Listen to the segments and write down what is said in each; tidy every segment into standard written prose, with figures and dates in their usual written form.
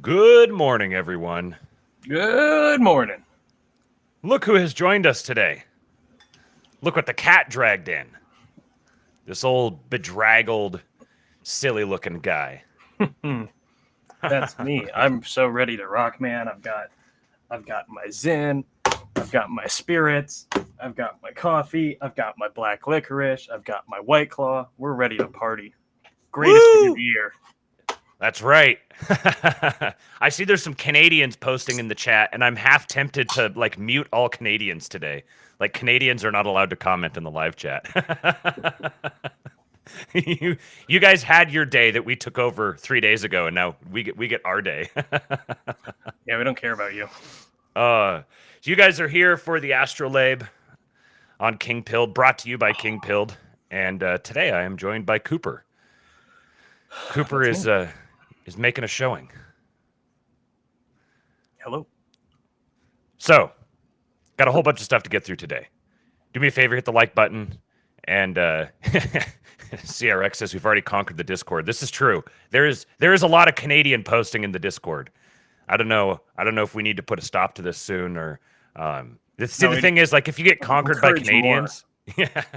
Good morning, everyone. Good morning. Look who has joined us today. Look what the cat dragged in. This old bedraggled, silly-looking guy. That's me. I'm so ready to rock, man. I've got my Zen, I've got my spirits, I've got my coffee, I've got my black licorice, I've got my White Claw. We're ready to party. Greatest week of the year. That's right. I see there's some Canadians posting in the chat, and I'm half tempted to mute all Canadians today. Like, Canadians are not allowed to comment in the live chat. You guys had your day that we took over 3 days ago, and now we get our day. Yeah, we don't care about you. So you guys are here for the ASTROLABE on King Pilled, brought to you by King Pilled, and today I am joined by Cooper. Cooper is making a showing. Hello. So, got a whole bunch of stuff to get through today. Do me a favor, hit the like button, and CRX says we've already conquered the Discord. This is true. There is a lot of Canadian posting in the Discord. I don't know if we need to put a stop to this soon, or the thing is, if you get conquered by Canadians,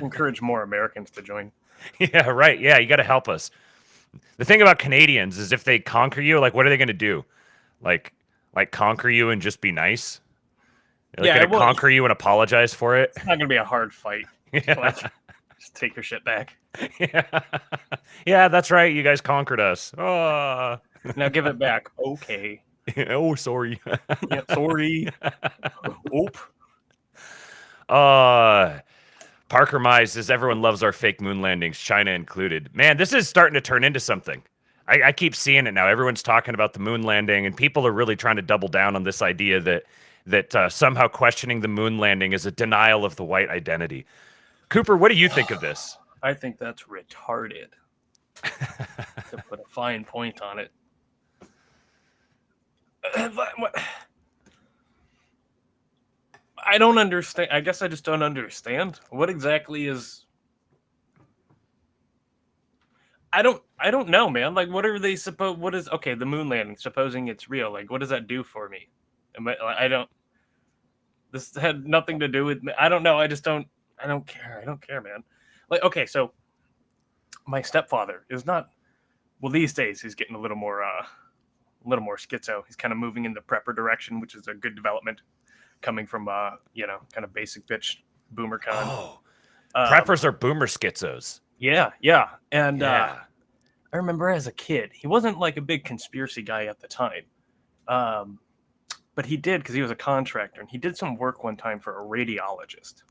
encourage more Americans to join. Yeah, right. Yeah, you got to help us. The thing about Canadians is if they conquer you, what are they going to do? Like conquer you and just be nice? They're going to conquer you and apologize for it? It's not going to be a hard fight. Yeah. Just take your shit back. Yeah, that's right. You guys conquered us. Oh. Now give it back. Okay. Oh, sorry. Yeah, sorry. Oop. Parker Mize says everyone loves our fake moon landings, China included. Man, this is starting to turn into something. I keep seeing it now. Everyone's talking about the moon landing, and people are really trying to double down on this idea that somehow questioning the moon landing is a denial of the white identity. Cooper, what do you think of this? I think that's retarded. To put a fine point on it. I don't understand. I guess I just don't understand. What exactly is... I don't know, man. What are they supposed... What is... Okay, the moon landing, supposing it's real. What does that do for me? I don't... This had nothing to do with me. I don't know. I don't care. I don't care, man. Okay, so my stepfather is not... Well, these days he's getting a little more schizo. He's kind of moving in the prepper direction, which is a good development. Coming from, kind of basic bitch boomer con. Oh, preppers are boomer schizos. Yeah. And I remember as a kid, he wasn't a big conspiracy guy at the time. But he did, because he was a contractor, and he did some work one time for a radiologist.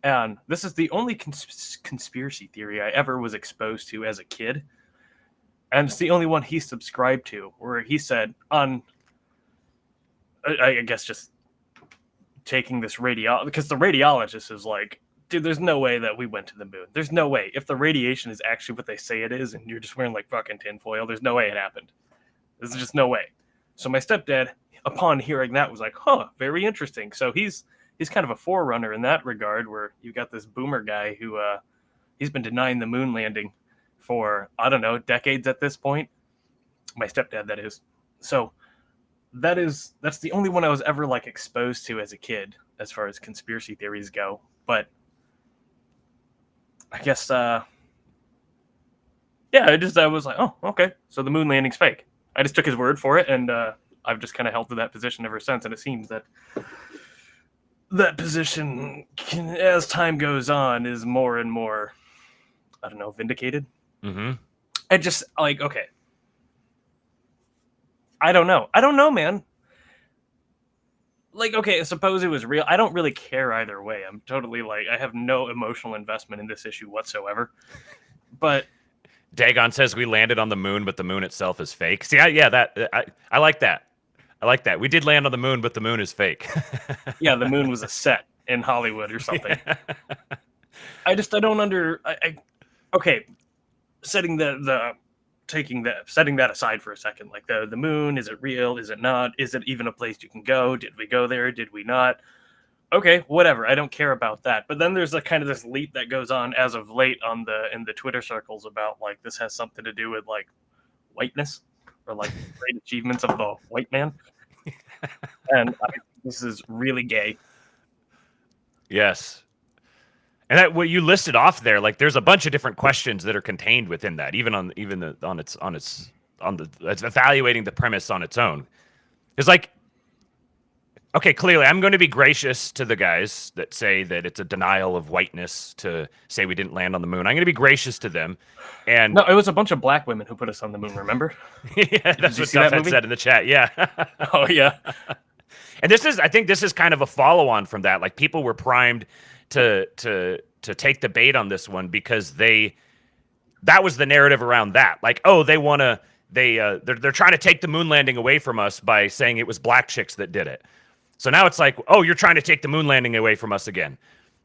And this is the only conspiracy theory I ever was exposed to as a kid. And it's the only one he subscribed to, where he said I guess just taking this because the radiologist is dude, there's no way that we went to the moon. There's no way. If the radiation is actually what they say it is, and you're just wearing fucking tinfoil, there's no way it happened. There's just no way. So my stepdad, upon hearing that, was like, huh, very interesting. So he's kind of a forerunner in that regard, where you got this boomer guy who He's been denying the moon landing for, I don't know, decades at this point. My stepdad, that is. So that's the only one I was ever like exposed to as a kid as far as conspiracy theories go. But I guess yeah, I was like, oh, okay, so the moon landing's fake. I just took his word for it, and I've just kind of held to that position ever since. And it seems that that position, as time goes on, is more and more, I don't know, vindicated. Mm-hmm. I just like, okay, I don't know, man. Like, okay, suppose it was real. I don't really care either way. I'm totally like, I have no emotional investment in this issue whatsoever. But Dagon says we landed on the moon, but the moon itself is fake. See, I like that. I like that. We did land on the moon, but the moon is fake. yeah, the moon was a set in Hollywood or something. Yeah. I don't okay, setting that aside for a second, like the moon, is it real? Is it not? Is it even a place you can go? Did we go there? Did we not? Okay, whatever. I don't care about that. But then there's a kind of this leap that goes on as of late in the Twitter circles about like this has something to do with like whiteness or like great achievements of the white man. And this is really gay. Yes. And that what you listed off there, like there's a bunch of different questions that are contained within that, it's evaluating the premise on its own. It's like, okay, clearly I'm going to be gracious to the guys that say that it's a denial of whiteness to say we didn't land on the moon. I'm going to be gracious to them. And no, it was a bunch of black women who put us on the moon, remember? yeah, that's what Duff had said in the chat. Yeah. Oh yeah. And I think this is kind of a follow-on from that. Like people were primed to take the bait on this one because that was the narrative around that. Like, oh, they're trying to take the moon landing away from us by saying it was black chicks that did it. So now it's like, oh, you're trying to take the moon landing away from us again.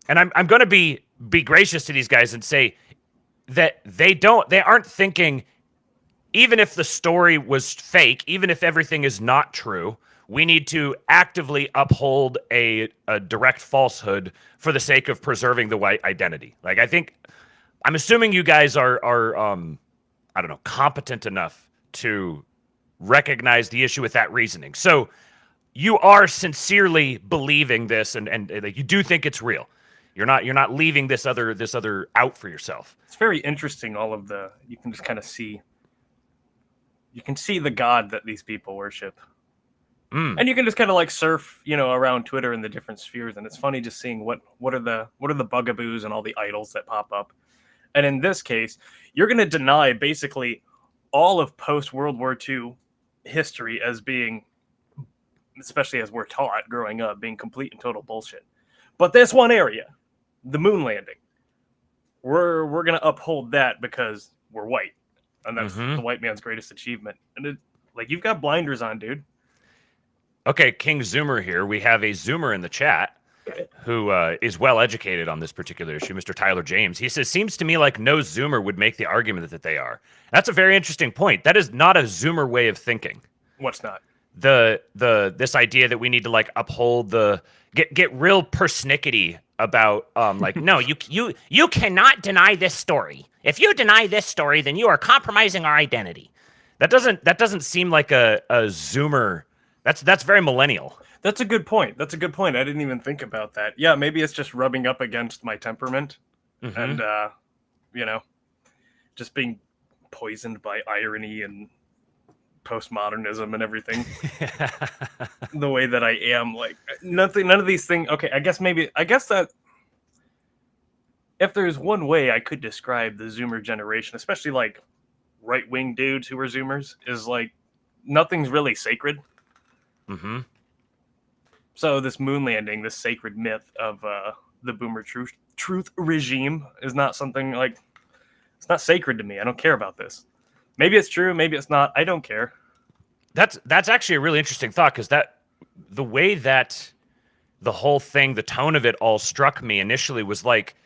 And I'm going to be gracious to these guys and say that they aren't thinking, even if the story was fake, even if everything is not true, we need to actively uphold a direct falsehood for the sake of preserving the white identity. Like, I'm assuming you guys are I don't know, competent enough to recognize the issue with that reasoning. So you are sincerely believing this, and you do think it's real. You're not leaving this other out for yourself. It's very interesting. You can just kind of see. You can see the god that these people worship. And you can just kind of like surf, around Twitter in the different spheres, and it's funny just seeing what are the bugaboos and all the idols that pop up. And in this case, you're going to deny basically all of post World War II history as being, especially as we're taught growing up, being complete and total bullshit. But this one area, the moon landing, we're going to uphold that because we're white, and that's the white man's greatest achievement. And you've got blinders on, dude. Okay, King Zoomer here. We have a Zoomer in the chat who is well educated on this particular issue, Mr. Tyler James. He says, seems to me like no Zoomer would make the argument that they are. That's a very interesting point. That is not a Zoomer way of thinking. What's not? This idea that we need to like uphold get real persnickety about no, you cannot deny this story. If you deny this story, then you are compromising our identity. That doesn't seem like a Zoomer. That's very millennial. That's a good point. I didn't even think about that. Yeah, maybe it's just rubbing up against my temperament and, just being poisoned by irony and postmodernism and everything. The way that I am, like, none of these things. Okay, I guess that if there's one way I could describe the Zoomer generation, especially like right-wing dudes who are Zoomers, is like nothing's really sacred. Mm-hmm. So this moon landing, this sacred myth of the boomer truth regime is not something like, it's not sacred to me. I don't care about this. Maybe it's true, maybe it's not. I don't care. That's actually a really interesting thought, because the way that the whole thing, the tone of it all struck me initially was like,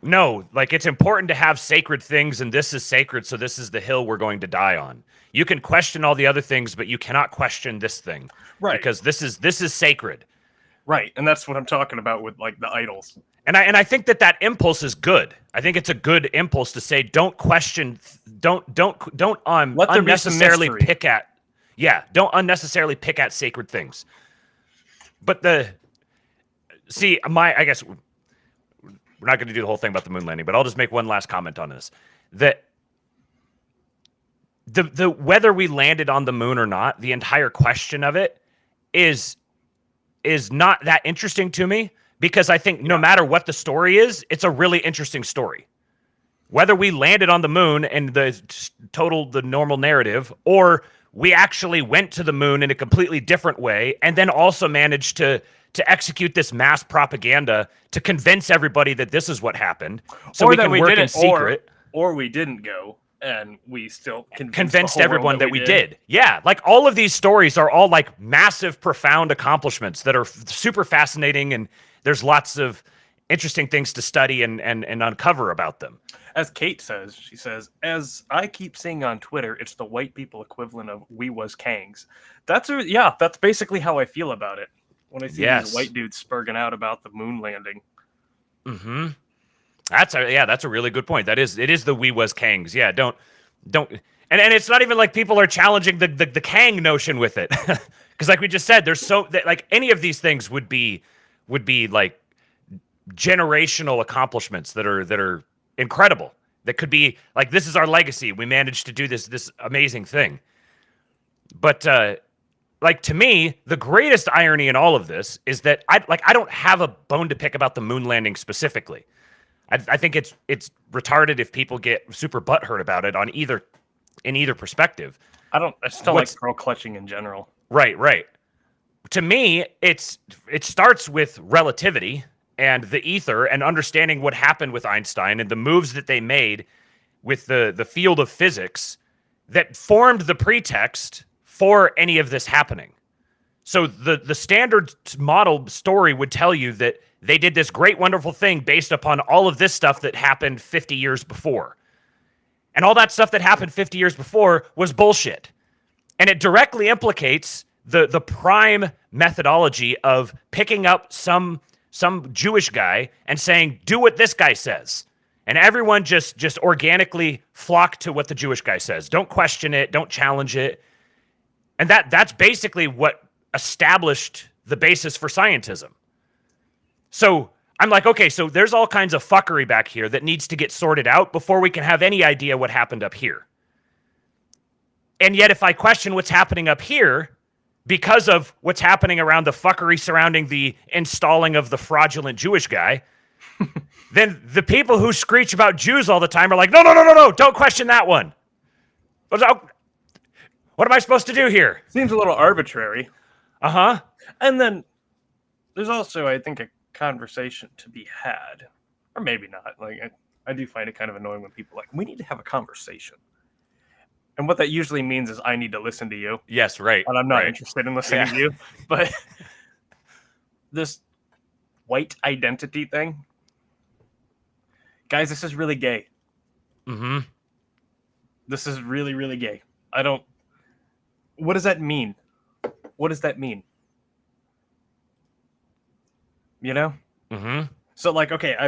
no, like it's important to have sacred things, and this is sacred, so this is the hill we're going to die on. You can question all the other things, but you cannot question this thing, right? Because this is sacred, right? And that's what I'm talking about with like the idols. And I think that impulse is good. I think it's a good impulse to say don't question, don't Let there be some unnecessarily mystery. pick at, don't unnecessarily pick at sacred things. But I guess we're not going to do the whole thing about the moon landing, but I'll just make one last comment on this. That the whether we landed on the moon or not, the entire question of it is not that interesting to me, because I think no matter what the story is, it's a really interesting story. Whether we landed on the moon and the normal narrative, or we actually went to the moon in a completely different way and then also managed to execute this mass propaganda to convince everybody that this is what happened, so we can work in secret. Or we didn't go, and we still convinced everyone that we did. Yeah, like all of these stories are all like massive, profound accomplishments that are super fascinating, and there's lots of interesting things to study and uncover about them. As Kate says, she says, as I keep seeing on Twitter, it's the white people equivalent of we was Kangs. That's basically how I feel about it when I see these white dudes spurging out about the moon landing. Mm-hmm. That's a really good point. It is the we was Kangs. Yeah, don't and it's not even like people are challenging the Kang notion with it. Because like we just said, there's like any of these things would be like generational accomplishments that are incredible. That could be like, this is our legacy. We managed to do this amazing thing. But like, to me, the greatest irony in all of this is that I don't have a bone to pick about the moon landing specifically. I think it's retarded if people get super butthurt about it in either perspective. I still like pearl clutching in general. Right. To me, it starts with relativity and the ether and understanding what happened with Einstein and the moves that they made with the field of physics that formed the pretext for any of this happening. So the standard model story would tell you that they did this great, wonderful thing based upon all of this stuff that happened 50 years before. And all that stuff that happened 50 years before was bullshit. And it directly implicates the prime methodology of picking up some Jewish guy and saying, do what this guy says. And everyone just organically flock to what the Jewish guy says. Don't question it. Don't challenge it. And that's basically what established the basis for scientism. So I'm like, okay, so there's all kinds of fuckery back here that needs to get sorted out before we can have any idea what happened up here. And yet if I question what's happening up here because of what's happening around the fuckery surrounding the installing of the fraudulent Jewish guy, then the people who screech about Jews all the time are like, no, don't question that one. What am I supposed to do here? Seems a little arbitrary. Uh-huh. And then there's also, I think, a conversation to be had. Or maybe not. Like, I do find it kind of annoying when people are like, we need to have a conversation. And what that usually means is I need to listen to you. Yes, right. And I'm not interested in listening to you. But this white identity thing, guys, this is really gay. Mm-hmm. This is really, really gay. What does that mean? What does that mean? You know? Mm-hmm. So, like, okay, I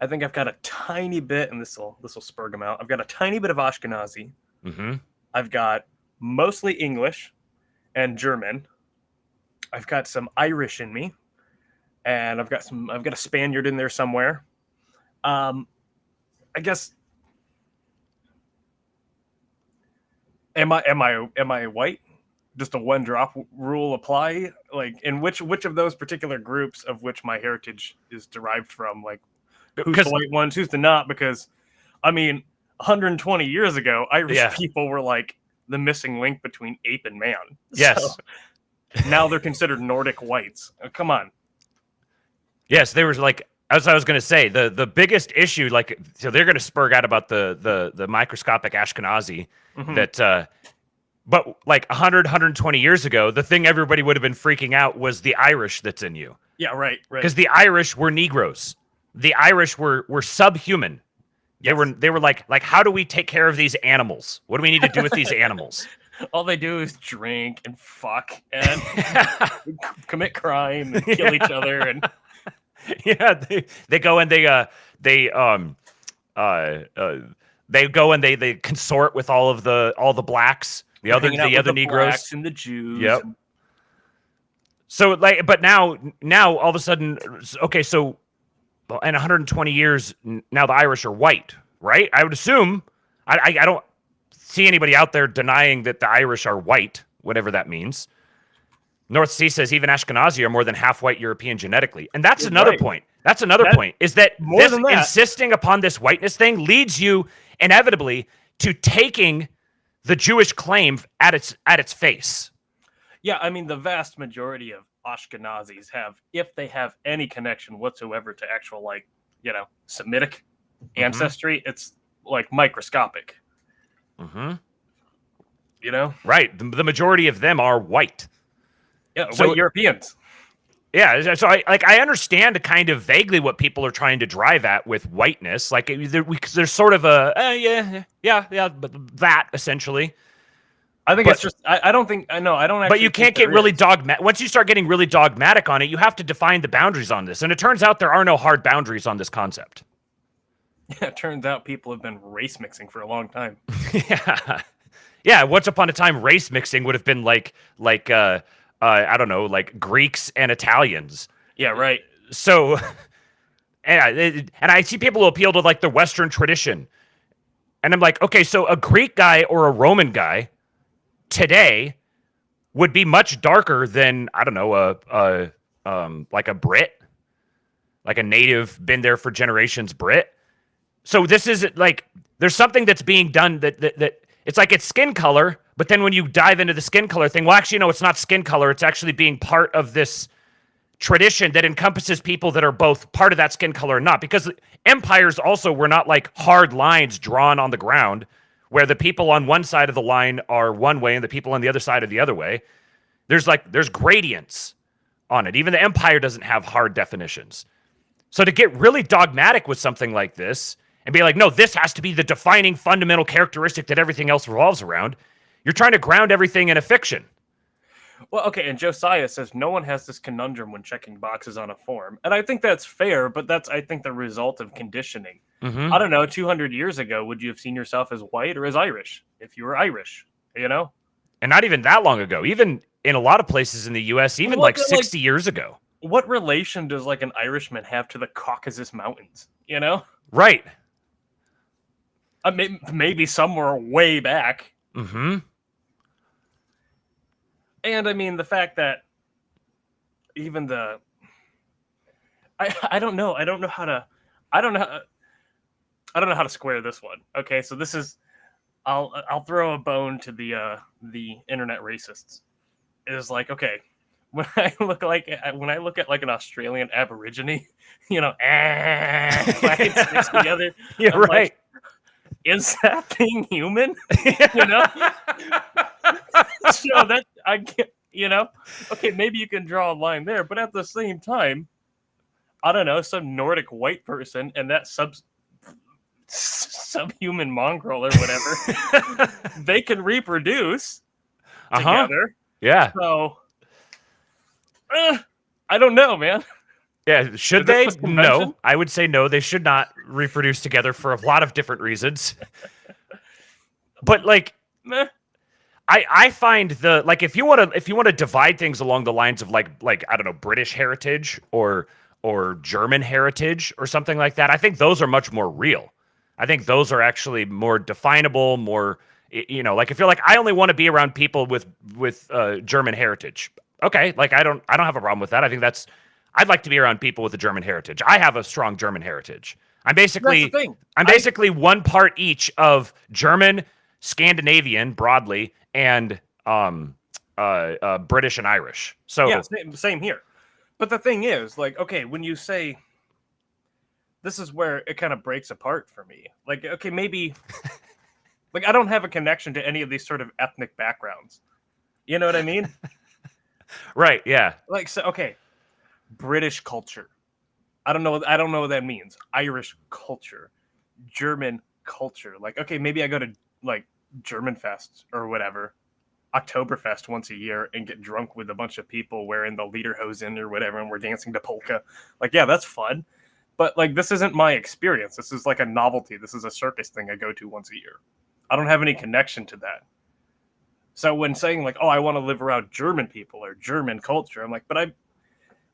think I've got a tiny bit, and this will spurg them out. I've got a tiny bit of Ashkenazi. Mm-hmm. I've got mostly English and German. I've got some Irish in me, and I've got a Spaniard in there somewhere. I guess. Am I white? Does the one drop rule apply? Like, in which of those particular groups of which my heritage is derived from? Like, who's the white ones, who's the not? Because, I mean, 120 years ago, Irish people were like the missing link between ape and man. Yes. So, now they're considered Nordic whites. Come on. Yes, they were like, as I was going to say, the biggest issue, like, so they're going to spurg out about the microscopic Ashkenazi that, but like 120 years ago, the thing everybody would have been freaking out was the Irish that's in you. Yeah, right. Because the Irish were Negroes. The Irish were subhuman. Yes. They were like, how do we take care of these animals? What do we need to do with these animals? All they do is drink and fuck and commit crime and kill each other. And Yeah, they go and they uh, uh they go and they consort with all the blacks, They're hanging out the with other the Negroes. blacks and the Jews. Yep. So like, but now all of a sudden, okay, so in 120 years now the Irish are white, right? I would assume. I don't see anybody out there denying that the Irish are white, whatever that means. North Sea says even Ashkenazi are more than half white European genetically. And that's You're another right. point. That's another That point, is that more this than that. insisting upon this whiteness thing leads you inevitably to taking the Jewish claim at its face. Yeah, I mean, the vast majority of Ashkenazis have, if they have any connection whatsoever to actual, like, Semitic ancestry, it's like microscopic. Mm-hmm. Right. The majority of them are white. Yeah, So, white Europeans. Yeah, so I understand kind of vaguely what people are trying to drive at with whiteness. Like there's sort of a yeah, but that essentially. I think it's just I don't think I know I don't actually. But you can't get really dogmatic. Once you start getting really dogmatic on it, you have to define the boundaries on this. And it turns out there are no hard boundaries on this concept. Yeah, it turns out people have been race mixing for a long time. Yeah. Once upon a time, race mixing would have been like I don't know, like Greeks and Italians. Yeah, right. So, and I see people who appeal to like the Western tradition, and I'm like, okay, so a Greek guy or a Roman guy today would be much darker than, I don't know, like a Brit, like a native, been there for generations Brit. So this is like, there's something that's being done that it's like it's skin color, but then when you dive into the skin color thing, well, actually, no, it's not skin color. It's actually being part of this tradition that encompasses people that are both part of that skin color or not. Because empires also were not like hard lines drawn on the ground where the people on one side of the line are one way and the people on the other side are the other way. There's gradients on it. Even the empire doesn't have hard definitions. So to get really dogmatic with something like this and be like, no, this has to be the defining fundamental characteristic that everything else revolves around, you're trying to ground everything in a fiction. Well, okay, and Josiah says no one has this conundrum when checking boxes on a form. And I think that's fair, but that's, I think, the result of conditioning. Mm-hmm. I don't know, 200 years ago, would you have seen yourself as white or as Irish if you were Irish, And not even that long ago. Even in a lot of places in the U.S., even like 60 years ago. What relation does like an Irishman have to the Caucasus Mountains, Right. Maybe somewhere way back. Mm-hmm. And I mean, the fact that even I don't know. I don't know how to square this one. Okay, so this is, I'll throw a bone to the internet racists. It is like, okay, when I look at like an Australian Aborigine, sticks together. Yeah, I'm right. Like, is that thing human? So that I get, okay, maybe you can draw a line there, but at the same time, I don't know, some Nordic white person and that subhuman mongrel or whatever, they can reproduce together. Yeah. So, I don't know, man. Yeah, should they? No. I would say no, they should not reproduce together for a lot of different reasons. But like, Meh. I find if you want to divide things along the lines of like I don't know, British heritage or German heritage or something like that, I think those are much more real. I think those are actually more definable, more like if you're like, I only want to be around people with German heritage. Okay, like I don't have a problem with that. I think I'd like to be around people with a German heritage. I have a strong German heritage. I'm basically one part each of German, Scandinavian broadly, and British and Irish. So yeah, same here. But the thing is, like, okay, when you say, this is where it kind of breaks apart for me. Like, okay, maybe, like, I don't have a connection to any of these sort of ethnic backgrounds. You know what I mean? Right. Yeah. Like, so, okay, British culture. I don't know what that means. Irish culture, German culture. Like, okay, maybe I go to like German Fest or whatever. Oktoberfest once a year and get drunk with a bunch of people wearing the lederhosen or whatever, and we're dancing to polka. Like, yeah, that's fun. But like, this isn't my experience. This is like a novelty. This is a circus thing I go to once a year. I don't have any connection to that. So when saying like, oh, I want to live around German people or German culture, I'm like, but I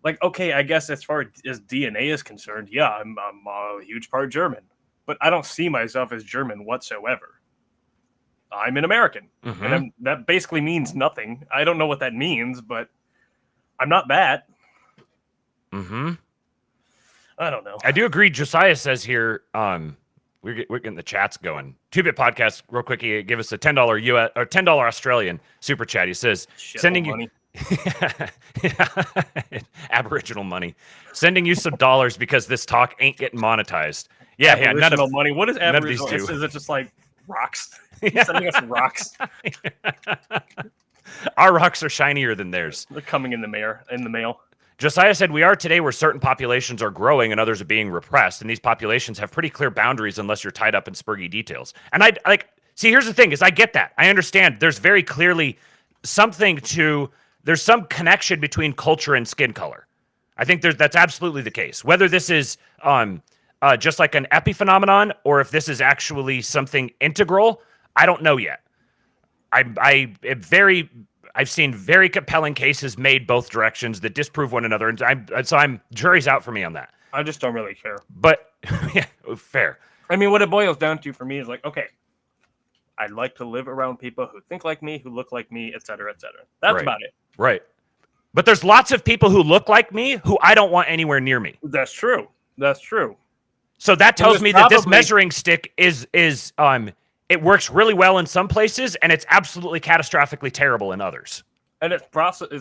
like, okay, I guess as far as DNA is concerned, yeah, I'm a huge part German, but I don't see myself as German whatsoever. I'm an American, and that basically means nothing. I don't know what that means, but I'm not that. I don't know. I do agree. Josiah says here, we're getting the chats going. 2-Bit Podcast, real quick, he give us a $10 US or $10 Australian super chat. He says, sending you Aboriginal money, sending you some dollars because this talk ain't getting monetized. Yeah, none of money. What is Aboriginal? Is it just like rocks? Sending us rocks. Our rocks are shinier than theirs. They're coming in the mail. Josiah said, we are today where certain populations are growing and others are being repressed, and these populations have pretty clear boundaries unless you're tied up in spurgy details. And I like, see, here's the thing, is I get that. I understand there's very clearly there's some connection between culture and skin color. I think that's absolutely the case. Whether this is just like an epiphenomenon or if this is actually something integral, I don't know yet. I've seen very compelling cases made both directions that disprove one another, and jury's out for me on that. I just don't really care. But yeah, fair. I mean, what it boils down to for me is like, okay, I'd like to live around people who think like me, who look like me, et cetera, et cetera. That's about it. Right. But there's lots of people who look like me who I don't want anywhere near me. That's true. So that tells me that this measuring stick is it works really well in some places, and it's absolutely catastrophically terrible in others. And it's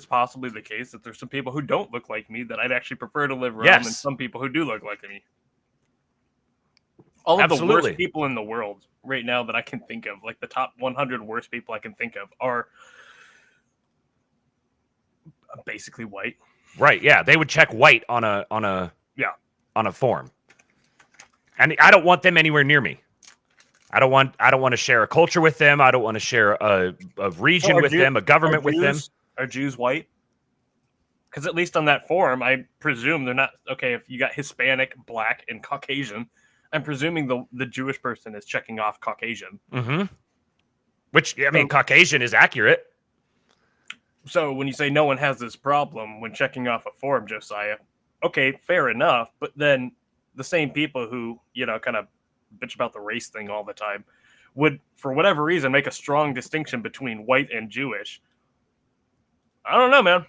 possibly the case that there's some people who don't look like me that I'd actually prefer to live around than some people who do look like me. All of the worst people in the world right now that I can think of, like the top 100 worst people I can think of, are basically white. Right, yeah. They would check white on a form. And I don't want them anywhere near me. I don't want to share a culture with them. I don't want to share a region with them, a government with them. Are Jews white? Because at least on that form, I presume they're not. Okay, if you got Hispanic, Black, and Caucasian, I'm presuming the Jewish person is checking off Caucasian. Which, I mean, Caucasian is accurate. So when you say no one has this problem when checking off a form, Josiah, okay, fair enough. But then the same people who, kind of bitch about the race thing all the time would, for whatever reason, make a strong distinction between white and Jewish. I don't know, man.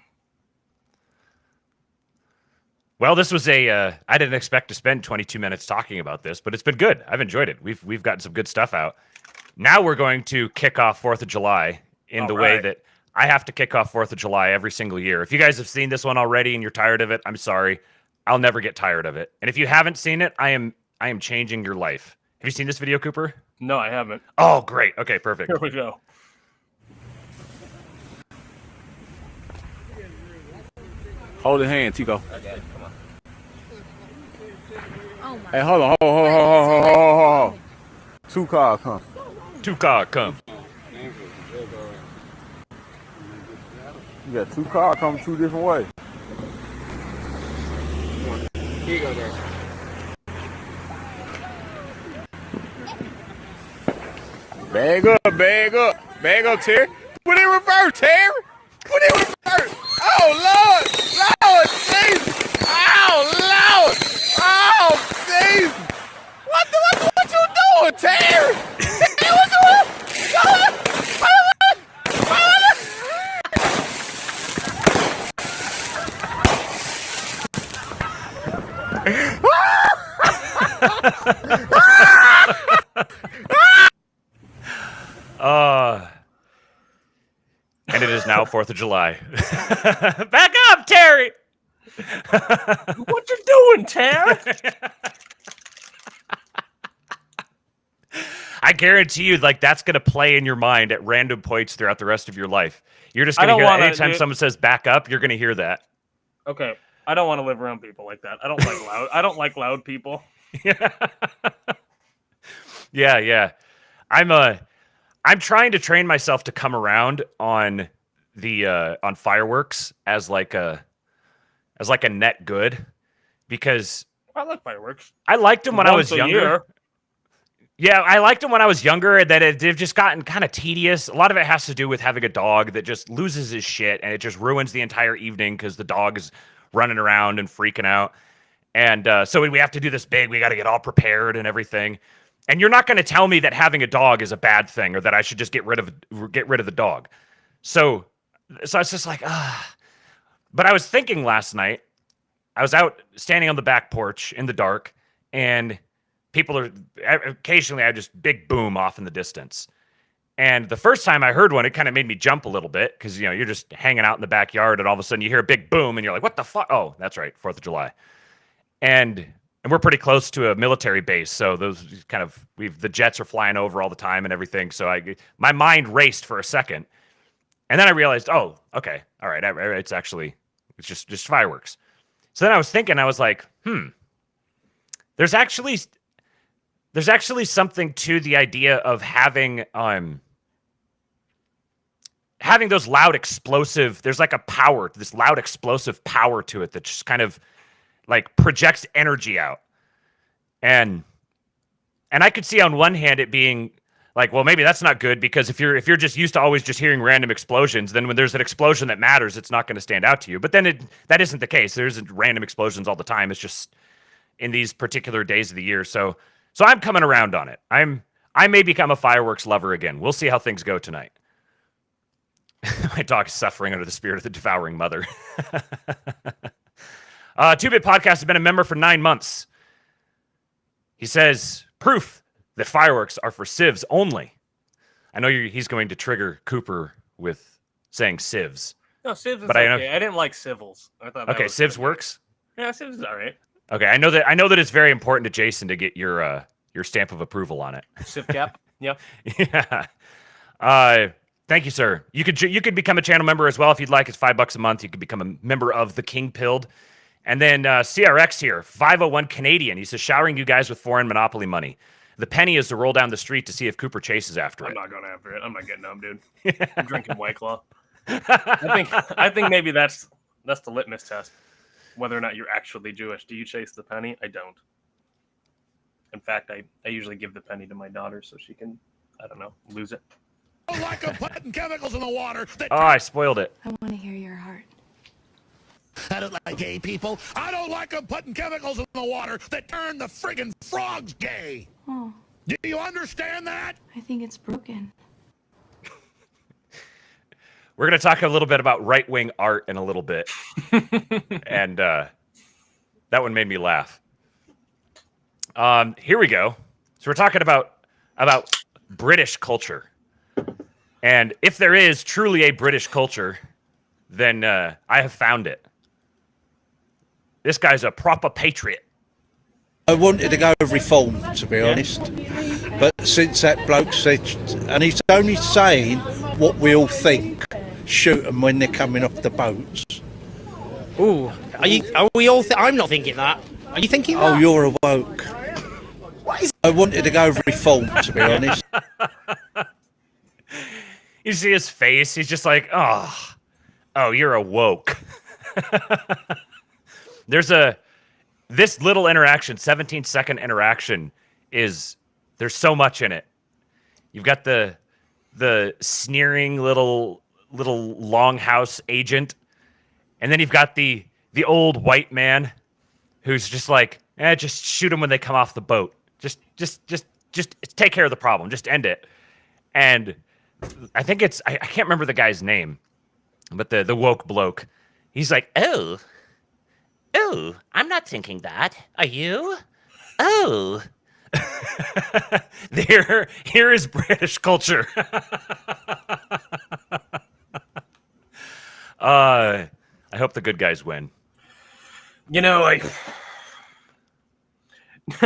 Well, this was I didn't expect to spend 22 minutes talking about this, but it's been good. I've enjoyed it. We've gotten some good stuff out. Now we're going to kick off 4th of July in the way that I have to kick off 4th of July every single year. If you guys have seen this one already and you're tired of it, I'm sorry. I'll never get tired of it. And if you haven't seen it, I am changing your life. Have you seen this video, Cooper? No, I haven't. Oh, great. Okay, perfect. Here we go. Hold the hand, Tico. Okay, come on. Oh my. Hey, hold on. Hold. 2 cars come. 2 cars come. You got 2 cars coming 2 different ways. Here you go, there. Bag up, Terry. Put in reverse, Terry. Put in reverse. Oh, Lord, Jesus. Oh, Jesus. What you doing, Terry? Terry, what you doing? And it is now 4th of July. Back up, Terry! What you doing, Terry? I guarantee you, that's going to play in your mind at random points throughout the rest of your life. You're just going to hear that anytime someone says back up, you're going to hear that. Okay. I don't want to live around people like that. I don't like loud people. Yeah. I'm trying to train myself to come around on the on fireworks as like a net good, because I like fireworks. I liked them when I Once was a younger. year. Yeah, I liked them when I was younger, and then they've just gotten kind of tedious. A lot of it has to do with having a dog that just loses his shit, and it just ruins the entire evening because the dog is running around and freaking out. And so we have to do this big. We got to get all prepared and everything. And you're not going to tell me that having a dog is a bad thing, or that I should just get rid of the dog. So I was just like, ah. But I was thinking last night. I was out standing on the back porch in the dark, and people are occasionally I just big boom off in the distance. And the first time I heard one, it kind of made me jump a little bit because, you know, you're just hanging out in the backyard and all of a sudden you hear a big boom and you're like, what the fuck? Oh, that's right, 4th of July. And we're pretty close to a military base, so those kind of the jets are flying over all the time and everything. So my mind raced for a second, and then I realized, oh, okay, all right, it's just fireworks. So then I was thinking, I was like, there's actually something to the idea of having those loud explosive. There's like a power, this loud explosive power to it that just kind of like projects energy out. And I could see on one hand it being like, well, maybe that's not good, because if you're just used to always just hearing random explosions, then when there's an explosion that matters, it's not going to stand out to you. But then that isn't the case. There isn't random explosions all the time. It's just in these particular days of the year. So I'm coming around on it. I may become a fireworks lover again. We'll see how things go tonight. My dog is suffering under the spirit of the devouring mother. 2-Bit Podcast has been a member for 9 months. He says, proof that fireworks are for civs only. I know he's going to trigger Cooper with saying civs. No, civs is but okay. I didn't like civils. I thought that okay, was civs good. works? Yeah, civs is all right. Okay, I know that it's very important to Jason to get your stamp of approval on it. Civ cap. Yeah. Yeah. Thank you, sir. You could become a channel member as well if you'd like. It's $5 a month. You could become a member of the King Pilled. And then CRX here, 501 Canadian. He says, showering you guys with foreign monopoly money. The penny is to roll down the street to see if Cooper chases after it. I'm not going after it. I'm not getting them, dude. I'm drinking White Claw. I think maybe that's the litmus test, whether or not you're actually Jewish. Do you chase the penny? I don't. In fact, I usually give the penny to my daughter so she can, I don't know, lose it. I don't like them putting chemicals in the water. Oh, I spoiled it. I want to hear your heart. I don't like gay people. I don't like them putting chemicals in the water that turn the friggin' frogs gay. Oh, Do you understand that? I think it's broken. We're going to talk a little bit about right-wing art in a little bit. And that one made me laugh. Here we go. So we're talking about British culture. And if there is truly a British culture, then I have found it. This guy's a proper patriot. I wanted to go reform, to be honest. But since that bloke said, and he's only saying what we all think, shoot them when they're coming off the boats. Ooh, are we all? I'm not thinking that. Are you thinking that? Oh, you're a woke. I wanted to go reform, to be honest. You see his face, he's just like, oh, you're a woke. This little interaction, 17-second interaction, there's so much in it. You've got the sneering little longhouse agent, and then you've got the old white man who's just like, just shoot them when they come off the boat. Just take care of the problem. Just end it. And I think I can't remember the guy's name, but the woke bloke, he's like, oh, I'm not thinking that. Are you? Oh. Here is British culture. I hope the good guys win. You know,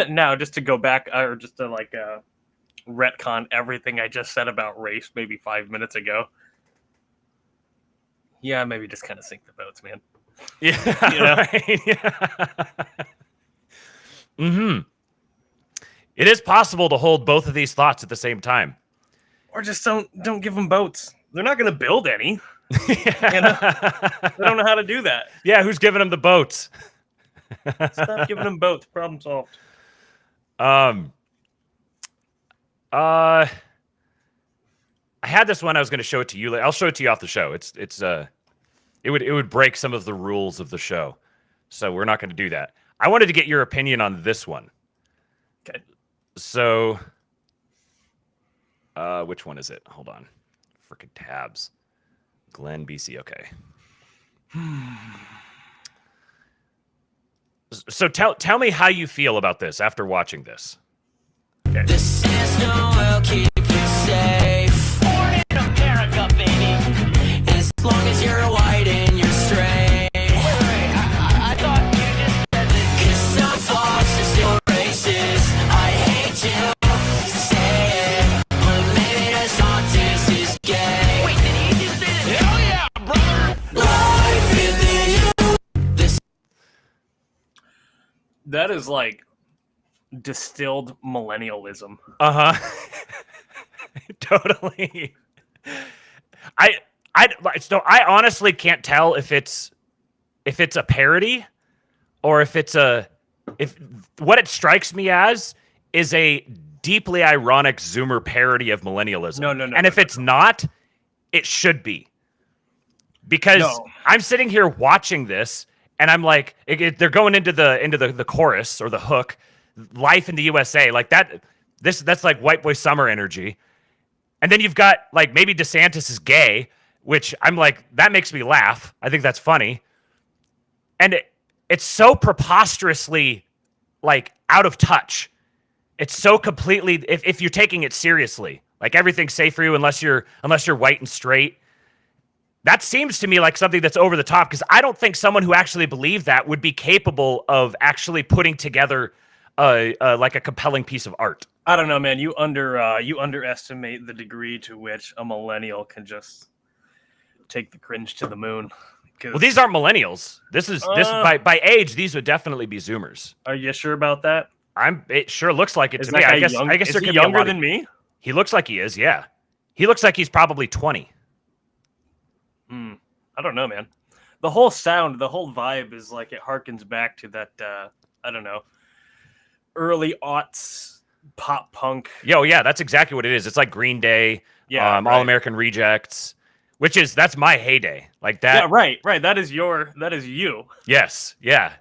now just to go back, or just to retcon everything I just said about race maybe 5 minutes ago. Yeah, maybe just kind of sink the boats, man. Yeah. You know? Right? Yeah. Mm-hmm. It is possible to hold both of these thoughts at the same time. Or just don't give them boats. They're not going to build any. You know? They don't know how to do that. Yeah, who's giving them the boats? Stop giving them boats. Problem solved. I had this one. I was going to show it to you. I'll show it to you off the show. It would break some of the rules of the show, so we're not going to do that. I wanted to get your opinion on this one. Okay. So, which one is it? Hold on, freaking tabs. Glenn BC. Okay. So tell me how you feel about this after watching this. Okay. This is no will keep you safe. Born in America, baby. As long as you're white and you're straight. I thought you just said that. 'Cause some folks are still racist. I hate to say it, but maybe the scientist is gay. Wait, did he just say it? Hell yeah, brother! Life within you. This. That is like distilled millennialism. Totally. I honestly can't tell if it's a parody or if what it strikes me as is a deeply ironic Zoomer parody of millennialism. No. And if it's not, it should be. Because I'm sitting here watching this and I'm like, they're going into the chorus or the hook, life in the USA, like that. That's like white boy summer energy. And then you've got like maybe DeSantis is gay, which I'm like, that makes me laugh. I think that's funny. And it's so preposterously like out of touch. It's so completely, if you're taking it seriously, like everything's safe for you unless you're white and straight. That seems to me like something that's over the top, because I don't think someone who actually believed that would be capable of actually putting together like a compelling piece of art. I don't know, man. You underestimate the degree to which a millennial can just take the cringe to the moon. Well, these aren't millennials. This by age, these would definitely be Zoomers. Are you sure about that? It sure looks like it Is to that me. guy I guess young? I guess Is there he could be a younger lot than me? He looks like he is. Yeah, he looks like he's probably 20. I don't know, man. The whole sound, the whole vibe is like it harkens back to that. I don't know, early aughts pop punk. Yo, yeah, that's exactly what it is. It's like Green Day, Yeah, All American Rejects, that's my heyday. Like that. Yeah, right. That is you. Yes, yeah,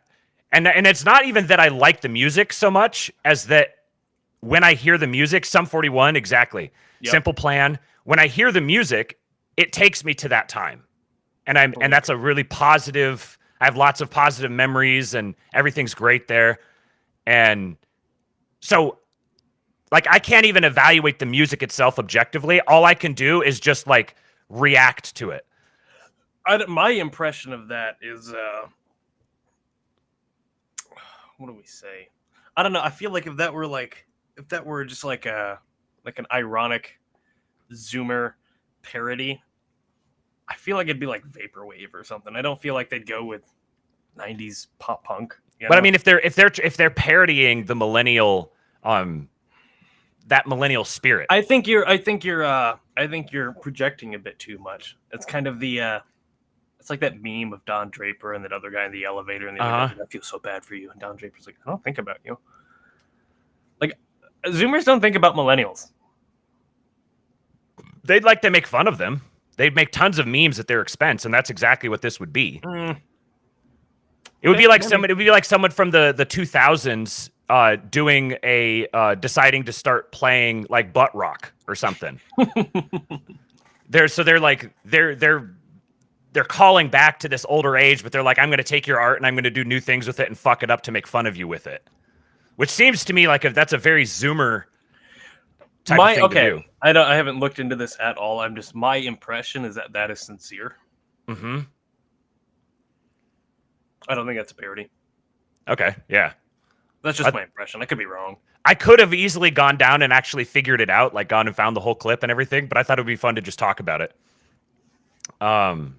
and it's not even that I like the music so much as that when I hear the music, Sum 41, exactly, Yep. Simple Plan. When I hear the music, it takes me to that time, and that's a really positive. I have lots of positive memories, and everything's great there, and so. Like, I can't even evaluate the music itself objectively. All I can do is just, like, react to it. My impression of that is, what do we say? I don't know. I feel like if that were just like an ironic Zoomer parody, I feel like it'd be like vaporwave or something. I don't feel like they'd go with 90s pop punk. But I mean, if they're parodying the millennial, that millennial spirit. I think you're projecting a bit too much. It's kind of it's like that meme of Don Draper and that other guy in the elevator, and the other guy, I feel so bad for you. And Don Draper's like, I don't think about you. Like, Zoomers don't think about millennials. They'd like to make fun of them. They'd make tons of memes at their expense, and that's exactly what this would be. It would be like someone. It would be like someone from the 2000s. Doing deciding to start playing like butt rock or something. They're calling back to this older age, but they're like, I'm going to take your art and I'm going to do new things with it and fuck it up to make fun of you with it. Which seems to me like that's a very Zoomer type of thing to do. I haven't looked into this at all. My impression is that is sincere. Mm-hmm. I don't think that's a parody. Okay, yeah. That's just my impression. I could be wrong. I could have easily gone down and actually figured it out, like gone and found the whole clip and everything, but I thought it would be fun to just talk about it. The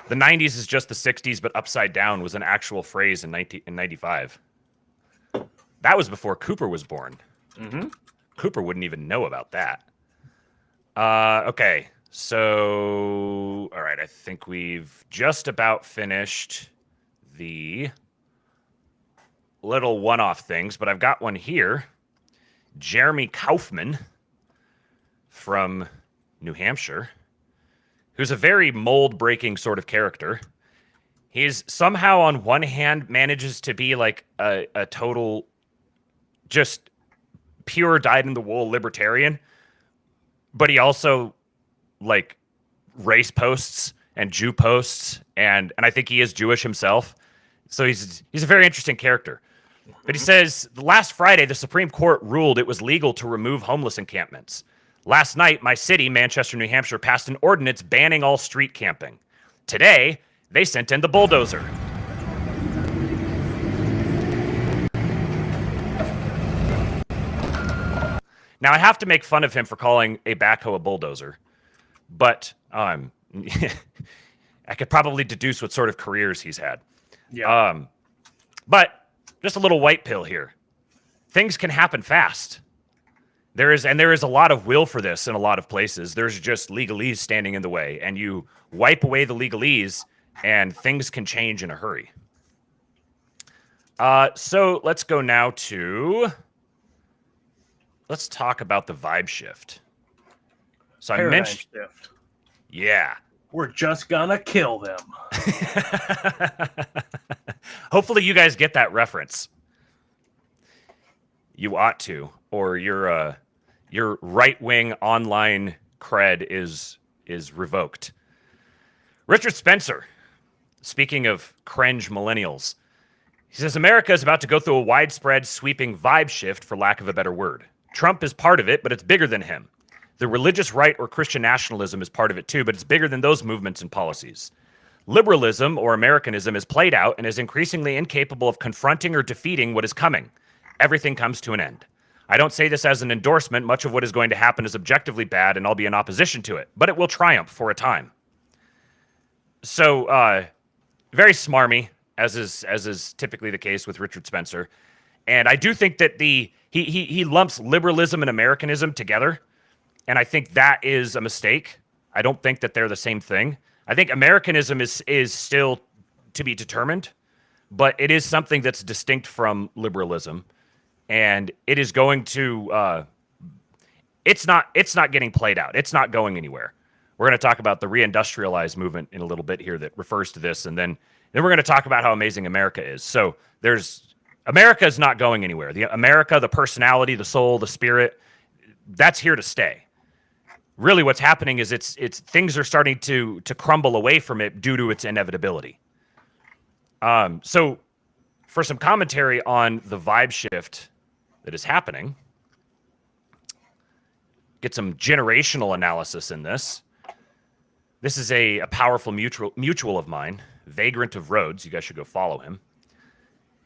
90s is just the 60s, but upside down was an actual phrase in 95. That was before Cooper was born. Mm-hmm. Cooper wouldn't even know about that. Okay. So, all right. I think we've just about finished the little one-off things, but I've got one here. Jeremy Kaufman from New Hampshire, who's a very mold-breaking sort of character. He's somehow, on one hand, manages to be like a total, just pure dyed-in-the-wool libertarian, but he also like race posts and Jew posts, and I think he is Jewish himself. So he's a very interesting character. But he says, last Friday, the Supreme Court ruled it was legal to remove homeless encampments. Last night, my city, Manchester, New Hampshire, passed an ordinance banning all street camping. Today, they sent in the bulldozer. Now, I have to make fun of him for calling a backhoe a bulldozer, but I could probably deduce what sort of careers he's had. Yeah. But just a little white pill here. Things can happen fast. There is a lot of will for this in a lot of places. There's just legalese standing in the way, and you wipe away the legalese, and things can change in a hurry. So let's go now to... Let's talk about the vibe shift. So I mentioned... shift. Yeah. We're just gonna kill them. Hopefully you guys get that reference. You ought to, or your right-wing online cred is revoked. Richard Spencer, speaking of cringe millennials, he says America is about to go through a widespread, sweeping vibe shift, for lack of a better word. Trump is part of it, but it's bigger than him. The religious right or Christian nationalism is part of it too, but it's bigger than those movements and policies. Liberalism or Americanism is played out and is increasingly incapable of confronting or defeating what is coming. Everything comes to an end. I don't say this as an endorsement. Much of what is going to happen is objectively bad, and I'll be in opposition to it, but it will triumph for a time. So, very smarmy, as is typically the case with Richard Spencer. And I do think that he lumps liberalism and Americanism together, and I think that is a mistake. I don't think that they're the same thing. I think Americanism is still to be determined, but it is something that's distinct from liberalism, and it is going to it's not getting played out. It's not going anywhere. We're going to talk about the re-industrialize movement in a little bit here that refers to this, and then we're going to talk about how amazing America is. So America is not going anywhere. The personality, the soul, the spirit, that's here to stay. Really what's happening is it's things are starting to crumble away from it due to its inevitability. So for some commentary on the vibe shift that is happening, get some generational analysis in this. This is a powerful mutual of mine, Vagrant of Rhodes. You guys should go follow him.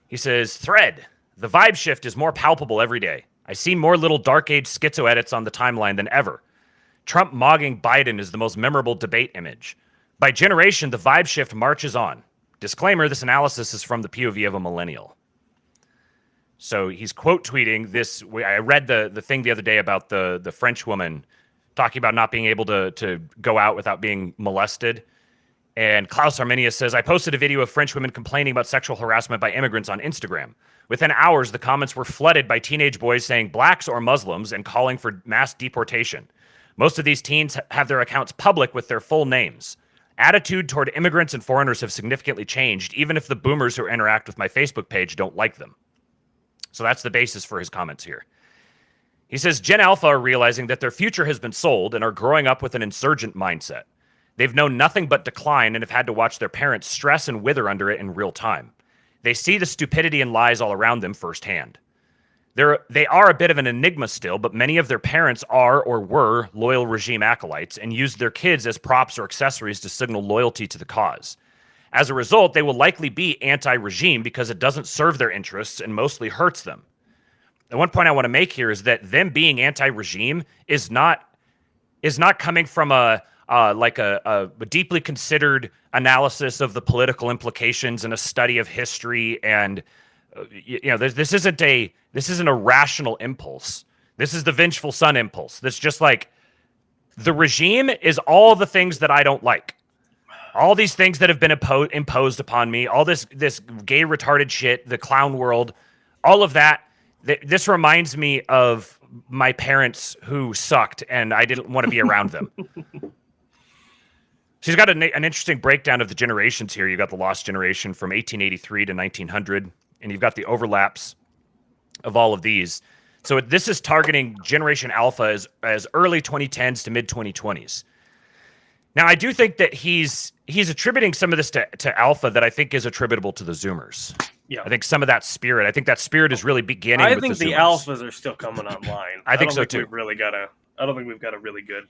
He says, Thread, the vibe shift is more palpable every day. I see more little dark age schizo edits on the timeline than ever. Trump mogging Biden is the most memorable debate image. By generation, the vibe shift marches on. Disclaimer, this analysis is from the POV of a millennial. So he's quote tweeting this. I read the thing the other day about the French woman talking about not being able to go out without being molested. And Klaus Arminius says, I posted a video of French women complaining about sexual harassment by immigrants on Instagram. Within hours, the comments were flooded by teenage boys saying blacks or Muslims and calling for mass deportation. Most of these teens have their accounts public with their full names. Attitude toward immigrants and foreigners have significantly changed, even if the boomers who interact with my Facebook page don't like them. So that's the basis for his comments here. He says, Gen Alpha are realizing that their future has been sold and are growing up with an insurgent mindset. They've known nothing but decline and have had to watch their parents stress and wither under it in real time. They see the stupidity and lies all around them firsthand. They are a bit of an enigma still, but many of their parents are or were loyal regime acolytes and used their kids as props or accessories to signal loyalty to the cause. As a result, they will likely be anti-regime because it doesn't serve their interests and mostly hurts them. And one point I want to make here is that them being anti-regime is not coming from a deeply considered analysis of the political implications and a study of history, and this isn't a rational impulse. This is the vengeful son impulse. That's just like The regime is all the things that I don't like. All these things that have been imposed upon me, all this gay retarded shit, the clown world, all of that. This reminds me of my parents who sucked, and I didn't want to be around them. She's got an interesting breakdown of the generations here. You've got the lost generation from 1883 to 1900, and you've got the overlaps of all of these. So this is targeting Generation Alpha as early 2010s to mid 2020s. Now, I do think that he's attributing some of this to Alpha that I think is attributable to the Zoomers. Yeah, I think some of that spirit. I think that spirit is really beginning. I with think the Zoomers. Alphas are still coming online. I think don't so think too. I don't think we've got a really good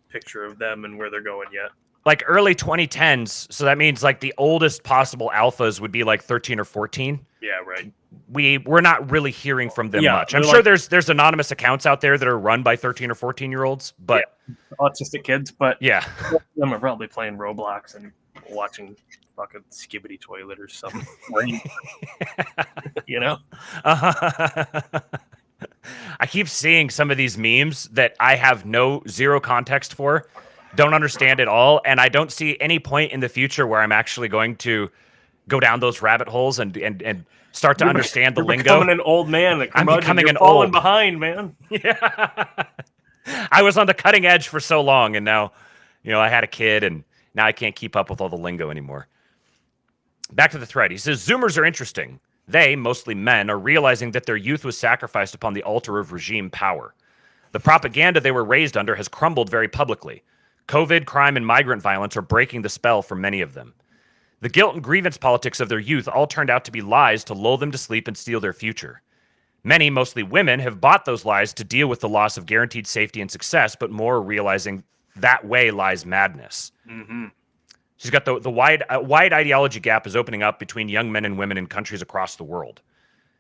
picture of them and where they're going yet. Like early 2010s, so that means like the oldest possible alphas would be like 13 or 14. Yeah, right. We're not really hearing from them Yeah, much. I'm they're sure like- there's anonymous accounts out there that are run by 13 or 14-year-olds, but Autistic kids, but yeah. most of them are probably playing Roblox and watching fucking Skibbity Toilet or something. You know? I keep seeing some of these memes that I have zero context for, don't understand at all, and I don't see any point in the future where I'm actually going to go down those rabbit holes and start to understand the You're lingo. becoming an old man. I'm becoming you're an falling old behind, man. Yeah. I was on the cutting edge for so long, and now, I had a kid, and now I can't keep up with all the lingo anymore. Back to the thread. He says, Zoomers are interesting. They, mostly men, are realizing that their youth was sacrificed upon the altar of regime power. The propaganda they were raised under has crumbled very publicly. COVID, crime, and migrant violence are breaking the spell for many of them. The guilt and grievance politics of their youth all turned out to be lies to lull them to sleep and steal their future. Many, mostly women, have bought those lies to deal with the loss of guaranteed safety and success, but more are realizing that way lies madness. Mm-hmm. She's got the wide ideology gap is opening up between young men and women in countries across the world.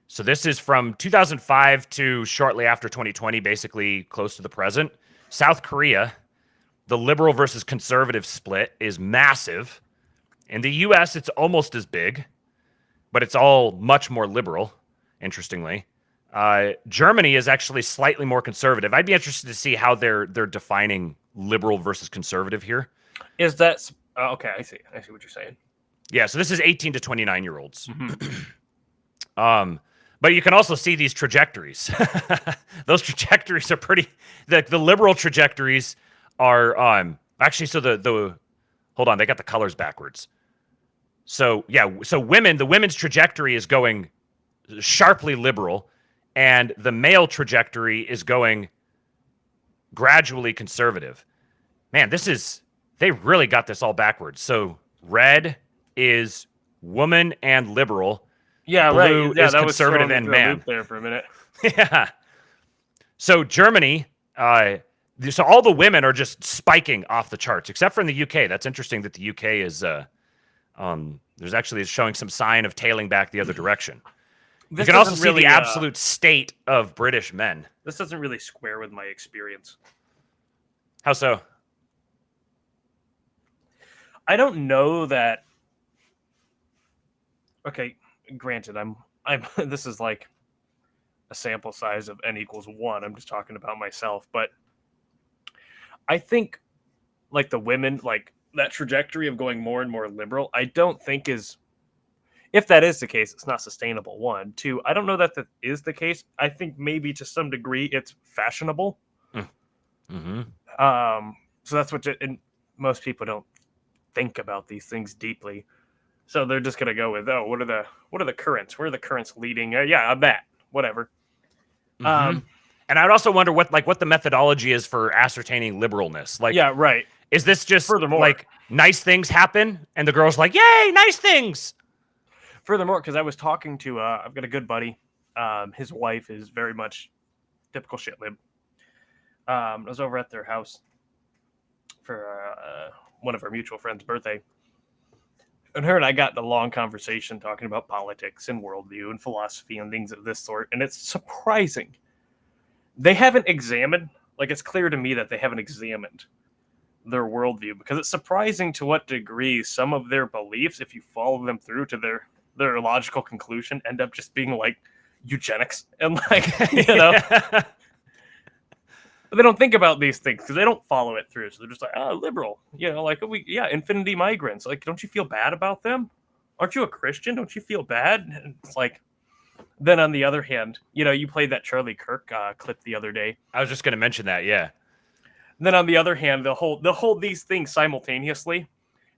So this is from 2005 to shortly after 2020, basically close to the present. South Korea, the liberal versus conservative split is massive. In the U.S., it's almost as big, but it's all much more liberal, interestingly. Germany is actually slightly more conservative. I'd be interested to see how they're defining liberal versus conservative here. Is that okay? I see what you're saying. Yeah, so this is 18 to 29-year-olds. Mm-hmm. But you can also see these trajectories. Those trajectories are pretty. The liberal trajectories are actually. So the hold on, they got the colors backwards. So yeah, so the women's trajectory is going sharply liberal, and the male trajectory is going gradually conservative. Man, they really got this all backwards. So red is woman and liberal. Yeah, Blue right. Yeah, is that conservative was and throwing me through a man. loop there for a minute. Yeah. So Germany, so all the women are just spiking off the charts, except for in the UK. That's interesting that the UK is, there's actually showing some sign of tailing back the other direction. You can also see the absolute state of British men. This doesn't really square with my experience. How so? I don't know that. Okay, granted, I'm. This is like a sample size of n=1. I'm just talking about myself, but I think, like the women, like that trajectory of going more and more liberal, I don't think is. If that is the case, it's not sustainable. 1, 2. I don't know that is the case. I think maybe to some degree it's fashionable. Mm-hmm. So that's and most people don't think about these things deeply. So they're just gonna go with, what are the currents? Where are the currents leading? Yeah, I'm that. Whatever. Mm-hmm. And I'd also wonder what the methodology is for ascertaining liberalness. Like, yeah, right. Is this just Furthermore, like nice things happen and the girl's like, yay, nice things? Furthermore, because I was talking to, I've got a good buddy. His wife is very much typical shit lib. I was over at their house for one of our mutual friends' birthday. And her and I got in a long conversation talking about politics and worldview and philosophy and things of this sort. And it's surprising. They haven't examined, like it's clear to me that they haven't examined their worldview, because it's surprising to what degree some of their beliefs, if you follow them through to their logical conclusion, end up just being like eugenics and like, But they don't think about these things because they don't follow it through. So they're just like, oh, liberal. Like infinity migrants. Like, don't you feel bad about them? Aren't you a Christian? Don't you feel bad? And it's like, then on the other hand, you played that Charlie Kirk clip the other day. I was just going to mention that, yeah. Then on the other hand, they'll hold these things simultaneously.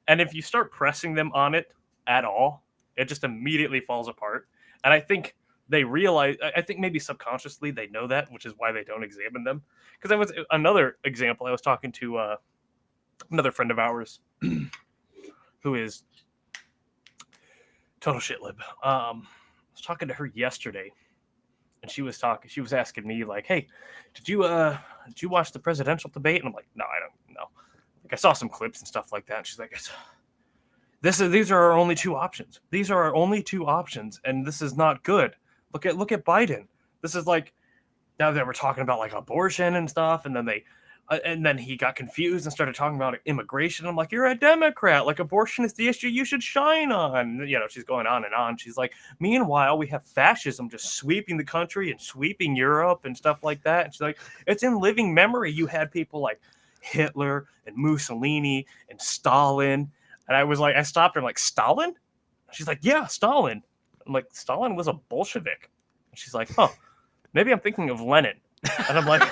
And if you start pressing them on it at all, it just immediately falls apart. And I think they realize, I think maybe subconsciously they know that, which is why they don't examine them. Because that was another example. I was talking to another friend of ours who is total shitlib. I was talking to her yesterday, and she was asking me like, "Hey, did you watch the presidential debate?" And I'm like, "No, I don't know. Like, I saw some clips and stuff like that." And she's like, "These are our only two options. These are our only two options, and this is not good. Look at Biden. This is like, now that we're talking about like abortion and stuff, and then he got confused and started talking about immigration. I'm like, you're a Democrat. Like, abortion is the issue you should shine on. She's going on and on. She's like, meanwhile, we have fascism just sweeping the country and sweeping Europe and stuff like that. And she's like, it's in living memory. You had people like Hitler and Mussolini and Stalin. And I stopped her. I'm like, Stalin? She's like, yeah, Stalin. I'm like, Stalin was a Bolshevik. And she's like, huh, maybe I'm thinking of Lenin. And I'm like...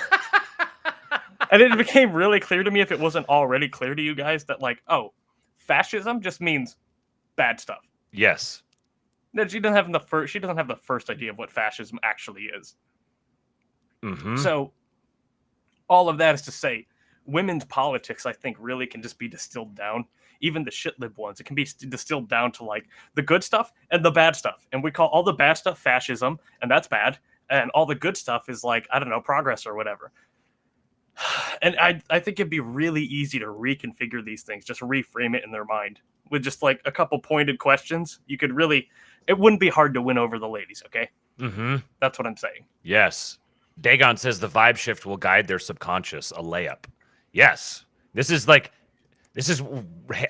And it became really clear to me, if it wasn't already clear to you guys, that like, oh, fascism just means bad stuff. Yes. That she doesn't have the first idea of what fascism actually is. Mm-hmm. So all of that is to say, women's politics, I think, really can just be distilled down. Even the shitlib ones, it can be distilled down to like the good stuff and the bad stuff. And we call all the bad stuff fascism, and that's bad. And all the good stuff is like, I don't know, progress or whatever. And I think it'd be really easy to reconfigure these things, just reframe it in their mind with just like a couple pointed questions. It wouldn't be hard to win over the ladies, okay? Mm-hmm. That's what I'm saying. Yes. Dagon says the vibe shift will guide their subconscious, a layup. Yes. This is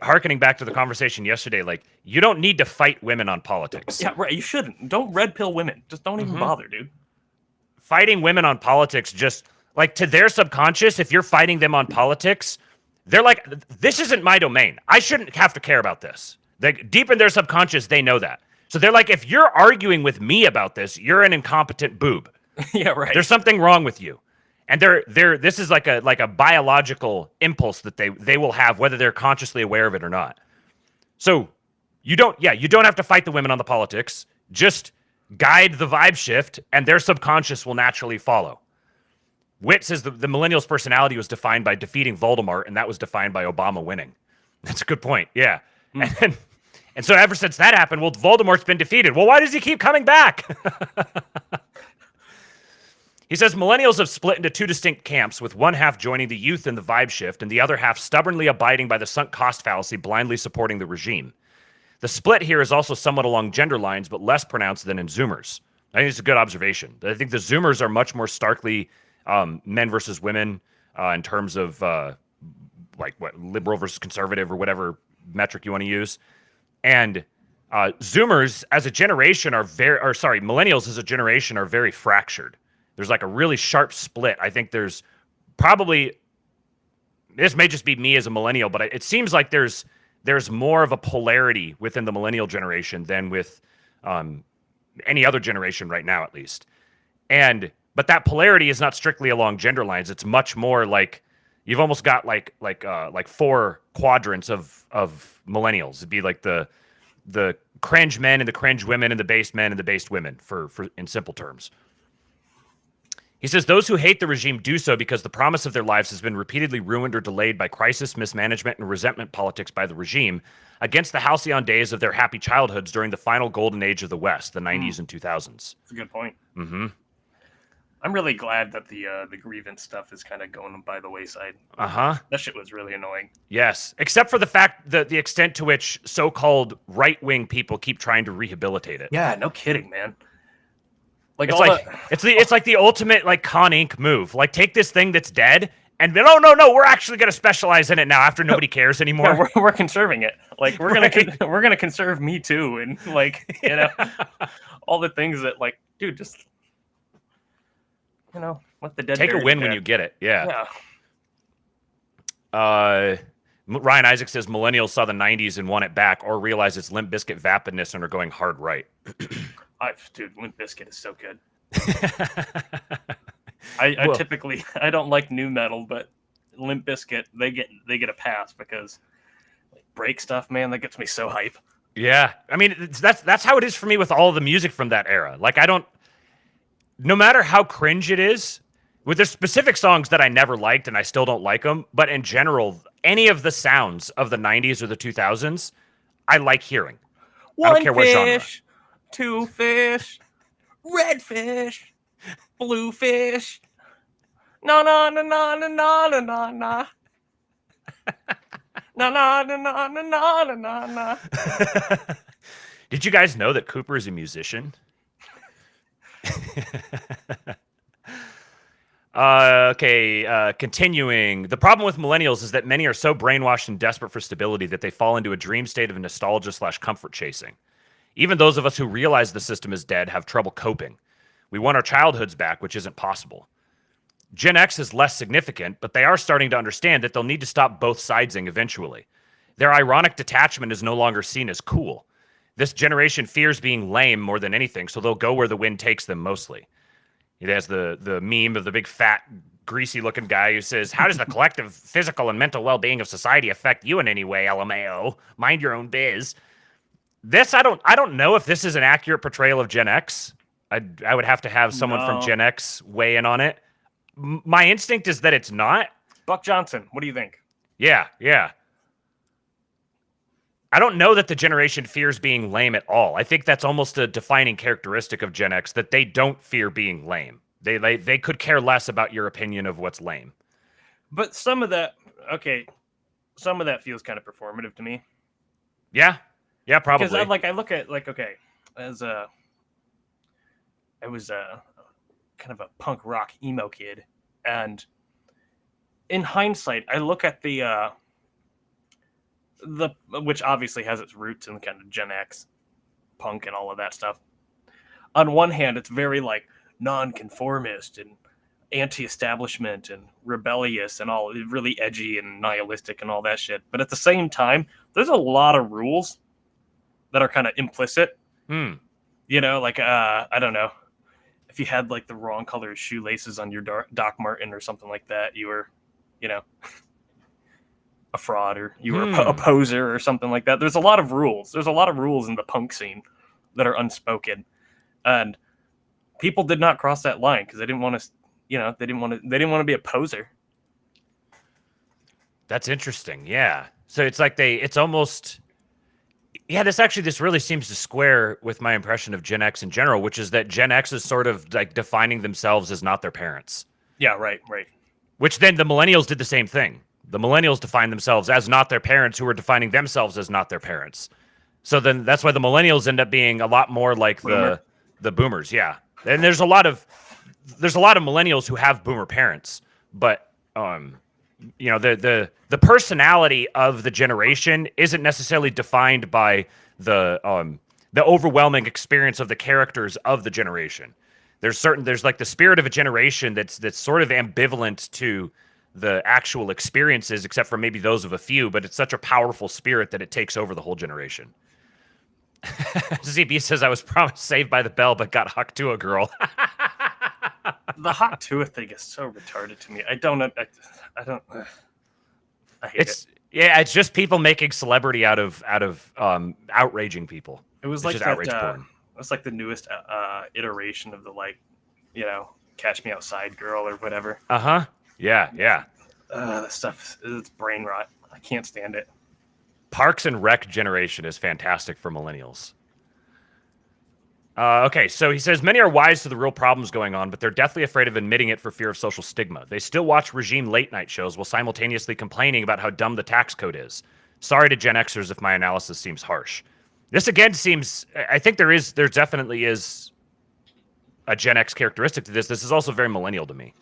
hearkening back to the conversation yesterday. Like, you don't need to fight women on politics. Yeah, right. You shouldn't. Don't red pill women. Just don't even bother, dude. Fighting women on politics just... Like, to their subconscious, if you're fighting them on politics, they're like, this isn't my domain. I shouldn't have to care about this. Like, deep in their subconscious, they know that. So they're like, if you're arguing with me about this, you're an incompetent boob. Yeah, right. There's something wrong with you. And this is like a biological impulse that they will have, whether they're consciously aware of it or not. So you don't have to fight the women on the politics. Just guide the vibe shift, and their subconscious will naturally follow. Witt says the millennial's personality was defined by defeating Voldemort, and that was defined by Obama winning. That's a good point. Yeah. And so ever since that happened, well, Voldemort's been defeated. Well, why does he keep coming back? He says millennials have split into two distinct camps, with one half joining the youth in the vibe shift, and the other half stubbornly abiding by the sunk cost fallacy, blindly supporting the regime. The split here is also somewhat along gender lines, but less pronounced than in Zoomers. I think it's a good observation. I think the Zoomers are much more starkly men versus women in terms of like what liberal versus conservative or whatever metric you want to use. And Zoomers as a generation millennials as a generation are very fractured. There's like a really sharp split. I think there's probably, this may just be me as a millennial, but it seems like there's more of a polarity within the millennial generation than with any other generation right now, at least. But that polarity is not strictly along gender lines. It's much more like you've almost got like four quadrants of millennials. It'd be like the cringe men and the cringe women and the based men and the based women for in simple terms. He says those who hate the regime do so because the promise of their lives has been repeatedly ruined or delayed by crisis, mismanagement, and resentment politics by the regime against the halcyon days of their happy childhoods during the final golden age of the West, the 90s and 2000s. That's a good point. Mm-hmm. I'm really glad that the grievance stuff is kind of going by the wayside. Uh-huh. That shit was really annoying. Yes, except for the fact that the extent to which so-called right-wing people keep trying to rehabilitate it. Yeah, no kidding, man. Like it's like the ultimate like Con Inc. move. Like, take this thing that's dead and no, we're actually going to specialize in it now after nobody cares anymore. Yeah, we're conserving it. Like, we're gonna conserve Me Too and like all the things that like, dude, just. you know, let the dead Take a bury the win when dead. you get it. Yeah. Yeah. Ryan Isaac says millennials saw the 90s and won it back or realized it's Limp Bizkit vapidness and are going hard right. Dude, Limp Bizkit is so good. I typically I don't like new metal, but Limp Bizkit they get a pass because like, break stuff, man, that gets me so hype. Yeah. I mean, that's how it is for me with all the music from that era. Like, no matter how cringe it is, there's specific songs that I never liked and I still don't like them, but in general, any of the sounds of the 90s or the 2000s, I like hearing. I don't care what genre. Fish, two fish, red fish, blue fish. Na na na na na na na na na. Na na na na na na na na. Did you guys know that Cooper is a musician? Continuing. The problem with millennials is that many are so brainwashed and desperate for stability that they fall into a dream state of nostalgia/comfort chasing. Even those of us who realize the system is dead have trouble coping. We want our childhoods back, which isn't possible. Gen X is less significant, but they are starting to understand that they'll need to stop both sidesing eventually. Their ironic detachment is no longer seen as cool. This generation fears being lame more than anything, so they'll go where the wind takes them mostly. It has the meme of the big fat greasy-looking guy who says, "How does the collective physical and mental well-being of society affect you in any way, LMAO? Mind your own biz." This, I don't know if this is an accurate portrayal of Gen X. I would have to have someone from Gen X weigh in on it. My instinct is that it's not. Buck Johnson, what do you think? Yeah. I don't know that the generation fears being lame at all. I think that's almost a defining characteristic of Gen X, that they don't fear being lame. They could care less about your opinion of what's lame. But some of that feels kind of performative to me. Yeah, probably. Because I look at as I was kind of a punk rock emo kid, and in hindsight, I look at the which obviously has its roots in kind of Gen X punk and all of that stuff. On one hand, it's very like non-conformist and anti-establishment and rebellious and all, really edgy and nihilistic and all that shit. But at the same time, there's a lot of rules that are kind of implicit. You know, like I don't know, if you had like the wrong color shoelaces on your Doc Marten or something like that, you were, you know, a fraud, or you were a poser or something like that. There's a lot of rules. There's a lot of rules in the punk scene that are unspoken, and people did not cross that line because they didn't want to, you know, they didn't want to be a poser. That's interesting. Yeah. So it's like this really seems to square with my impression of Gen X in general, which is that Gen X is sort of like defining themselves as not their parents. Yeah, right. Which then the millennials did the same thing. The millennials define themselves as not their parents, who are defining themselves as not their parents. So then that's why the millennials end up being a lot more like the boomers. Yeah. And there's a lot of millennials who have boomer parents, but you know, the personality of the generation isn't necessarily defined by the overwhelming experience of the characters of the generation. There's like the spirit of a generation that's sort of ambivalent to the actual experiences, except for maybe those of a few, but it's such a powerful spirit that it takes over the whole generation. ZB says, I was promised Saved by the Bell, but got hooked to a girl. The hot to it thing is so retarded to me. I hate it. Yeah, it's just people making celebrity out of outraging people. It was like that. Outrage porn. It was like the newest iteration of the, like, you know, Catch Me Outside girl or whatever. Yeah. That stuff, it's brain rot. I can't stand it. Parks and Rec generation is fantastic for millennials. Okay, so he says, many are wise to the real problems going on, but they're deathly afraid of admitting it for fear of social stigma. They still watch regime late-night shows while simultaneously complaining about how dumb the tax code is. Sorry to Gen Xers if my analysis seems harsh. This again seems, I think there definitely is a Gen X characteristic to this. This is also very millennial to me.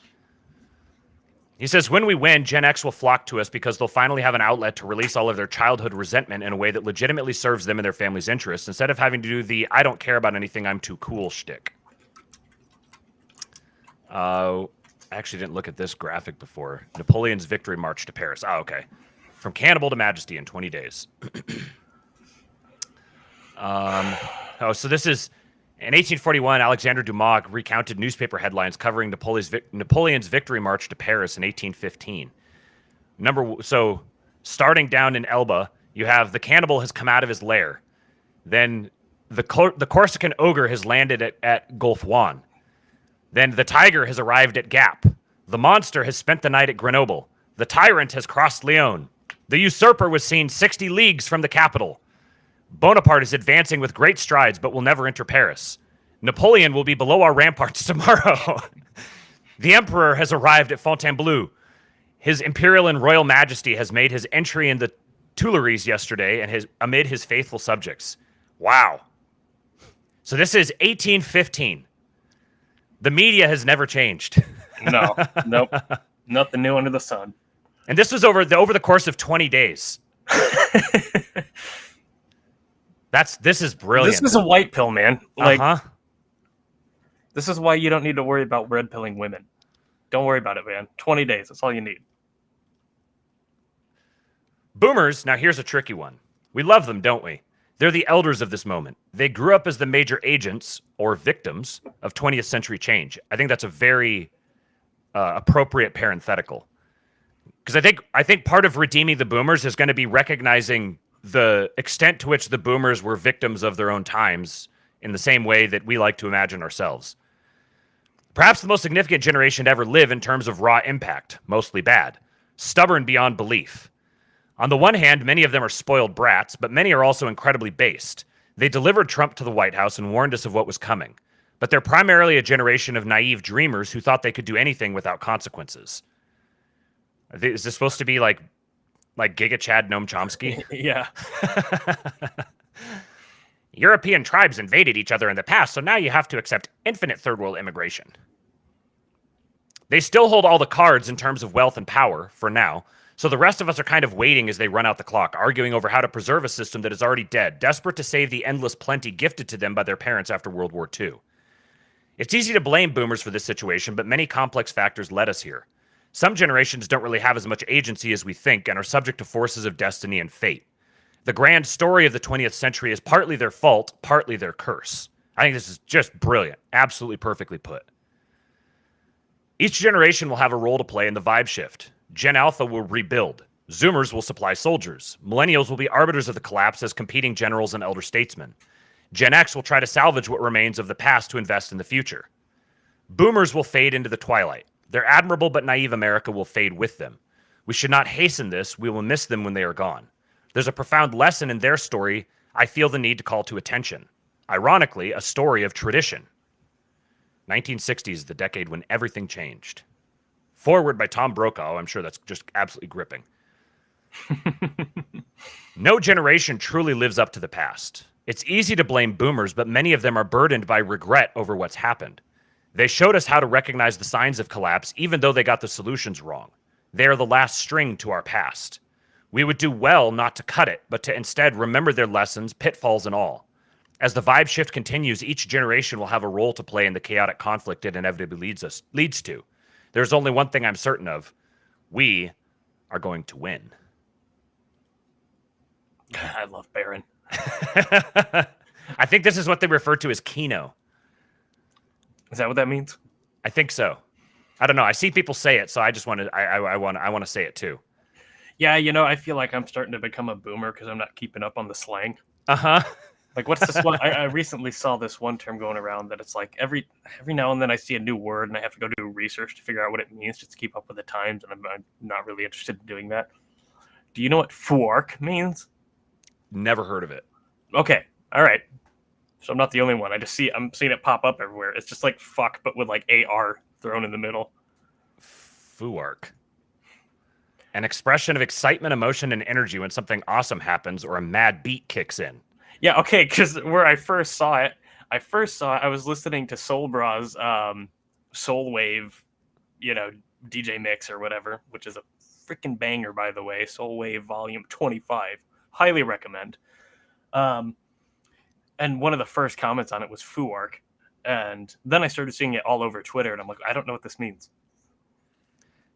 He says, when we win, Gen X will flock to us because they'll finally have an outlet to release all of their childhood resentment in a way that legitimately serves them and their family's interests, instead of having to do the I don't care about anything, I'm too cool shtick. I actually didn't look at this graphic before. Napoleon's victory march to Paris. Oh, okay. From cannibal to majesty in 20 days. So this is in 1841. Alexandre Dumas recounted newspaper headlines covering Napoleon's victory march to Paris in 1815. So starting down in Elba, you have the cannibal has come out of his lair. Then the Corsican ogre has landed at Gulf Juan. Then the tiger has arrived at Gap. The monster has spent the night at Grenoble. The tyrant has crossed Lyon. The usurper was seen 60 leagues from the capital. Bonaparte is advancing with great strides, but will never enter Paris. Napoleon will be below our ramparts tomorrow. The emperor has arrived at Fontainebleau. His imperial and royal majesty has made his entry in the Tuileries yesterday and amid his faithful subjects. Wow. So this is 1815. The media has never changed. No, nope, nothing new under the sun. And this was over the course of 20 days. This is brilliant. This is a white pill, man. Like, uh-huh. This is why you don't need to worry about red pilling women. Don't worry about it, man. 20 days, that's all you need. Boomers, now here's a tricky one. We love them, don't we? They're the elders of this moment. They grew up as the major agents or victims of 20th century change. I think that's a very appropriate parenthetical. Because I think part of redeeming the boomers is going to be recognizing the extent to which the boomers were victims of their own times in the same way that we like to imagine ourselves. Perhaps the most significant generation to ever live in terms of raw impact, mostly bad, stubborn beyond belief. On the one hand, many of them are spoiled brats, but many are also incredibly based. They delivered Trump to the White House and warned us of what was coming. But they're primarily a generation of naive dreamers who thought they could do anything without consequences. Is this supposed to be like Giga Chad Noam Chomsky? Yeah. European tribes invaded each other in the past, so now you have to accept infinite third world immigration. They still hold all the cards in terms of wealth and power, for now, so the rest of us are kind of waiting as they run out the clock, arguing over how to preserve a system that is already dead, desperate to save the endless plenty gifted to them by their parents after World War II. It's easy to blame boomers for this situation, but many complex factors led us here. Some generations don't really have as much agency as we think and are subject to forces of destiny and fate. The grand story of the 20th century is partly their fault, partly their curse. I think this is just brilliant. Absolutely perfectly put. Each generation will have a role to play in the vibe shift. Gen Alpha will rebuild. Zoomers will supply soldiers. Millennials will be arbiters of the collapse as competing generals and elder statesmen. Gen X will try to salvage what remains of the past to invest in the future. Boomers will fade into the twilight. Their admirable but naive America will fade with them. We should not hasten this. We will miss them when they are gone. There's a profound lesson in their story I feel the need to call to attention. Ironically, a story of tradition. 1960s is the decade when everything changed. Forward by Tom Brokaw. I'm sure that's just absolutely gripping. No generation truly lives up to the past. It's easy to blame boomers, but many of them are burdened by regret over what's happened. They showed us how to recognize the signs of collapse, even though they got the solutions wrong. They are the last string to our past. We would do well not to cut it, but to instead remember their lessons, pitfalls and all. As the vibe shift continues, each generation will have a role to play in the chaotic conflict it inevitably leads to. There's only one thing I'm certain of. We are going to win. I love Baron. I think this is what they refer to as Kino. Is that what that means? I think so. I don't know. I see people say it, so I just want to. I want to say it too. Yeah, you know, I feel like I'm starting to become a boomer because I'm not keeping up on the slang. Uh-huh. Like, what's this one? I recently saw this one term going around that it's like every now and then I see a new word and I have to go do research to figure out what it means just to keep up with the times, and I'm not really interested in doing that. Do you know what fork means? Never heard of it. Okay, all right. So I'm not the only one. I'm seeing it pop up everywhere. It's just like fuck, but with like AR thrown in the middle. Fuark. An expression of excitement, emotion, and energy when something awesome happens or a mad beat kicks in. Yeah, okay, because where I first saw it, I was listening to Soul Bra's Soul Wave, DJ mix or whatever, which is a freaking banger, by the way. Soul Wave Volume 25. Highly recommend. And one of the first comments on it was Fuark. And then I started seeing it all over Twitter, and I'm like, I don't know what this means.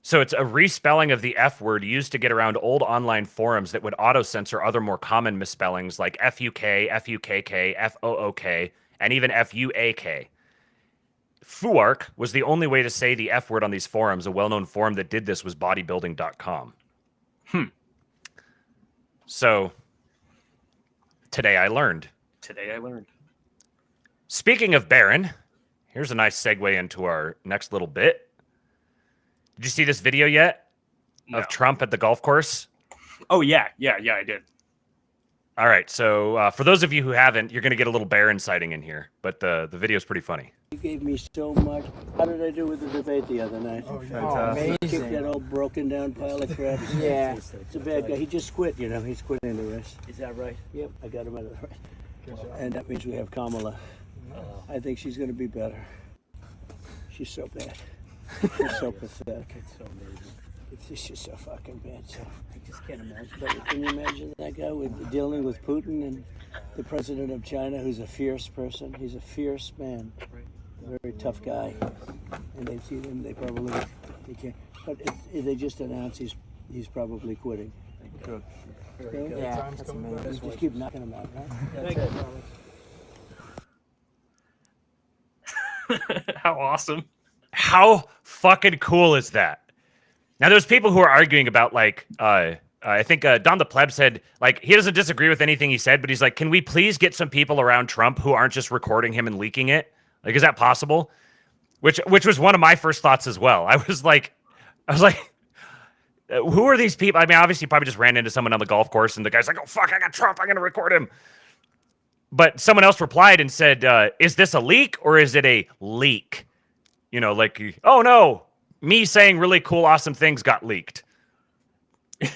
So it's a respelling of the F word used to get around old online forums that would auto-censor other more common misspellings like FUK, FUKK, FOOK, and even FUAK. FUARK was the only way to say the F word on these forums. A well-known forum that did this was bodybuilding.com. So, today I learned. Speaking of Baron, here's a nice segue into our next little bit. Did you see this video yet of Trump at the golf course? Oh, yeah, I did. All right, so for those of you who haven't, you're going to get a little Baron sighting in here, but the video is pretty funny. You gave me so much. How did I do with the debate the other night? Oh, amazing. Kicked that old broken down pile of crap. Yeah. It's a bad guy. He just quit, you know. He's quit in the race. Is that right? Yep, I got him out of the race. And that means we have Kamala. I think she's going to be better. She's so bad. She's so pathetic. It's so amazing. It's just so fucking bad. So I just can't imagine. But can you imagine that guy dealing with Putin and the president of China, who's a fierce person? He's a fierce man, a very tough guy. And they see him. They probably he can't. But they just announced he's probably quitting. Good. Okay? Yeah, that's amazing. Just keep knocking him out, right? That's it. How awesome. How fucking cool is that? Now, there's people who are arguing about, like, I think Don the Pleb said, like, he doesn't disagree with anything he said, but he's like, can we please get some people around Trump who aren't just recording him and leaking it? Like, is that possible? Which was one of my first thoughts as well. I was like, who are these people? I mean, obviously, he probably just ran into someone on the golf course, and the guy's like, oh, fuck, I got Trump, I'm going to record him. But someone else replied and said, is this a leak or is it a leak? You know, like, oh, no, me saying really cool, awesome things got leaked.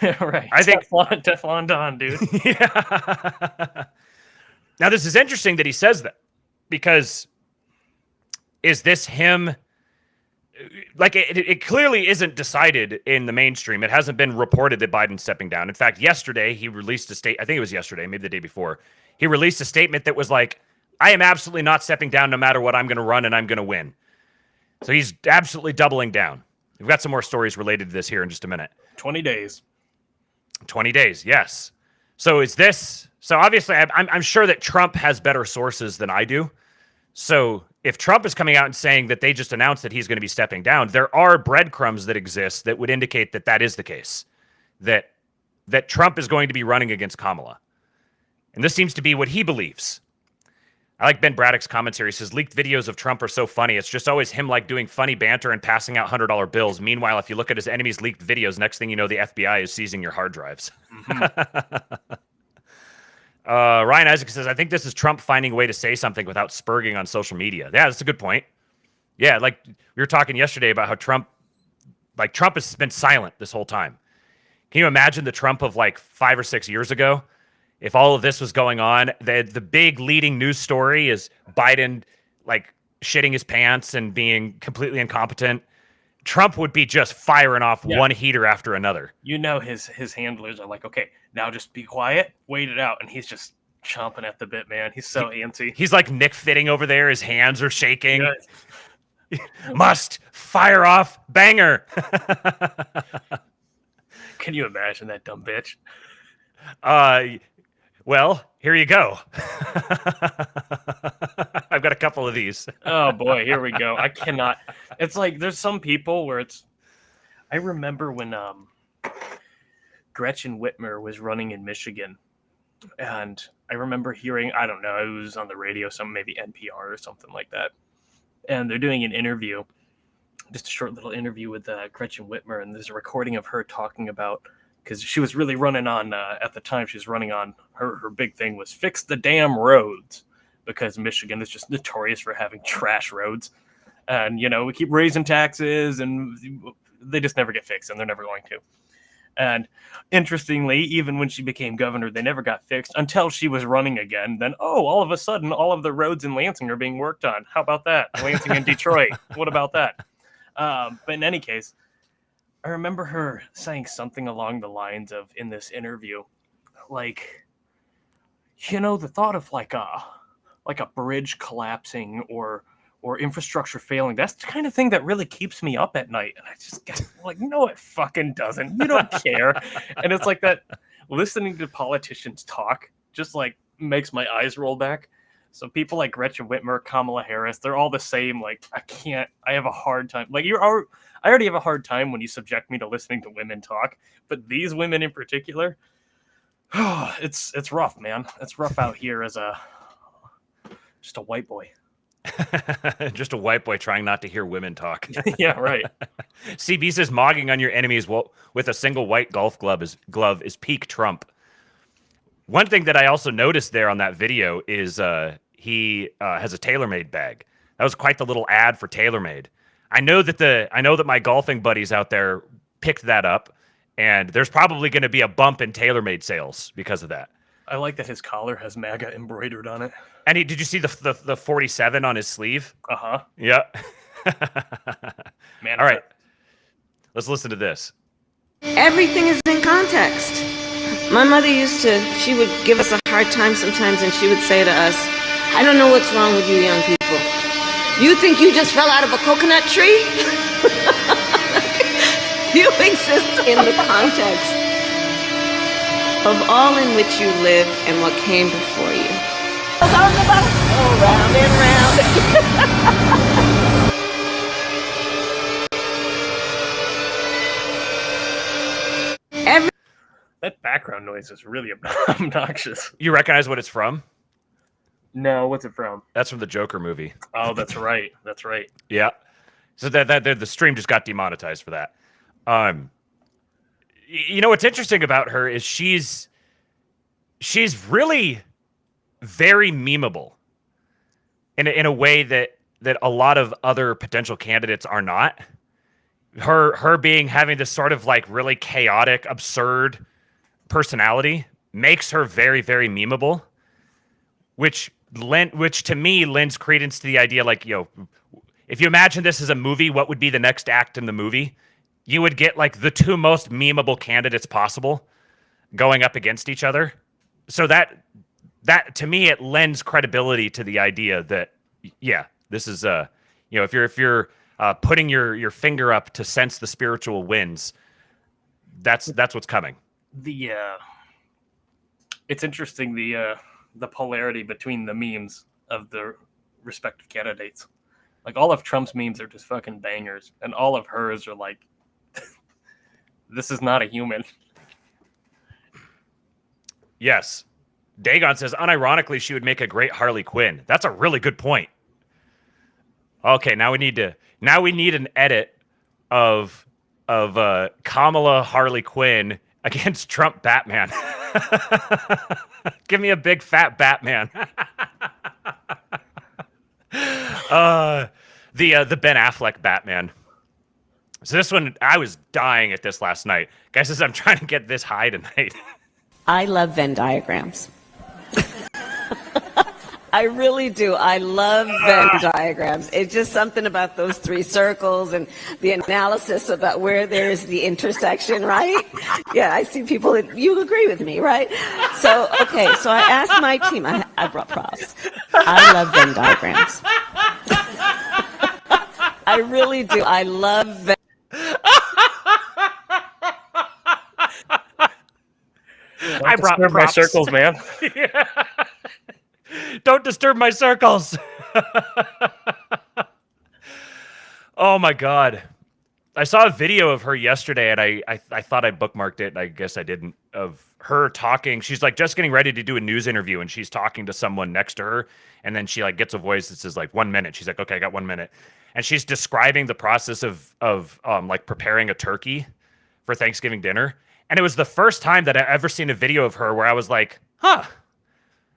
Yeah, right. I think Teflon Don, dude. Yeah. Now, this is interesting that he says that, because is this him? Like, it clearly isn't decided in the mainstream. It hasn't been reported that Biden's stepping down. In fact, yesterday he released a I think it was yesterday, maybe the day before. He released a statement that was like, I am absolutely not stepping down no matter what. I'm going to run and I'm going to win. So he's absolutely doubling down. We've got some more stories related to this here in just a minute. 20 days. 20 days, yes. So is this... So obviously, I'm sure that Trump has better sources than I do. So if Trump is coming out and saying that they just announced that he's going to be stepping down, there are breadcrumbs that exist that would indicate that that is the case. That Trump is going to be running against Kamala. And this seems to be what he believes. I like Ben Braddock's commentary. He says, leaked videos of Trump are so funny. It's just always him like doing funny banter and passing out $100 bills. Meanwhile, if you look at his enemies' leaked videos, next thing you know, the FBI is seizing your hard drives. Mm-hmm. Ryan Isaac says, I think this is Trump finding a way to say something without spurging on social media. Yeah, that's a good point. Yeah, like we were talking yesterday about how Trump has been silent this whole time. Can you imagine the Trump of like 5 or 6 years ago? If all of this was going on, the big leading news story is Biden like shitting his pants and being completely incompetent. Trump would be just firing off one heater after another. You know, his handlers are like, okay, now just be quiet, wait it out. And he's just chomping at the bit, man. He's so antsy. He's like Nick Fitting over there. His hands are shaking. Yeah. Must fire off banger. Can you imagine that dumb bitch? Well, here you go. I've got a couple of these. Oh boy, here we go. I cannot. It's like there's some people where it's. I remember when Gretchen Whitmer was running in Michigan, and I remember hearing, I don't know, it was on the radio, maybe NPR or something like that, and they're doing an interview, just a short little interview with Gretchen Whitmer, and there's a recording of her talking about. Because she was really running on, at the time, she was running on, her big thing was fix the damn roads. Because Michigan is just notorious for having trash roads. And, you know, we keep raising taxes and they just never get fixed and they're never going to. And interestingly, even when she became governor, they never got fixed until she was running again. Then, all of a sudden, all of the roads in Lansing are being worked on. How about that? Lansing and Detroit. What about that? But in any case, I remember her saying something along the lines of, in this interview, like, you know, the thought of like a bridge collapsing or or infrastructure failing. That's the kind of thing that really keeps me up at night. And I just get like, no, it fucking doesn't. You don't care. And it's like that listening to politicians talk just like makes my eyes roll back. So people like Gretchen Whitmer, Kamala Harris, they're all the same. Like, I have a hard time. Like, I already have a hard time when you subject me to listening to women talk. But these women in particular, it's rough, man. It's rough out here as just a white boy. Just a white boy trying not to hear women talk. Yeah, right. CB says mogging on your enemies with a single white golf glove is peak Trump. One thing that I also noticed there on that video is he has a TaylorMade bag. That was quite the little ad for TaylorMade. I know that my golfing buddies out there picked that up, and there's probably going to be a bump in TaylorMade sales because of that. I like that his collar has MAGA embroidered on it. And did you see the 47 on his sleeve? Uh-huh. Yeah. Man, all right. Let's listen to this. Everything is in context. My mother she would give us a hard time sometimes, and she would say to us, I don't know what's wrong with you young people. You think you just fell out of a coconut tree? You exist in the context of all in which you live and what came before you. Round and round. That background noise is really obnoxious. You recognize what it's from? No, what's it from? That's from the Joker movie. Oh, that's right. That's right. Yeah. So that the stream just got demonetized for that. You know what's interesting about her is she's really very memeable in a way that a lot of other potential candidates are not. Her having this sort of like really chaotic, absurd personality makes her very, very memeable, which to me lends credence to the idea, like, if you imagine this as a movie, what would be the next act in the movie? You would get like the two most memeable candidates possible going up against each other. So that to me, it lends credibility to the idea that, yeah, this is if you're putting your finger up to sense the spiritual winds, that's what's coming. It's interesting the polarity between the memes of the respective candidates. Like, all of Trump's memes are just fucking bangers, and all of hers are like, this is not a human. Yes. Dagon says, unironically, she would make a great Harley Quinn. That's a really good point. Okay, now we need an edit of Kamala Harley Quinn against Trump Batman. Give me a big fat Batman. The Ben Affleck Batman. So this one, I was dying at this last night. Guy says, I'm trying to get this high tonight. I love Venn diagrams. I really do. I love Venn diagrams. It's just something about those three circles and the analysis about where there's the intersection, right? Yeah, I see people that you agree with me, right? So, okay, so I asked my team, I brought props. I love Venn diagrams. I really do. I love Venn. I brought props. My circles, man. Yeah. Don't disturb my circles. Oh my God. I saw a video of her yesterday, and I thought I bookmarked it. I guess I didn't. Of her talking. She's like just getting ready to do a news interview, and she's talking to someone next to her, and then she like gets a voice that says like 1 minute. She's like, okay, I got 1 minute. And she's describing the process of like preparing a turkey for Thanksgiving dinner. And it was the first time that I ever seen a video of her where I was like, huh,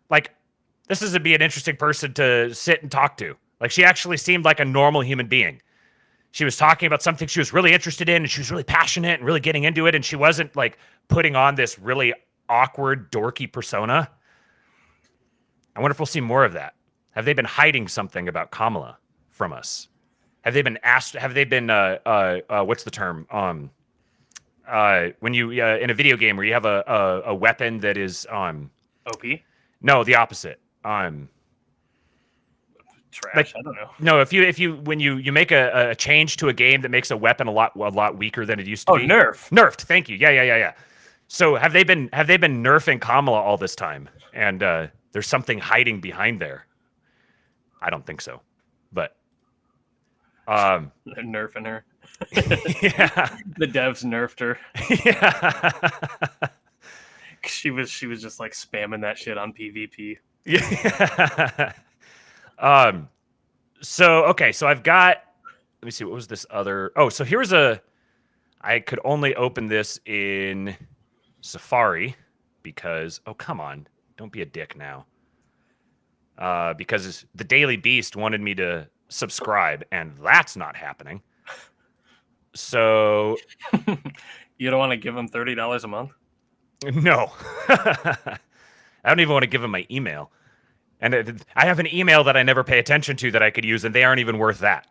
like this is be an interesting person to sit and talk to. Like, she actually seemed like a normal human being. She was talking about something she was really interested in, and she was really passionate and really getting into it. And she wasn't like putting on this really awkward, dorky persona. I wonder if we'll see more of that. Have they been hiding something about Kamala from us? Have they been asked? Have they been what's the term? When you in a video game where you have a weapon that is OP? No, the opposite. trash. Like, I don't know. No, if you when you make a change to a game that makes a weapon a lot weaker than it used to Oh, be. nerfed. Thank you. Yeah. So have they been nerfing Kamala all this time? And there's something hiding behind there. I don't think so, but They're nerfing her. yeah, The devs nerfed her. yeah, She was just like spamming that shit on PvP. yeah. So I've got. Let me see. What was this other? Oh, so here's I could only open this in Safari because. Oh, come on! Don't be a dick now. Because the Daily Beast wanted me to subscribe, and that's not happening. So You don't want to give them $30 a month? no, I don't even want to give them my email. And I have an email that I never pay attention to that I could use, and they aren't even worth that.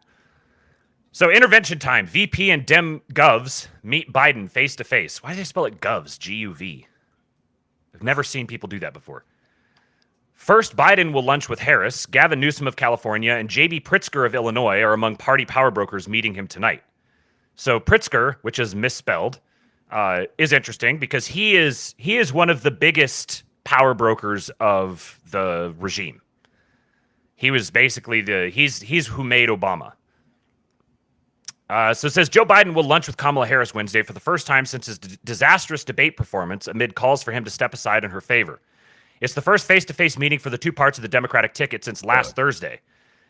So intervention time. VP and Dem Govs meet Biden face to face. Why do they spell it Govs? G-U-V. I've never seen people do that before. First, Biden will lunch with Harris. Gavin Newsom of California and J.B. Pritzker of Illinois are among party power brokers meeting him tonight. So Pritzker, which is misspelled, is interesting because he is one of the biggest power brokers of the regime. He was basically he's who made Obama. So it says Joe Biden will lunch with Kamala Harris Wednesday for the first time since his disastrous debate performance amid calls for him to step aside in her favor. It's the first face-to-face meeting for the two parts of the Democratic ticket since last Thursday.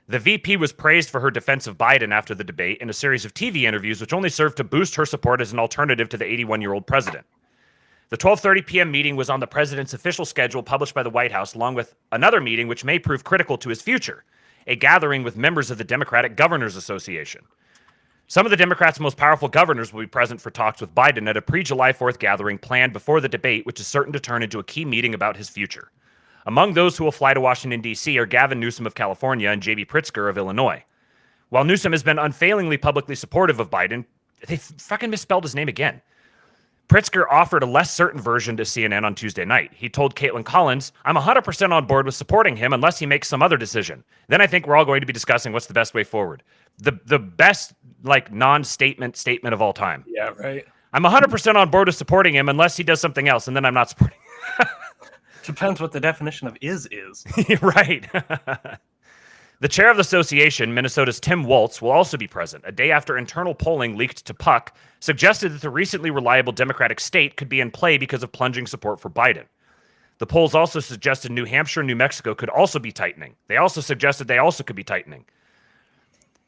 The VP was praised for her defense of Biden after the debate in a series of TV interviews, which only served to boost her support as an alternative to the 81-year-old president. The 12:30 p.m. meeting was on the president's official schedule published by the White House, along with another meeting which may prove critical to his future, a gathering with members of the Democratic Governors Association. Some of the Democrats' most powerful governors will be present for talks with Biden at a pre-July 4th gathering planned before the debate, which is certain to turn into a key meeting about his future. Among those who will fly to Washington, D.C. are Gavin Newsom of California and J.B. Pritzker of Illinois. While Newsom has been unfailingly publicly supportive of Biden, they fucking misspelled his name again. Pritzker offered a less certain version to CNN on Tuesday night. He told Caitlin Collins, "I'm 100% on board with supporting him unless he makes some other decision. Then I think we're all going to be discussing what's the best way forward." The best, non-statement statement of all time. Yeah, right. I'm 100% on board with supporting him unless he does something else, and then I'm not supporting him. Depends what the definition of is. Right. The chair of the association, Minnesota's Tim Waltz, will also be present, a day after internal polling leaked to Puck suggested that the recently reliable Democratic state could be in play because of plunging support for Biden. The polls also suggested New Hampshire and New Mexico could also be tightening. They also suggested they also could be tightening.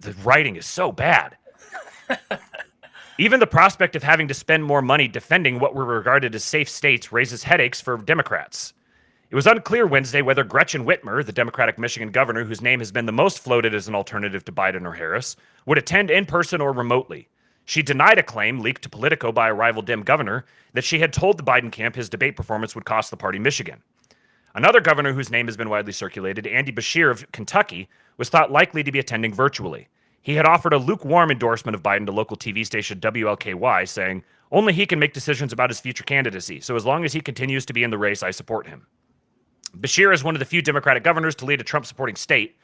The writing is so bad. Even the prospect of having to spend more money defending what were regarded as safe states raises headaches for Democrats. It was unclear Wednesday whether Gretchen Whitmer, the Democratic Michigan governor whose name has been the most floated as an alternative to Biden or Harris, would attend in person or remotely. She denied a claim leaked to Politico by a rival Dem governor that she had told the Biden camp his debate performance would cost the party Michigan. Another governor whose name has been widely circulated, Andy Beshear of Kentucky, was thought likely to be attending virtually. He had offered a lukewarm endorsement of Biden to local TV station WLKY, saying, "Only he can make decisions about his future candidacy, so as long as he continues to be in the race, I support him." Beshear is one of the few Democratic governors to lead a Trump-supporting state,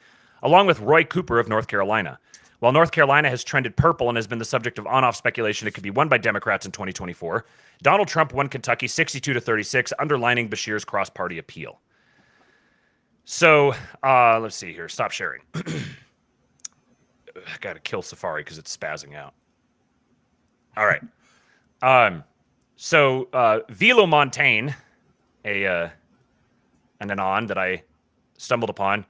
along with Roy Cooper of North Carolina. While North Carolina has trended purple and has been the subject of on-off speculation it could be won by Democrats in 2024, Donald Trump won Kentucky 62-36, underlining Beshear's cross-party appeal. So, let's see here. Stop sharing. I got to kill Safari because it's spazzing out. All right. Velo Montaigne, an anon that I stumbled upon,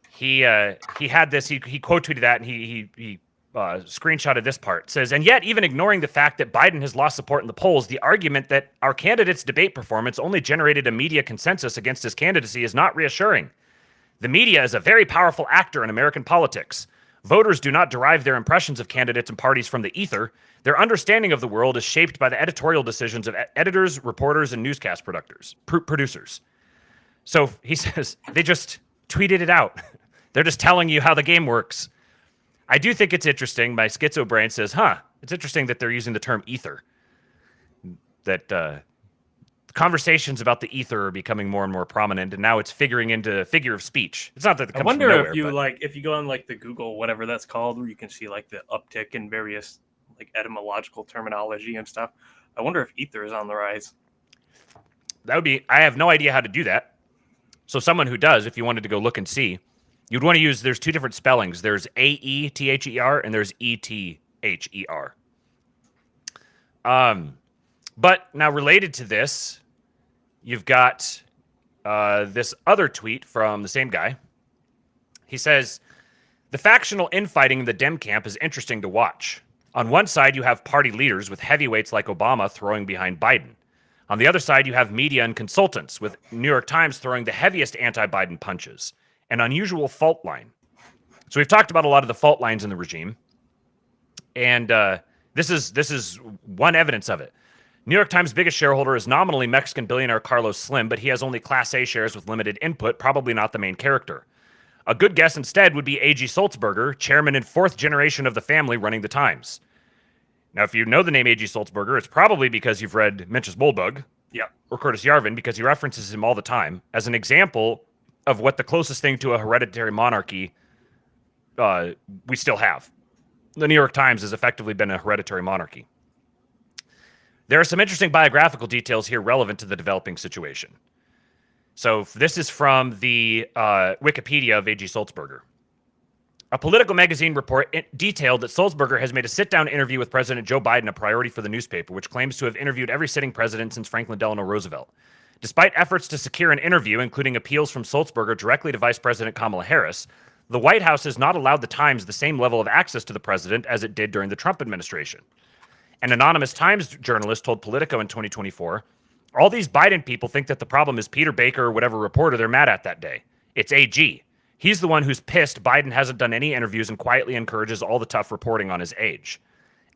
he had this. He quote tweeted that, and he screenshotted this part. It says, "And yet, even ignoring the fact that Biden has lost support in the polls, the argument that our candidate's debate performance only generated a media consensus against his candidacy is not reassuring. The media is a very powerful actor in American politics. Voters do not derive their impressions of candidates and parties from the ether. Their understanding of the world is shaped by the editorial decisions of editors, reporters, and newscast producers." So he says they just tweeted it out. They're just telling you how the game works. I do think it's interesting. My schizo brain says, it's interesting that they're using the term ether. That conversations about the ether are becoming more and more prominent, and now it's figuring into figure of speech. It's not that it I comes wonder from nowhere, if you but if you go on like the Google, whatever that's called, where you can see like the uptick in various like etymological terminology and stuff. I wonder if ether is on the rise. that would be. I have no idea how to do that. So someone who does, if you wanted to go look and see, you'd want to use. There's two different spellings. There's AETHER and there's ETHER. But now related to this, you've got this other tweet from the same guy. He says, the factional infighting in the Dem camp is interesting to watch. On one side, you have party leaders with heavyweights like Obama throwing behind Biden. On the other side, you have media and consultants, with New York Times throwing the heaviest anti-Biden punches. An unusual fault line. So we've talked about a lot of the fault lines in the regime. And this is one evidence of it. New York Times' biggest shareholder is nominally Mexican billionaire Carlos Slim, but he has only Class A shares with limited input, probably not the main character. A good guess instead would be A.G. Sulzberger, chairman and fourth generation of the family running the Times. Now, if you know the name A.G. Sulzberger, it's probably because you've read Mencius Moldbug, or Curtis Yarvin, because he references him all the time as an example of what the closest thing to a hereditary monarchy we still have. The New York Times has effectively been a hereditary monarchy. There are some interesting biographical details here relevant to the developing situation. So this is from the Wikipedia of A.G. Sulzberger. A Political magazine report detailed that Sulzberger has made a sit-down interview with President Joe Biden a priority for the newspaper, which claims to have interviewed every sitting president since Franklin Delano Roosevelt. Despite efforts to secure an interview, including appeals from Sulzberger directly to Vice President Kamala Harris, the White House has not allowed the Times the same level of access to the president as it did during the Trump administration. An anonymous Times journalist told Politico in 2024, all these Biden people think that the problem is Peter Baker or whatever reporter they're mad at that day. It's AG. He's the one who's pissed Biden hasn't done any interviews and quietly encourages all the tough reporting on his age.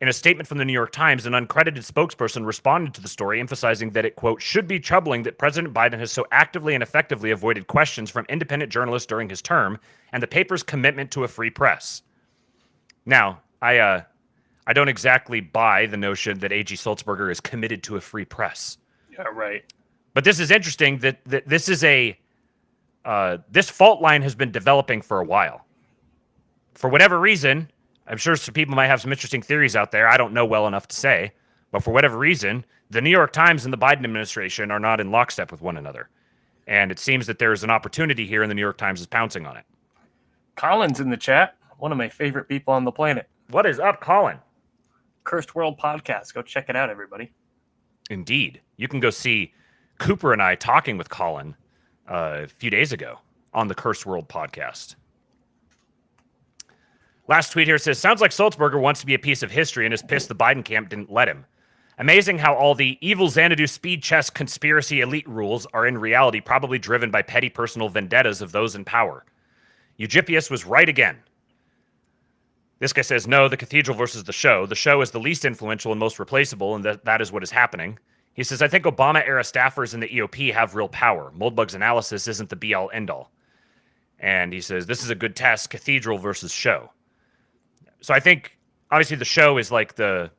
In a statement from the New York Times, an uncredited spokesperson responded to the story, emphasizing that it, quote, should be troubling that President Biden has so actively and effectively avoided questions from independent journalists during his term and the paper's commitment to a free press. Now, I don't exactly buy the notion that A.G. Sulzberger is committed to a free press. Yeah, right. But this is interesting that this is this fault line has been developing for a while. For whatever reason, I'm sure some people might have some interesting theories out there. I don't know well enough to say. But for whatever reason, the New York Times and the Biden administration are not in lockstep with one another. And it seems that there's an opportunity here, and the New York Times is pouncing on it. Colin's in the chat. One of my favorite people on the planet. What is up, Colin? Cursed World Podcast. Go check it out, everybody. Indeed. You can go see Cooper and I talking with Colin a few days ago on the Cursed World Podcast. Last tweet here says, sounds like Sulzberger wants to be a piece of history and is pissed the Biden camp didn't let him. Amazing how all the evil Xanadu speed chess conspiracy elite rules are in reality probably driven by petty personal vendettas of those in power. Eugippius was right again. This guy says, no, the cathedral versus the show. The show is the least influential and most replaceable, and that is what is happening. He says, I think Obama-era staffers in the EOP have real power. Moldbug's analysis isn't the be-all, end-all. And he says, this is a good test, cathedral versus show. So I think, obviously, the show is like the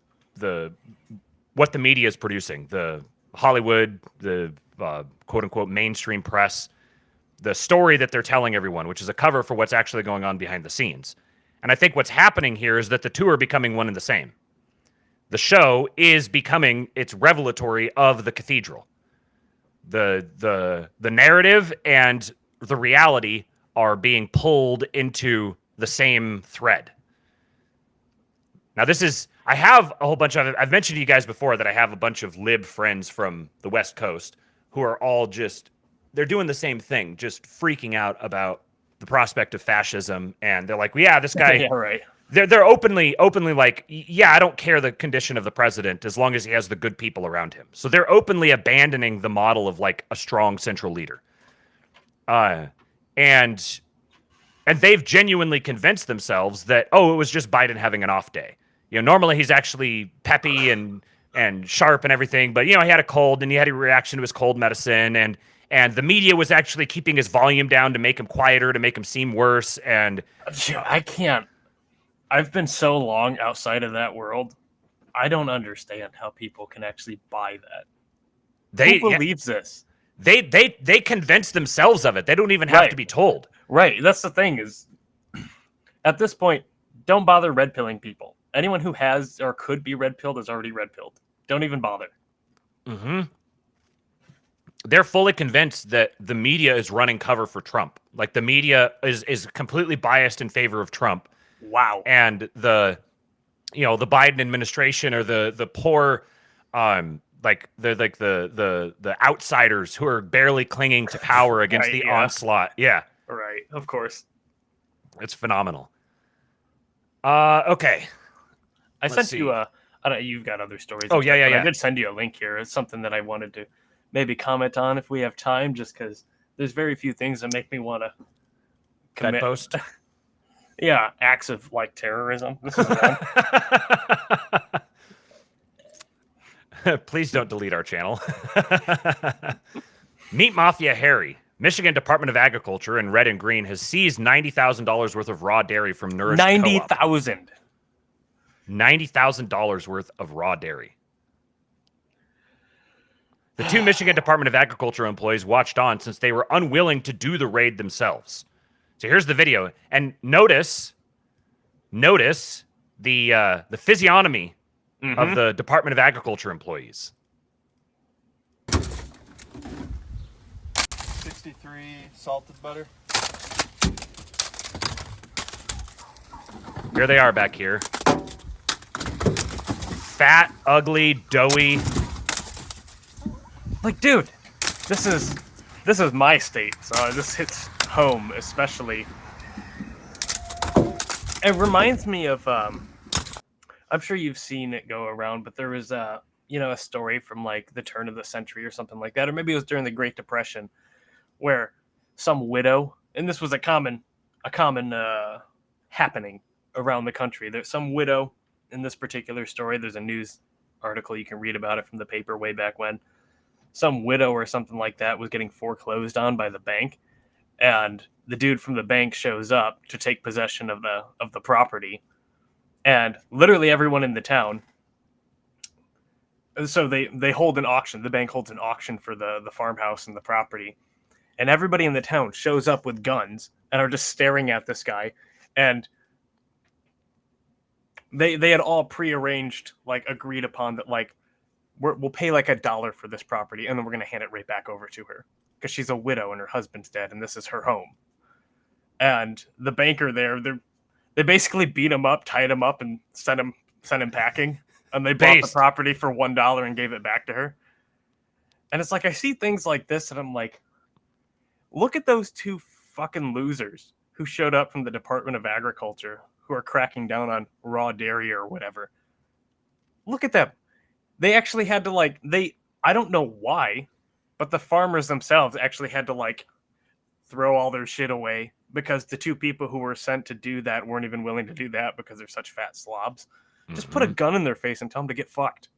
what the media is producing. The Hollywood, the quote-unquote mainstream press, the story that they're telling everyone, which is a cover for what's actually going on behind the scenes. And I think what's happening here is that the two are becoming one and the same. The show is becoming, it's revelatory of the cathedral. The narrative and the reality are being pulled into the same thread. Now this is, I have a whole bunch of, I've mentioned to you guys before that I have a bunch of lib friends from the West Coast who are all just, they're doing the same thing, just freaking out about the prospect of fascism, and they're like, well, yeah, this guy. Yeah, right. They're openly like, yeah, I don't care the condition of the president as long as he has the good people around him. So they're openly abandoning the model of like a strong central leader, and they've genuinely convinced themselves that, oh, it was just Biden having an off day. You know, normally he's actually peppy and sharp and everything, but you know, he had a cold and he had a reaction to his cold medicine, and the media was actually keeping his volume down to make him quieter, to make him seem worse. And I can't. I've been so long outside of that world. I don't understand how people can actually buy that. Who believes this? They convince themselves of it. They don't even have to be told. Right. That's the thing is, at this point, don't bother red pilling people. Anyone who has or could be red pilled is already red pilled. Don't even bother. Mm-hmm. They're fully convinced that the media is running cover for Trump. Like the media is completely biased in favor of Trump. Wow. And the Biden administration or the poor, the outsiders who are barely clinging to power against the onslaught. Yeah. Right. Of course. It's phenomenal. Okay. I sent you I don't, you've got other stories. Oh, yeah. I did send you a link here. It's something that I wanted to maybe comment on if we have time, just because there's very few things that make me want to commit. Post? Yeah, acts of like terrorism. This is one. Please don't delete our channel. Meat Mafia Harry. Michigan Department of Agriculture in red and green has seized $90,000 worth of raw dairy from Nourish Co-op. $90,000 worth of raw dairy. The two Michigan Department of Agriculture employees watched on since they were unwilling to do the raid themselves. So here's the video, and notice the physiognomy of the Department of Agriculture employees. 63 salted butter. Here they are back here. Fat, ugly, doughy. like, dude, this is my state, so this hits home especially. It reminds me of I'm sure you've seen it go around, but there was a story from like the turn of the century or something like that, or maybe it was during the Great Depression, where some widow, and this was a common happening around the country. There's some widow in this particular story. There's a news article you can read about it from the paper way back when. Some widow or something like that was getting foreclosed on by the bank, and the dude from the bank shows up to take possession of the property, and literally everyone in the town. So they hold an auction. The bank holds an auction for the farmhouse and the property, and everybody in the town shows up with guns and are just staring at this guy. And they had all prearranged, like agreed upon that, like we'll pay like $1 for this property, and then we're gonna hand it right back over to her because she's a widow and her husband's dead, and this is her home. And the banker there, they basically beat him up, tied him up, and sent him packing. And they bought the property for $1 and gave it back to her. And it's like, I see things like this, and I'm like, look at those two fucking losers who showed up from the Department of Agriculture who are cracking down on raw dairy or whatever. Look at them. They actually had to I don't know why, but the farmers themselves actually had to throw all their shit away because the two people who were sent to do that weren't even willing to do that because they're such fat slobs. Just put a gun in their face and tell them to get fucked.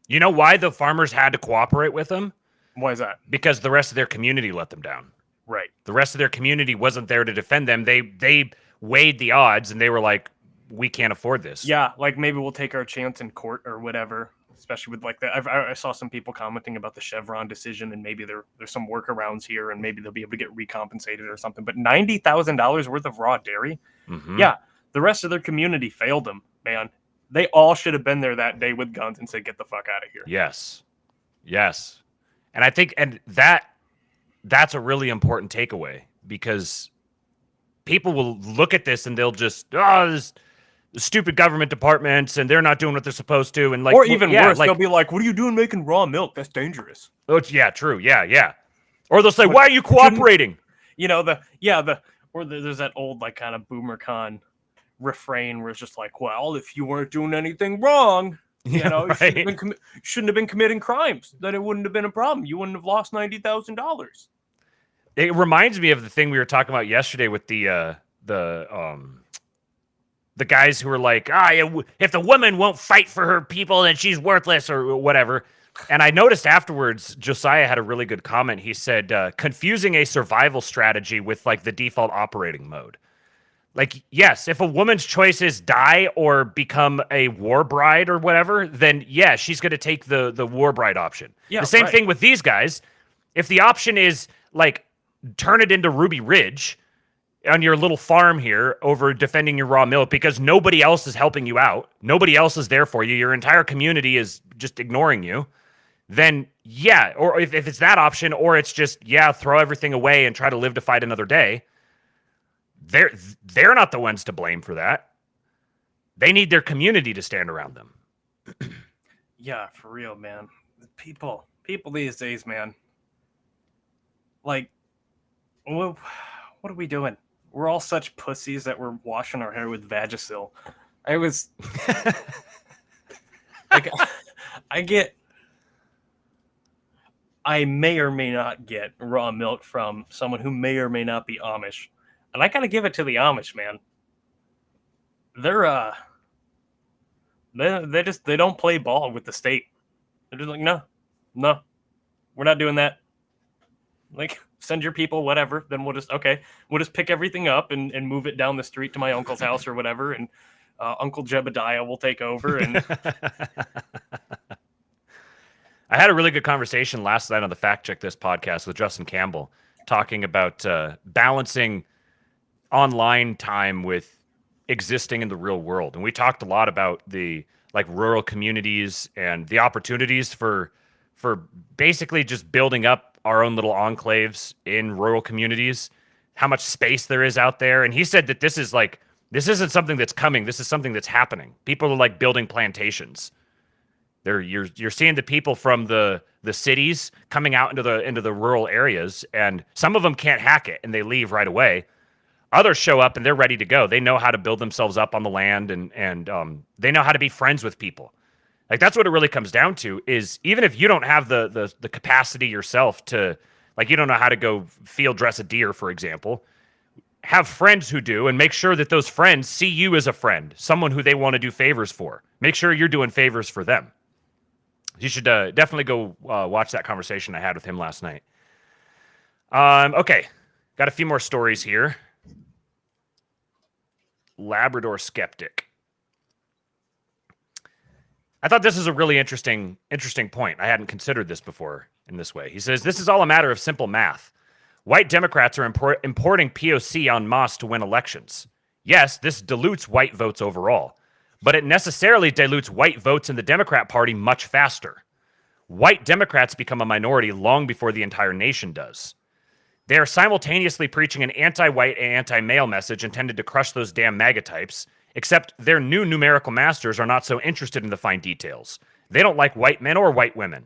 You know why the farmers had to cooperate with them? Why is that? Because the rest of their community let them down. Right. The rest of their community wasn't there to defend them. They weighed the odds and they were like, we can't afford this. Yeah, like maybe we'll take our chance in court or whatever, especially with that. I saw some people commenting about the Chevron decision, and maybe there's some workarounds here, and maybe they'll be able to get recompensated or something. But $90,000 worth of raw dairy? Yeah, the rest of their community failed them, man. They all should have been there that day with guns and said, get the fuck out of here. Yes. And I think that's a really important takeaway, because people will look at this and they'll just, this stupid government departments, and they're not doing what they're supposed to. And or even worse, they'll be like, what are you doing making raw milk? That's dangerous. Oh, true. Yeah. Or they'll say, why are you cooperating? There's that old kind of boomer con refrain where it's just like, well, if you weren't doing anything wrong, you shouldn't have been committing crimes, then it wouldn't have been a problem. You wouldn't have lost $90,000. It reminds me of the thing we were talking about yesterday with the guys who were like, if the woman won't fight for her people, then she's worthless or whatever. And I noticed afterwards, Josiah had a really good comment. He said, confusing a survival strategy with the default operating mode. Like, yes, if a woman's choice is die or become a war bride or whatever, then yeah, she's going to take the war bride option. Yeah, the same right. thing with these guys. If the option is like turn it into Ruby Ridge on your little farm here over defending your raw milk because nobody else is helping you out, nobody else is there for you, your entire community is just ignoring you, then yeah, or if it's that option, or it's just, yeah, throw everything away and try to live to fight another day, they're not the ones to blame for that. They need their community to stand around them. Yeah, for real, man. People these days, man. Like, what are we doing? We're all such pussies that we're washing our hair with Vagisil. I was like, I may or may not get raw milk from someone who may or may not be Amish. And I gotta give it to the Amish, man. They don't play ball with the state. They're just like, no, we're not doing that. Like, send your people, whatever. Then we'll just pick everything up and move it down the street to my uncle's house or whatever. And Uncle Jebediah will take over. And I had a really good conversation last night on the Fact Check This podcast with Justin Campbell, talking about balancing online time with existing in the real world. And we talked a lot about the like rural communities and the opportunities for basically just building up our own little enclaves in rural communities, how much space there is out there. And he said that this isn't something that's coming. This is something that's happening. People are like building plantations. You're seeing the people from the cities coming out into the rural areas, and some of them can't hack it and they leave right away. Others show up and they're ready to go. They know how to build themselves up on the land, and they know how to be friends with people. Like, that's what it really comes down to, is even if you don't have the capacity yourself to, like, you don't know how to go field dress a deer, for example, have friends who do, and make sure that those friends see you as a friend, someone who they want to do favors for. Make sure you're doing favors for them. You should definitely go watch that conversation I had with him last night. Okay, got a few more stories here. Labrador skeptic. I thought this is a really interesting point. I hadn't considered this before in this way. He says, this is all a matter of simple math. White Democrats are importing POC en masse to win elections. Yes, this dilutes white votes overall, but it necessarily dilutes white votes in the Democrat Party much faster. White Democrats become a minority long before the entire nation does. They are simultaneously preaching an anti-white and anti-male message intended to crush those damn MAGA types, except their new numerical masters are not so interested in the fine details. They don't like white men or white women.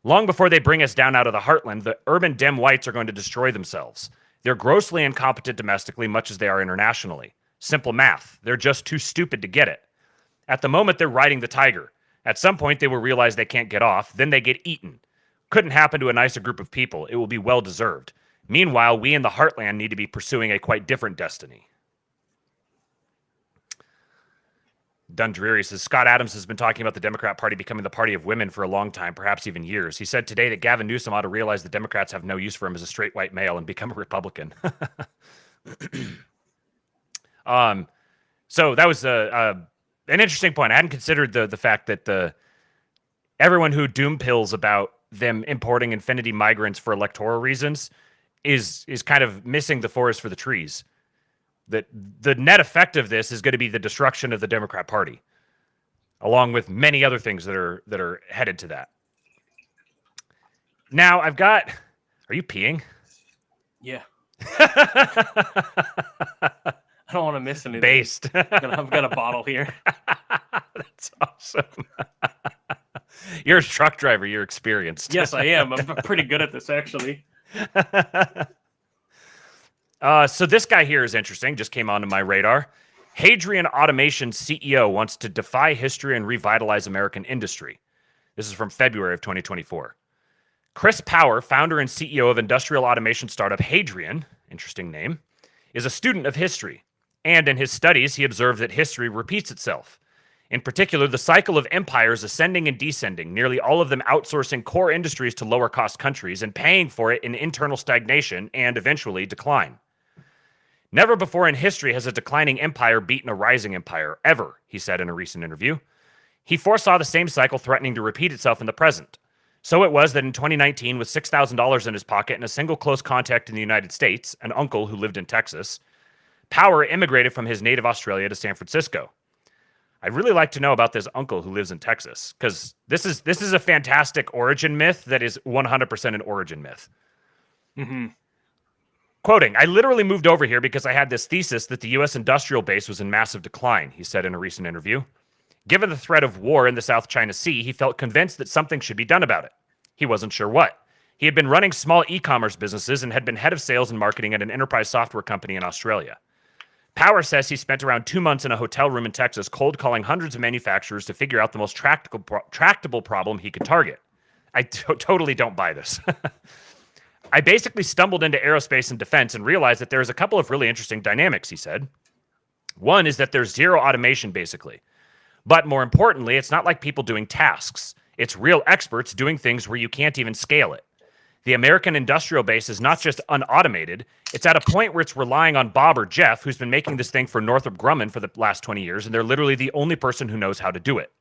Long before they bring us down out of the heartland, the urban Dem whites are going to destroy themselves. They're grossly incompetent domestically, much as they are internationally. Simple math. They're just too stupid to get it. At the moment, they're riding the tiger. At some point, they will realize they can't get off. Then they get eaten. Couldn't happen to a nicer group of people. It will be well-deserved. Meanwhile, we in the heartland need to be pursuing a quite different destiny. Dundreary says, Scott Adams has been talking about the Democrat Party becoming the party of women for a long time, perhaps even years. He said today that Gavin Newsom ought to realize the Democrats have no use for him as a straight white male and become a Republican. So that was an interesting point. I hadn't considered the fact that everyone who doom pills about them importing infinity migrants for electoral reasons is kind of missing the forest for the trees. That the net effect of this is going to be the destruction of the Democrat Party, along with many other things that are headed to that. Now I've got. Are you peeing? Yeah. I don't want to miss anything. Based. I've got a bottle here. That's awesome. You're a truck driver. You're experienced. Yes, I am. I'm pretty good at this, actually. So this guy here is interesting. Just came onto my radar. Hadrian Automation CEO wants to defy history and revitalize American industry. This is from February of 2024. Chris Power, founder and CEO of industrial automation startup Hadrian, interesting name, is a student of history. And in his studies, he observed that history repeats itself. In particular, the cycle of empires ascending and descending, nearly all of them outsourcing core industries to lower-cost countries and paying for it in internal stagnation and eventually decline. Never before in history has a declining empire beaten a rising empire, ever, he said in a recent interview. He foresaw the same cycle threatening to repeat itself in the present. So it was that in 2019, with $6,000 in his pocket and a single close contact in the United States, an uncle who lived in Texas, Power immigrated from his native Australia to San Francisco. I'd really like to know about this uncle who lives in Texas, because this is a fantastic origin myth that is 100% an origin myth. Mm-hmm. Quoting, I literally moved over here because I had this thesis that the U.S. industrial base was in massive decline, he said in a recent interview. Given the threat of war in the South China Sea, he felt convinced that something should be done about it. He wasn't sure what. He had been running small e-commerce businesses and had been head of sales and marketing at an enterprise software company in Australia. Power says he spent around 2 months in a hotel room in Texas cold calling hundreds of manufacturers to figure out the most tractable problem he could target. I totally don't buy this. I basically stumbled into aerospace and defense and realized that there's a couple of really interesting dynamics, he said. One is that there's zero automation, basically. But more importantly, it's not like people doing tasks. It's real experts doing things where you can't even scale it. The American industrial base is not just unautomated, it's at a point where it's relying on Bob or Jeff, who's been making this thing for Northrop Grumman for the last 20 years, and they're literally the only person who knows how to do it.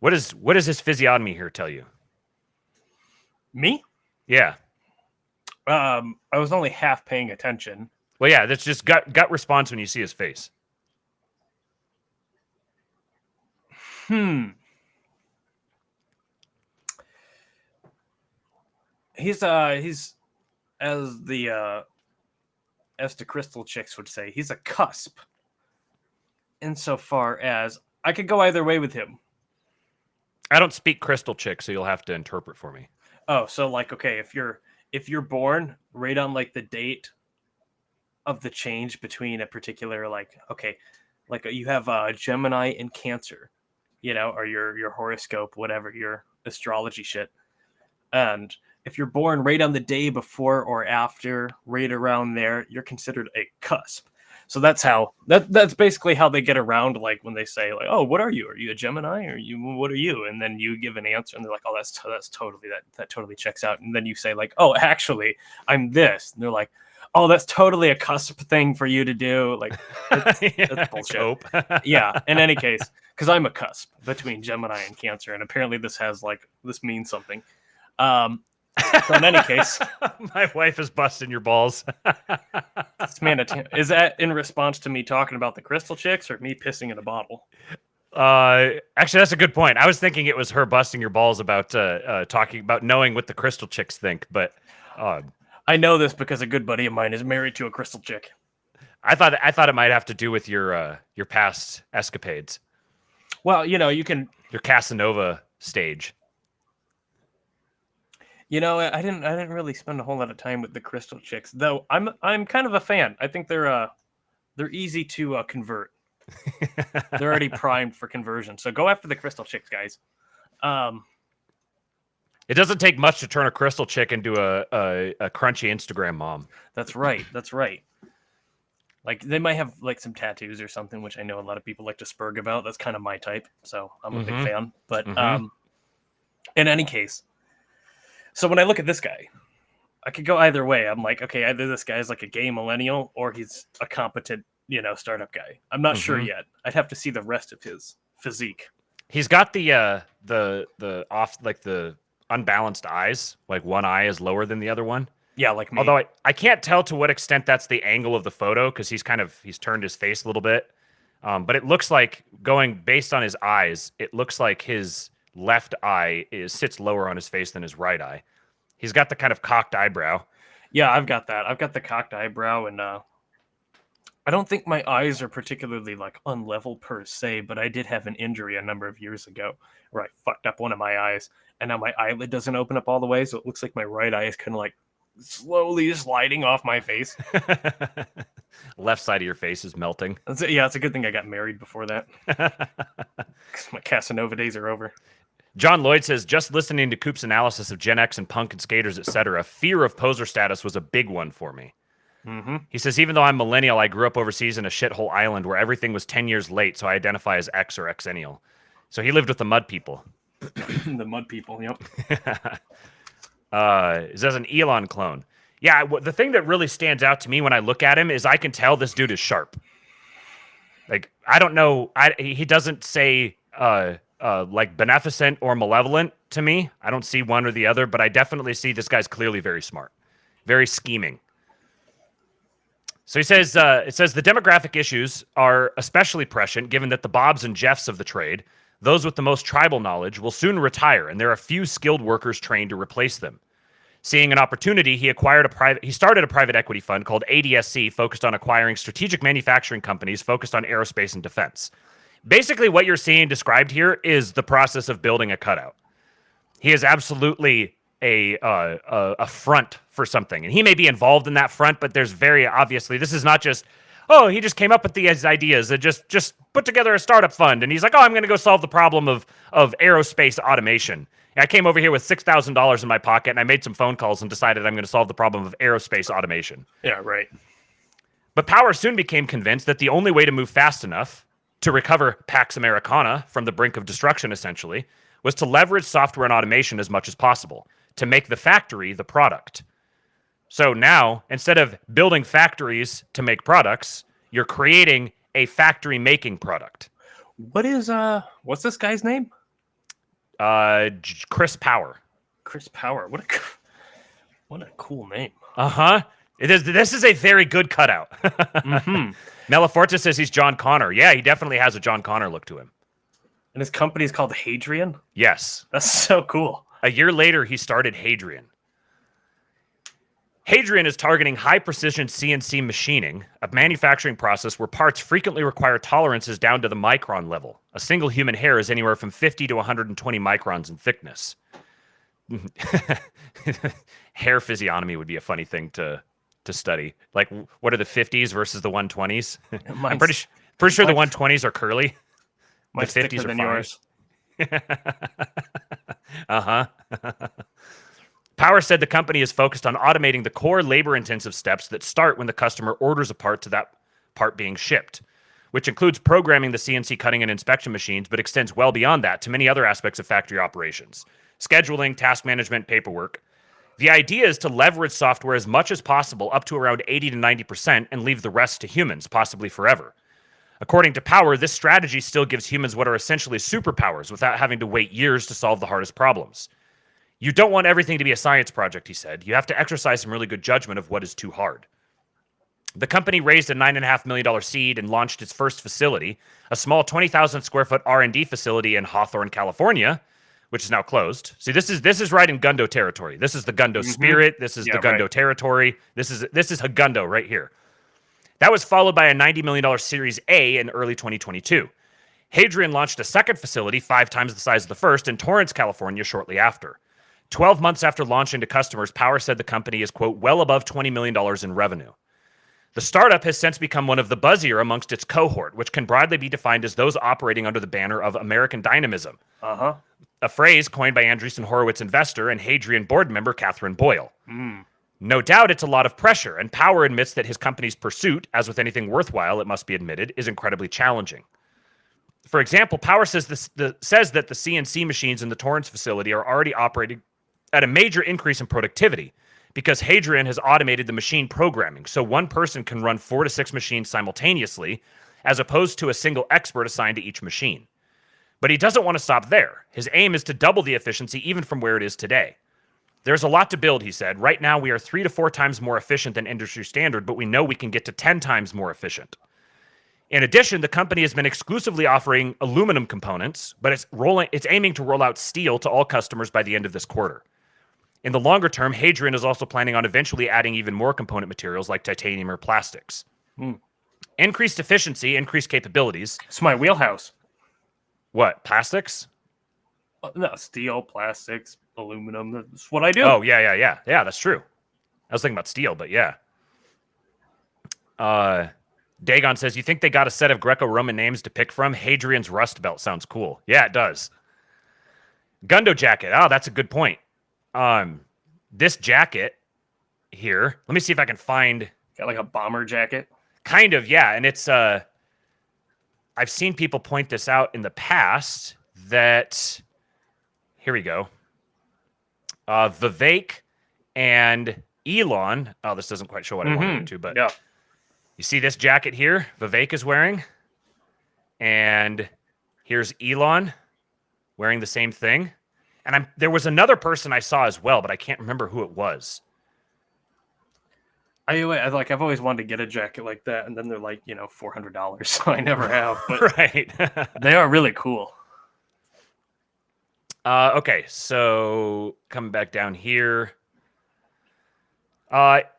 What does his physiognomy here tell you? Me? Yeah. I was only half paying attention. Well, yeah, that's just gut response when you see his face. He's as the crystal chicks would say, he's a cusp. Insofar as I could go either way with him. I don't speak crystal chick, so you'll have to interpret for me. Oh, so like, okay, if you're born right on like the date of the change between a particular like you have Gemini and Cancer, or your horoscope, whatever, your astrology shit, and if you're born right on the day before or after, right around there, you're considered a cusp. So that's basically how they get around, like when they say like, oh, what are you? Are you a Gemini? What are you? And then you give an answer and they're like, oh, that's totally, that totally checks out. And then you say like, oh, actually I'm this. And they're like, oh, that's totally a cusp thing for you to do. Like, that's bullshit. Yeah. In any case, because I'm a cusp between Gemini and Cancer. And apparently this means something. So in any case, my wife is busting your balls. Is that in response to me talking about the crystal chicks or me pissing in a bottle? Actually, that's a good point. I was thinking it was her busting your balls about talking about knowing what the crystal chicks think, but I know this because a good buddy of mine is married to a crystal chick. I thought it might have to do with your past escapades. Well, you can your Casanova stage. I didn't really spend a whole lot of time with the crystal chicks, though. I'm kind of a fan. I think they're easy to convert. They're already primed for conversion. So go after the crystal chicks, guys. It doesn't take much to turn a crystal chick into a crunchy Instagram mom. That's right. That's right. Like they might have like some tattoos or something, which I know a lot of people like to spurg about. That's kind of my type, so I'm a big fan. But in any case. So when I look at this guy, I could go either way. I'm like, okay, either this guy is like a gay millennial or he's a competent, startup guy. I'm not sure yet. I'd have to see the rest of his physique. He's got the unbalanced eyes. Like one eye is lower than the other one. Yeah, like me. Although I can't tell to what extent that's the angle of the photo because he's turned his face a little bit. But it looks like based on his eyes, it looks like his left eye sits lower on his face than his right eye. He's got the kind of cocked eyebrow. Yeah, I've got that. I've got the cocked eyebrow, and I don't think my eyes are particularly like unlevel per se, but I did have an injury a number of years ago where I fucked up one of my eyes, and now my eyelid doesn't open up all the way, so it looks like my right eye is kind of like slowly sliding off my face. Left side of your face is melting. Yeah, it's a good thing I got married before that. Because my Casanova days are over. John Lloyd says, just listening to Coop's analysis of Gen X and punk and skaters, etc., fear of poser status was a big one for me. He says, even though I'm millennial, I grew up overseas in a shithole island where everything was 10 years late, so I identify as X or Xennial. So he lived with the mud people. The mud people, yep. Is as an Elon clone. Yeah, the thing that really stands out to me when I look at him is I can tell this dude is sharp. Like, I don't know. He doesn't say like beneficent or malevolent to me. I don't see one or the other, but I definitely see this guy's clearly very smart, very scheming. So he says, it says the demographic issues are especially prescient given that the Bobs and Jeffs of the trade, those with the most tribal knowledge, will soon retire, and there are few skilled workers trained to replace them. Seeing an opportunity, he started a private equity fund called ADSC, focused on acquiring strategic manufacturing companies focused on aerospace and defense. Basically, what you're seeing described here is the process of building a cutout. He is absolutely a front for something, and he may be involved in that front, but there's very obviously, this is not just, oh, he just came up with these ideas and just put together a startup fund, and he's like, oh, I'm going to go solve the problem of aerospace automation. I came over here with $6,000 in my pocket, and I made some phone calls and decided I'm going to solve the problem of aerospace automation. Yeah, right. But Power soon became convinced that the only way to move fast enough to recover Pax Americana from the brink of destruction, essentially, was to leverage software and automation as much as possible to make the factory the product. So now, instead of building factories to make products, you're creating a factory making product. What's this guy's name? Chris Power. Chris Power. What a cool name. Uh-huh. This is a very good cutout. Mm-hmm. Melaforte says he's John Connor. Yeah, he definitely has a John Connor look to him. And his company is called Hadrian? Yes. That's so cool. A year later, he started Hadrian. Hadrian is targeting high-precision CNC machining, a manufacturing process where parts frequently require tolerances down to the micron level. A single human hair is anywhere from 50 to 120 microns in thickness. Hair physiognomy would be a funny thing to study. Like, what are the 50s versus the 120s? I'm pretty sure the 120s are curly. The 50s are fine. Yours. Uh-huh. Power said the company is focused on automating the core labor-intensive steps that start when the customer orders a part to that part being shipped, which includes programming the CNC cutting and inspection machines, but extends well beyond that to many other aspects of factory operations: scheduling, task management, paperwork. The idea is to leverage software as much as possible, up to around 80 to 90%, and leave the rest to humans, possibly forever. According to Power, this strategy still gives humans what are essentially superpowers without having to wait years to solve the hardest problems. You don't want everything to be a science project, he said. You have to exercise some really good judgment of what is too hard. The company raised a $9.5 million seed and launched its first facility, a small 20,000 square foot R&D facility in Hawthorne, California, which is now closed. See, this is right in Gundo territory. This is the Gundo spirit. This is the Gundo territory. This is Hagundo right here. That was followed by a $90 million Series A in early 2022. Hadrian launched a second facility 5 times the size of the first in Torrance, California shortly after. 12 months after launching to customers, Power said the company is, quote, well above $20 million in revenue. The startup has since become one of the buzzier amongst its cohort, which can broadly be defined as those operating under the banner of American dynamism. Uh-huh. A phrase coined by Andreessen Horowitz investor and Hadrian board member Catherine Boyle. No doubt it's a lot of pressure, and Power admits that his company's pursuit, as with anything worthwhile, it must be admitted, is incredibly challenging. For example, Power says that the CNC machines in the Torrance facility are already operating at a major increase in productivity because Hadrian has automated the machine programming, so one person can run 4 to 6 machines simultaneously, as opposed to a single expert assigned to each machine. But he doesn't want to stop there. His aim is to double the efficiency even from where it is today. There's a lot to build, he said. Right now, we are 3 to 4 times more efficient than industry standard, but we know we can get to 10 times more efficient. In addition, the company has been exclusively offering aluminum components, but it's aiming to roll out steel to all customers by the end of this quarter. In the longer term, Hadrian is also planning on eventually adding even more component materials like titanium or plastics. Increased efficiency, increased capabilities. It's my wheelhouse. What, plastics? No, steel, plastics, aluminum. That's what I do. Oh, yeah. Yeah, that's true. I was thinking about steel, but yeah. Dagon says, you think they got a set of Greco-Roman names to pick from? Hadrian's Rust Belt sounds cool. Yeah, it does. Gundo jacket. Oh, that's a good point. This jacket here, let me see if I can find... Got like a bomber jacket? Kind of, yeah. And it's, I've seen people point this out in the past that, here we go. Vivek and Elon. Oh, this doesn't quite show what I wanted it to, but Yeah. you see this jacket here Vivek is wearing? And here's Elon wearing the same thing. And there was another person I saw as well, but I can't remember who it was. I've always wanted to get a jacket like that, and then they're like, $400, so I never have. But Right. they are really cool. Okay, so coming back down here.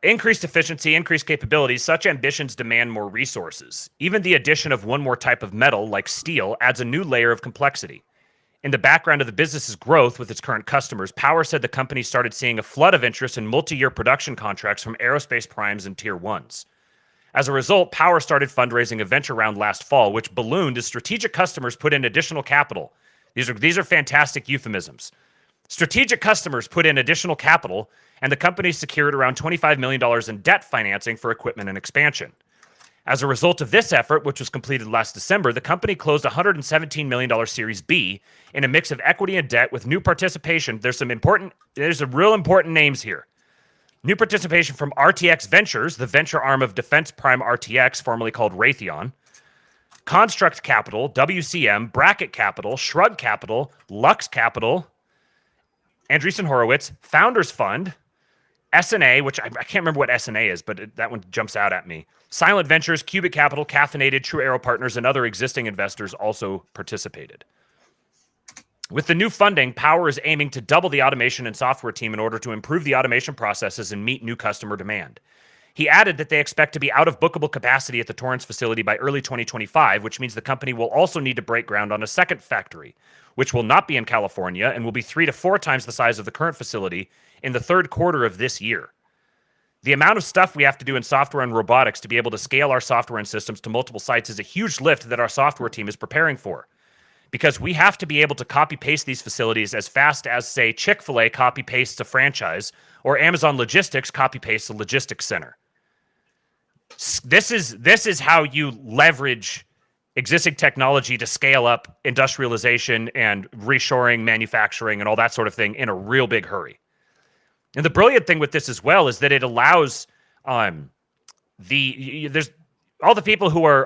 Increased efficiency, increased capabilities. Such ambitions demand more resources. Even the addition of one more type of metal, like steel, adds a new layer of complexity. In the background of the business's growth with its current customers, Power said the company started seeing a flood of interest in multi-year production contracts from aerospace primes and tier ones. As a result, Power started fundraising a venture round last fall, which ballooned as strategic customers put in additional capital. These are fantastic euphemisms. Strategic customers put in additional capital, and the company secured around $25 million in debt financing for equipment and expansion. As a result of this effort, which was completed last December, the company closed a $117 million Series B in a mix of equity and debt with new participation. There's some real important names here. New participation from RTX Ventures, the venture arm of Defense Prime RTX, formerly called Raytheon, Construct Capital, WCM, Bracket Capital, Shrug Capital, Lux Capital, Andreessen Horowitz, Founders Fund, SNA, which I can't remember what SNA is, but that one jumps out at me. Silent Ventures, Cubic Capital, Caffeinated, True Arrow Partners, and other existing investors also participated. With the new funding, Power is aiming to double the automation and software team in order to improve the automation processes and meet new customer demand. He added that they expect to be out of bookable capacity at the Torrance facility by early 2025, which means the company will also need to break ground on a second factory, which will not be in California and will be 3 to 4 times the size of the current facility in the third quarter of this year. The amount of stuff we have to do in software and robotics to be able to scale our software and systems to multiple sites is a huge lift that our software team is preparing for. Because we have to be able to copy-paste these facilities as fast as, say, Chick-fil-A copy-pastes a franchise, or Amazon Logistics copy-pastes a logistics center. This is how you leverage existing technology to scale up industrialization and reshoring, manufacturing, and all that sort of thing in a real big hurry. And the brilliant thing with this as well is that it allows there's all the people who are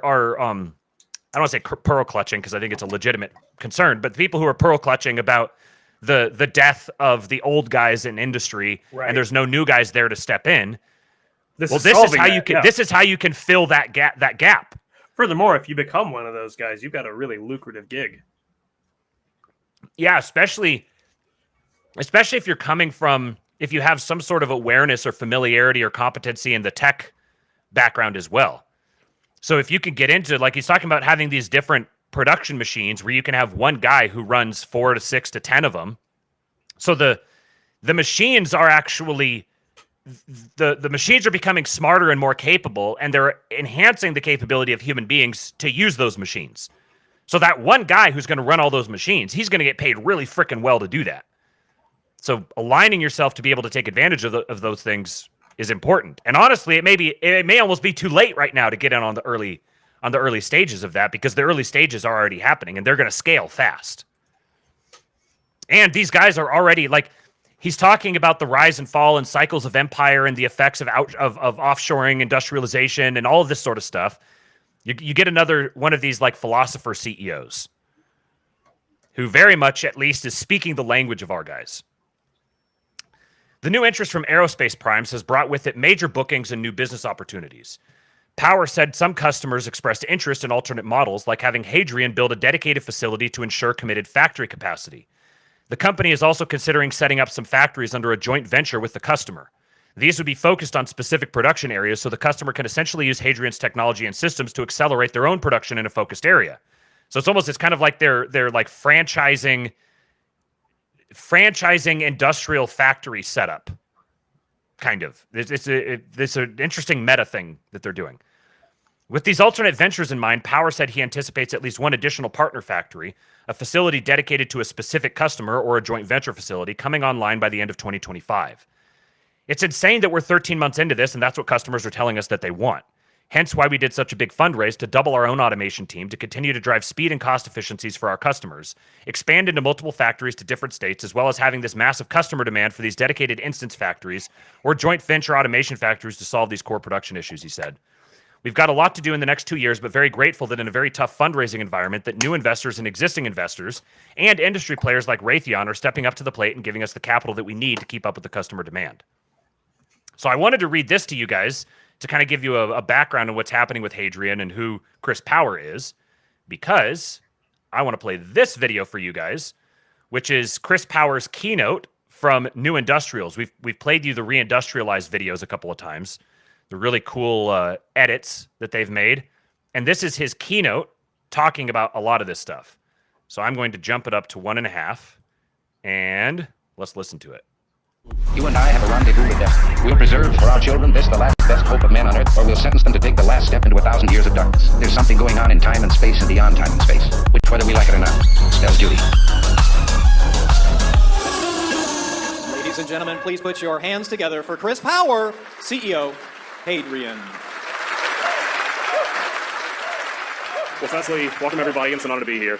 I don't want to say pearl clutching because I think it's a legitimate concern, but the people who are pearl clutching about the death of the old guys in industry, right, and there's no new guys there to step in. This is how you can fill that gap. Furthermore, if you become one of those guys, you've got a really lucrative gig. Yeah, especially if you're coming from, if you have some sort of awareness or familiarity or competency in the tech background as well. So if you can get into, like he's talking about having these different production machines where you can have one guy who runs 4 to 6 to 10 of them. So the machines are actually, the machines are becoming smarter and more capable, and they're enhancing the capability of human beings to use those machines. So that one guy who's going to run all those machines, he's going to get paid really freaking well to do that. So aligning yourself to be able to take advantage of those things is important. And honestly, it may almost be too late right now to get in on the early stages of that, because the early stages are already happening and they're going to scale fast. And these guys are already, like, he's talking about the rise and fall and cycles of empire and the effects of offshoring, industrialization, and all of this sort of stuff. You get another one of these like philosopher CEOs who very much at least is speaking the language of our guys. The new interest from aerospace primes has brought with it major bookings and new business opportunities. Power said some customers expressed interest in alternate models, like having Hadrian build a dedicated facility to ensure committed factory capacity. The company is also considering setting up some factories under a joint venture with the customer. These would be focused on specific production areas, so the customer can essentially use Hadrian's technology and systems to accelerate their own production in a focused area. So it's kind of like they're like franchising industrial factory setup, kind of. It's an interesting meta thing that they're doing. With these alternate ventures in mind, Power said he anticipates at least one additional partner factory, a facility dedicated to a specific customer or a joint venture facility, coming online by the end of 2025. It's insane that we're 13 months into this, and that's what customers are telling us that they want. Hence why we did such a big fundraise to double our own automation team to continue to drive speed and cost efficiencies for our customers, expand into multiple factories to different states, as well as having this massive customer demand for these dedicated instance factories or joint venture automation factories to solve these core production issues, he said. We've got a lot to do in the next 2 years, but very grateful that in a very tough fundraising environment that new investors and existing investors and industry players like Raytheon are stepping up to the plate and giving us the capital that we need to keep up with the customer demand. So I wanted to read this to you guys to kind of give you a background on what's happening with Hadrian and who Chris Power is, because I want to play this video for you guys, which is Chris Power's keynote from New Industrials. We've played you the Reindustrialize videos a couple of times. The really cool edits that they've made. And this is his keynote talking about a lot of this stuff. So I'm going to jump it up to 1.5 and let's listen to it. You and I have a rendezvous with destiny. We'll preserve for our children this, the last best hope of man on earth, or we'll sentence them to take the last step into 1,000 years of darkness. There's something going on in time and space and beyond time and space, which, whether we like it or not, spells duty. Ladies and gentlemen, please put your hands together for Chris Power, CEO, Hadrian. Well, firstly, welcome everybody. It's an honor to be here.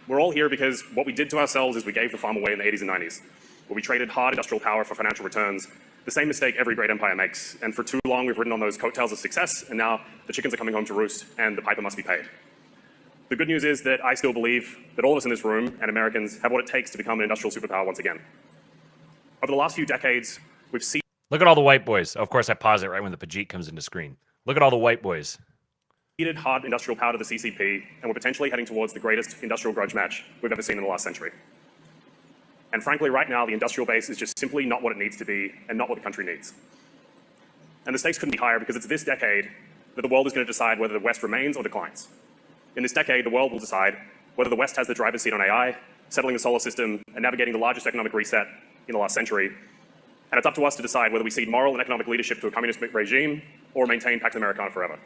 We're all here because what we did to ourselves is we gave the farm away in the 80s and 90s, where we traded hard industrial power for financial returns, the same mistake every great empire makes. And for too long, we've ridden on those coattails of success, and now the chickens are coming home to roost, and the piper must be paid. The good news is that I still believe that all of us in this room and Americans have what it takes to become an industrial superpower once again. Over the last few decades, we've seen... Look at all the white boys. Of course, I pause it right when the Pajit comes into screen. Look at all the white boys. Ceded hard industrial power to the CCP, and we're potentially heading towards the greatest industrial grudge match we've ever seen in the last century. And frankly, right now, the industrial base is just simply not what it needs to be and not what the country needs. And the stakes couldn't be higher because it's this decade that the world is going to decide whether the West remains or declines. In this decade, the world will decide whether the West has the driver's seat on AI, settling the solar system, and navigating the largest economic reset in the last century. And it's up to us to decide whether we cede moral and economic leadership to a communist regime or maintain Pax Americana forever.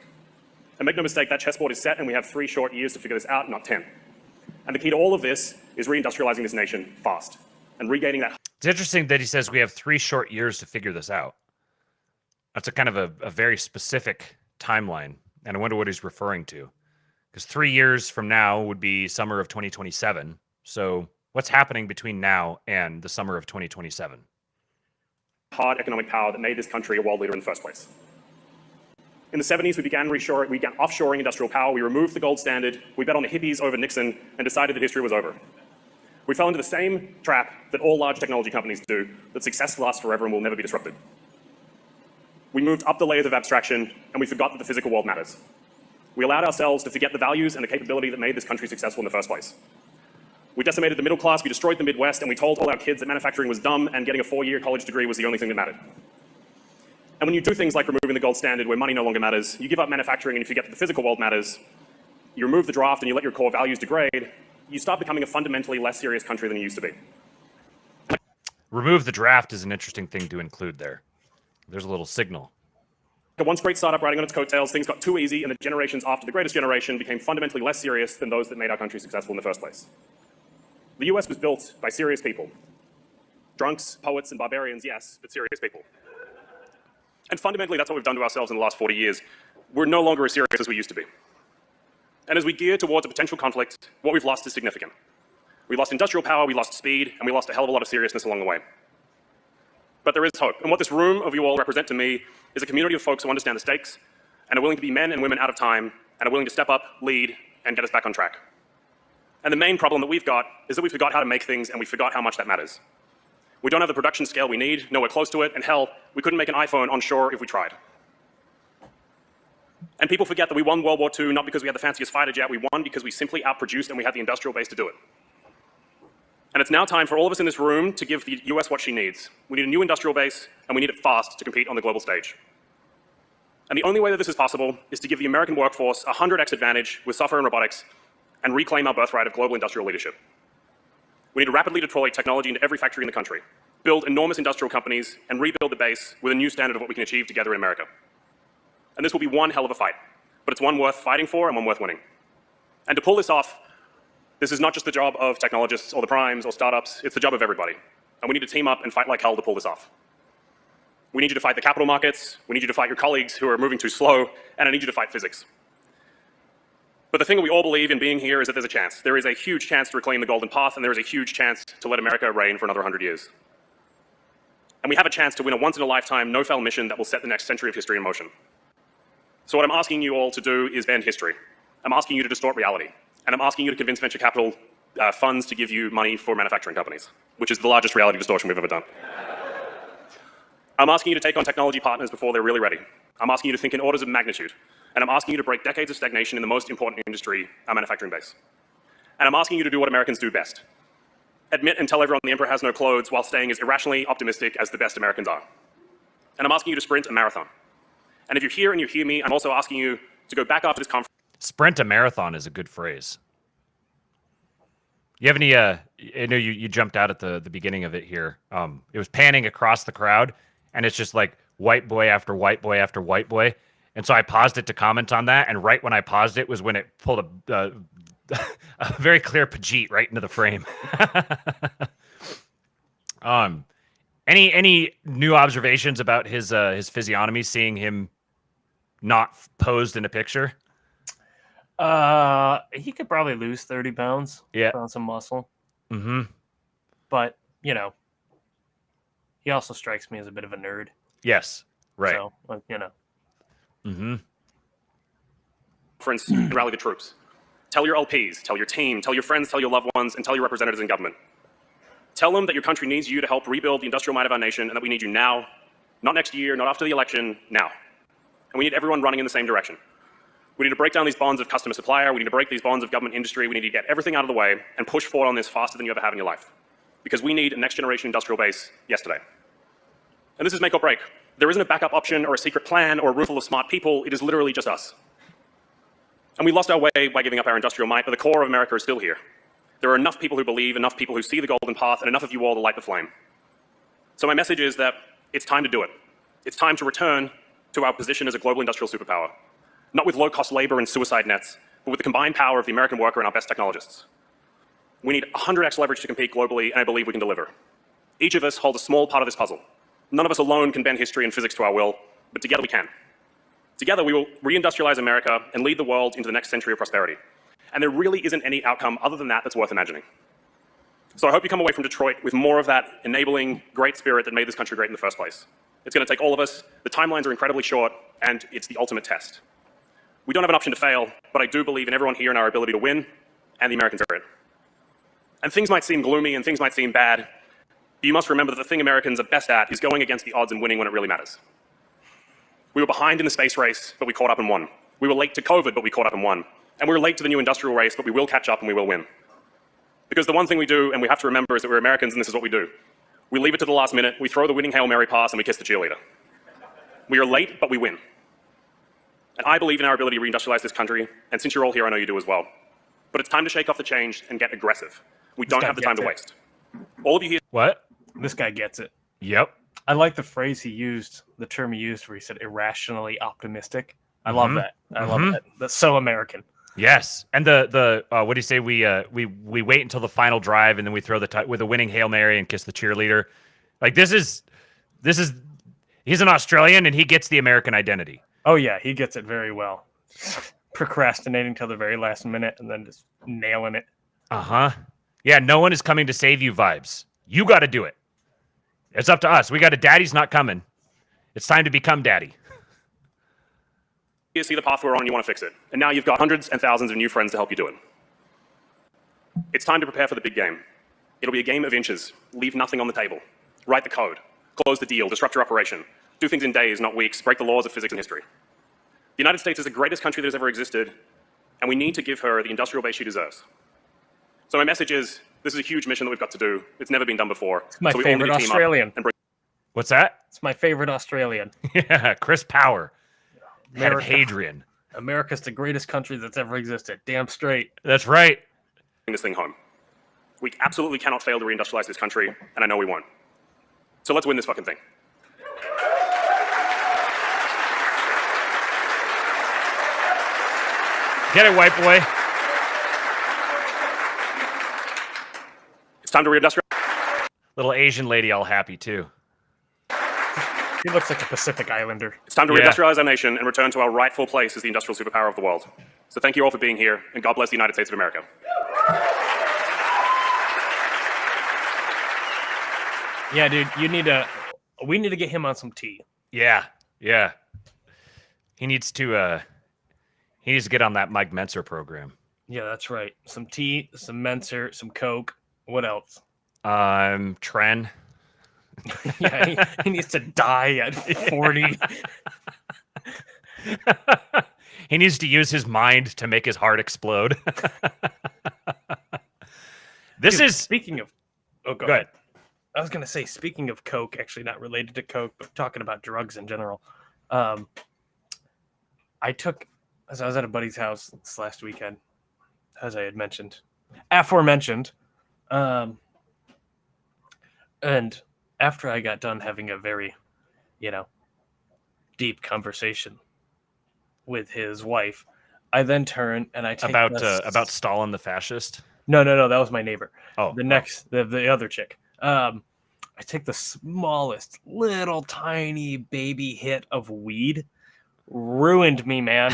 And make no mistake, that chessboard is set, and we have 3 short years to figure this out, not 10. And the key to all of this is reindustrializing this nation fast and regaining that. It's interesting that he says we have 3 short years to figure this out. That's a kind of a very specific timeline, and I wonder what he's referring to. Because 3 years from now would be summer of 2027. So what's happening between now and the summer of 2027? Hard economic power that made this country a world leader in the first place. In the 70s, we began offshoring industrial power. We removed the gold standard. We bet on the hippies over Nixon and decided that history was over. We fell into the same trap that all large technology companies do, that success lasts forever and will never be disrupted. We moved up the layers of abstraction, and we forgot that the physical world matters. We allowed ourselves to forget the values and the capability that made this country successful in the first place. We decimated the middle class, we destroyed the Midwest, and we told all our kids that manufacturing was dumb and getting a 4-year college degree was the only thing that mattered. And when you do things like removing the gold standard where money no longer matters, you give up manufacturing and you forget that the physical world matters, you remove the draft and you let your core values degrade, you start becoming a fundamentally less serious country than you used to be. Remove the draft is an interesting thing to include there. There's a little signal. Once great startup riding on its coattails, things got too easy, and the generations after the greatest generation became fundamentally less serious than those that made our country successful in the first place. The US was built by serious people. Drunks, poets, and barbarians, yes, but serious people. And fundamentally, that's what we've done to ourselves in the last 40 years. We're no longer as serious as we used to be. And as we gear towards a potential conflict, what we've lost is significant. We lost industrial power, we lost speed, and we lost a hell of a lot of seriousness along the way. But there is hope. And what this room of you all represent to me is a community of folks who understand the stakes and are willing to be men and women out of time and are willing to step up, lead, and get us back on track. And the main problem that we've got is that we forgot how to make things and we forgot how much that matters. We don't have the production scale we need, nowhere close to it, and hell, we couldn't make an iPhone on shore if we tried. And people forget that we won World War II not because we had the fanciest fighter jet, we won because we simply outproduced and we had the industrial base to do it. And it's now time for all of us in this room to give the US what she needs. We need a new industrial base, and we need it fast to compete on the global stage. And the only way that this is possible is to give the American workforce a 100x advantage with software and robotics and reclaim our birthright of global industrial leadership. We need to rapidly deploy technology into every factory in the country, build enormous industrial companies, and rebuild the base with a new standard of what we can achieve together in America. And this will be one hell of a fight, but it's one worth fighting for and one worth winning. And to pull this off, this is not just the job of technologists or the primes or startups, it's the job of everybody. And we need to team up and fight like hell to pull this off. We need you to fight the capital markets, we need you to fight your colleagues who are moving too slow, and I need you to fight physics. But the thing that we all believe in being here is that there's a chance. There is a huge chance to reclaim the golden path, and there is a huge chance to let America reign for another 100 years. And we have a chance to win a once-in-a-lifetime, no-fail mission that will set the next century of history in motion. So what I'm asking you all to do is bend history. I'm asking you to distort reality. And I'm asking you to convince venture capital funds to give you money for manufacturing companies, which is the largest reality distortion we've ever done. I'm asking you to take on technology partners before they're really ready. I'm asking you to think in orders of magnitude. And I'm asking you to break decades of stagnation in the most important industry, our manufacturing base. And I'm asking you to do what Americans do best. Admit and tell everyone the emperor has no clothes while staying as irrationally optimistic as the best Americans are. And I'm asking you to sprint a marathon. And if you're here and you hear me, I'm also asking you to go back after this conference. Sprint a marathon is a good phrase. You have any, I know you jumped out at the beginning of it here. It was panning across the crowd, and it's just like white boy after white boy after white boy. And so I paused it to comment on that, and right when I paused it was when it pulled a very clear Pajit right into the frame. Any new observations about his physiognomy, seeing him not posed in a picture? He could probably lose 30 pounds. Yeah. On some muscle. Mm-hmm. But, you know, he also strikes me as a bit of a nerd. Yes. Right. So, you know. Mm-hmm. Conference and rally the troops. Tell your LPs, tell your team, tell your friends, tell your loved ones, and tell your representatives in government. Tell them that your country needs you to help rebuild the industrial might of our nation, and that we need you now, not next year, not after the election, now. And we need everyone running in the same direction. We need to break down these bonds of customer-supplier, we need to break these bonds of government-industry, we need to get everything out of the way and push forward on this faster than you ever have in your life. Because we need a next-generation industrial base yesterday. And this is make or break. There isn't a backup option or a secret plan or a room full of smart people, it is literally just us. And we lost our way by giving up our industrial might, but the core of America is still here. There are enough people who believe, enough people who see the golden path, and enough of you all to light the flame. So my message is that it's time to do it. It's time to return to our position as a global industrial superpower. Not with low-cost labor and suicide nets, but with the combined power of the American worker and our best technologists. We need 100x leverage to compete globally, and I believe we can deliver. Each of us holds a small part of this puzzle. None of us alone can bend history and physics to our will, but together we can. Together we will reindustrialize America and lead the world into the next century of prosperity. And there really isn't any outcome other than that that's worth imagining. So I hope you come away from Detroit with more of that enabling great spirit that made this country great in the first place. It's going to take all of us. The timelines are incredibly short, and it's the ultimate test. We don't have an option to fail, but I do believe in everyone here and our ability to win, and the American spirit. And things might seem gloomy and things might seem bad, but you must remember that the thing Americans are best at is going against the odds and winning when it really matters. We were behind in the space race, but we caught up and won. We were late to COVID, but we caught up and won. And we were late to the new industrial race, but we will catch up and we will win. Because the one thing we do, and we have to remember, is that we're Americans and this is what we do. We leave it to the last minute, we throw the winning Hail Mary pass, and we kiss the cheerleader. We are late, but we win. And I believe in our ability to reindustrialize this country, and since you're all here, I know you do as well. But it's time to shake off the change and get aggressive. We don't have the time to waste. All of you here... What? This guy gets it. Yep. I like the phrase he used, the term he used where he said irrationally optimistic. I love that. I love that. That's so American. Yes. And the what do you say? We wait until the final drive and then we throw with a winning Hail Mary and kiss the cheerleader. Like this is he's an Australian and he gets the American identity. Oh yeah, he gets it very well. Procrastinating till the very last minute and then just nailing it. Uh-huh. Yeah, no one is coming to save you vibes. You got to do it. It's up to us. We got a daddy's not coming. It's time to become daddy. You see the path we're on, you want to fix it. And now you've got hundreds and thousands of new friends to help you do it. It's time to prepare for the big game. It'll be a game of inches. Leave nothing on the table. Write the code. Close the deal. Disrupt your operation. Do things in days, not weeks. Break the laws of physics and history. The United States is the greatest country that has ever existed, and we need to give her the industrial base she deserves. So my message is, this is a huge mission that we've got to do. It's never been done before. It's my favorite Australian. What's that? It's my favorite Australian. Yeah, Chris Power. Head of Hadrian. America's the greatest country that's ever existed. Damn straight. That's right. Bring this thing home. We absolutely cannot fail to reindustrialize this country, and I know we won't. So let's win this fucking thing. Get it, white boy. It's time to reindustrialize. Little Asian lady all happy, too. He looks like a Pacific Islander. It's time to Yeah. reindustrialize our nation and return to our rightful place as the industrial superpower of the world. So thank you all for being here, and God bless the United States of America. Yeah, dude, we need to get him on some tea. Yeah. He needs to get on that Mike Menser program. Yeah, that's right. Some tea, some Menser, some Coke. What else? Tren. Yeah, he needs to die at 40. He needs to use his mind to make his heart explode. Speaking of... Oh, go ahead. I was going to say, speaking of Coke, actually not related to Coke, but talking about drugs in general. As I was at a buddy's house this last weekend, as I had mentioned, aforementioned, and after I got done having a very, deep conversation with his wife, I then turn and I take about Stalin the fascist. No, that was my neighbor. Oh, the other chick. I take the smallest little tiny baby hit of weed. Ruined me, man.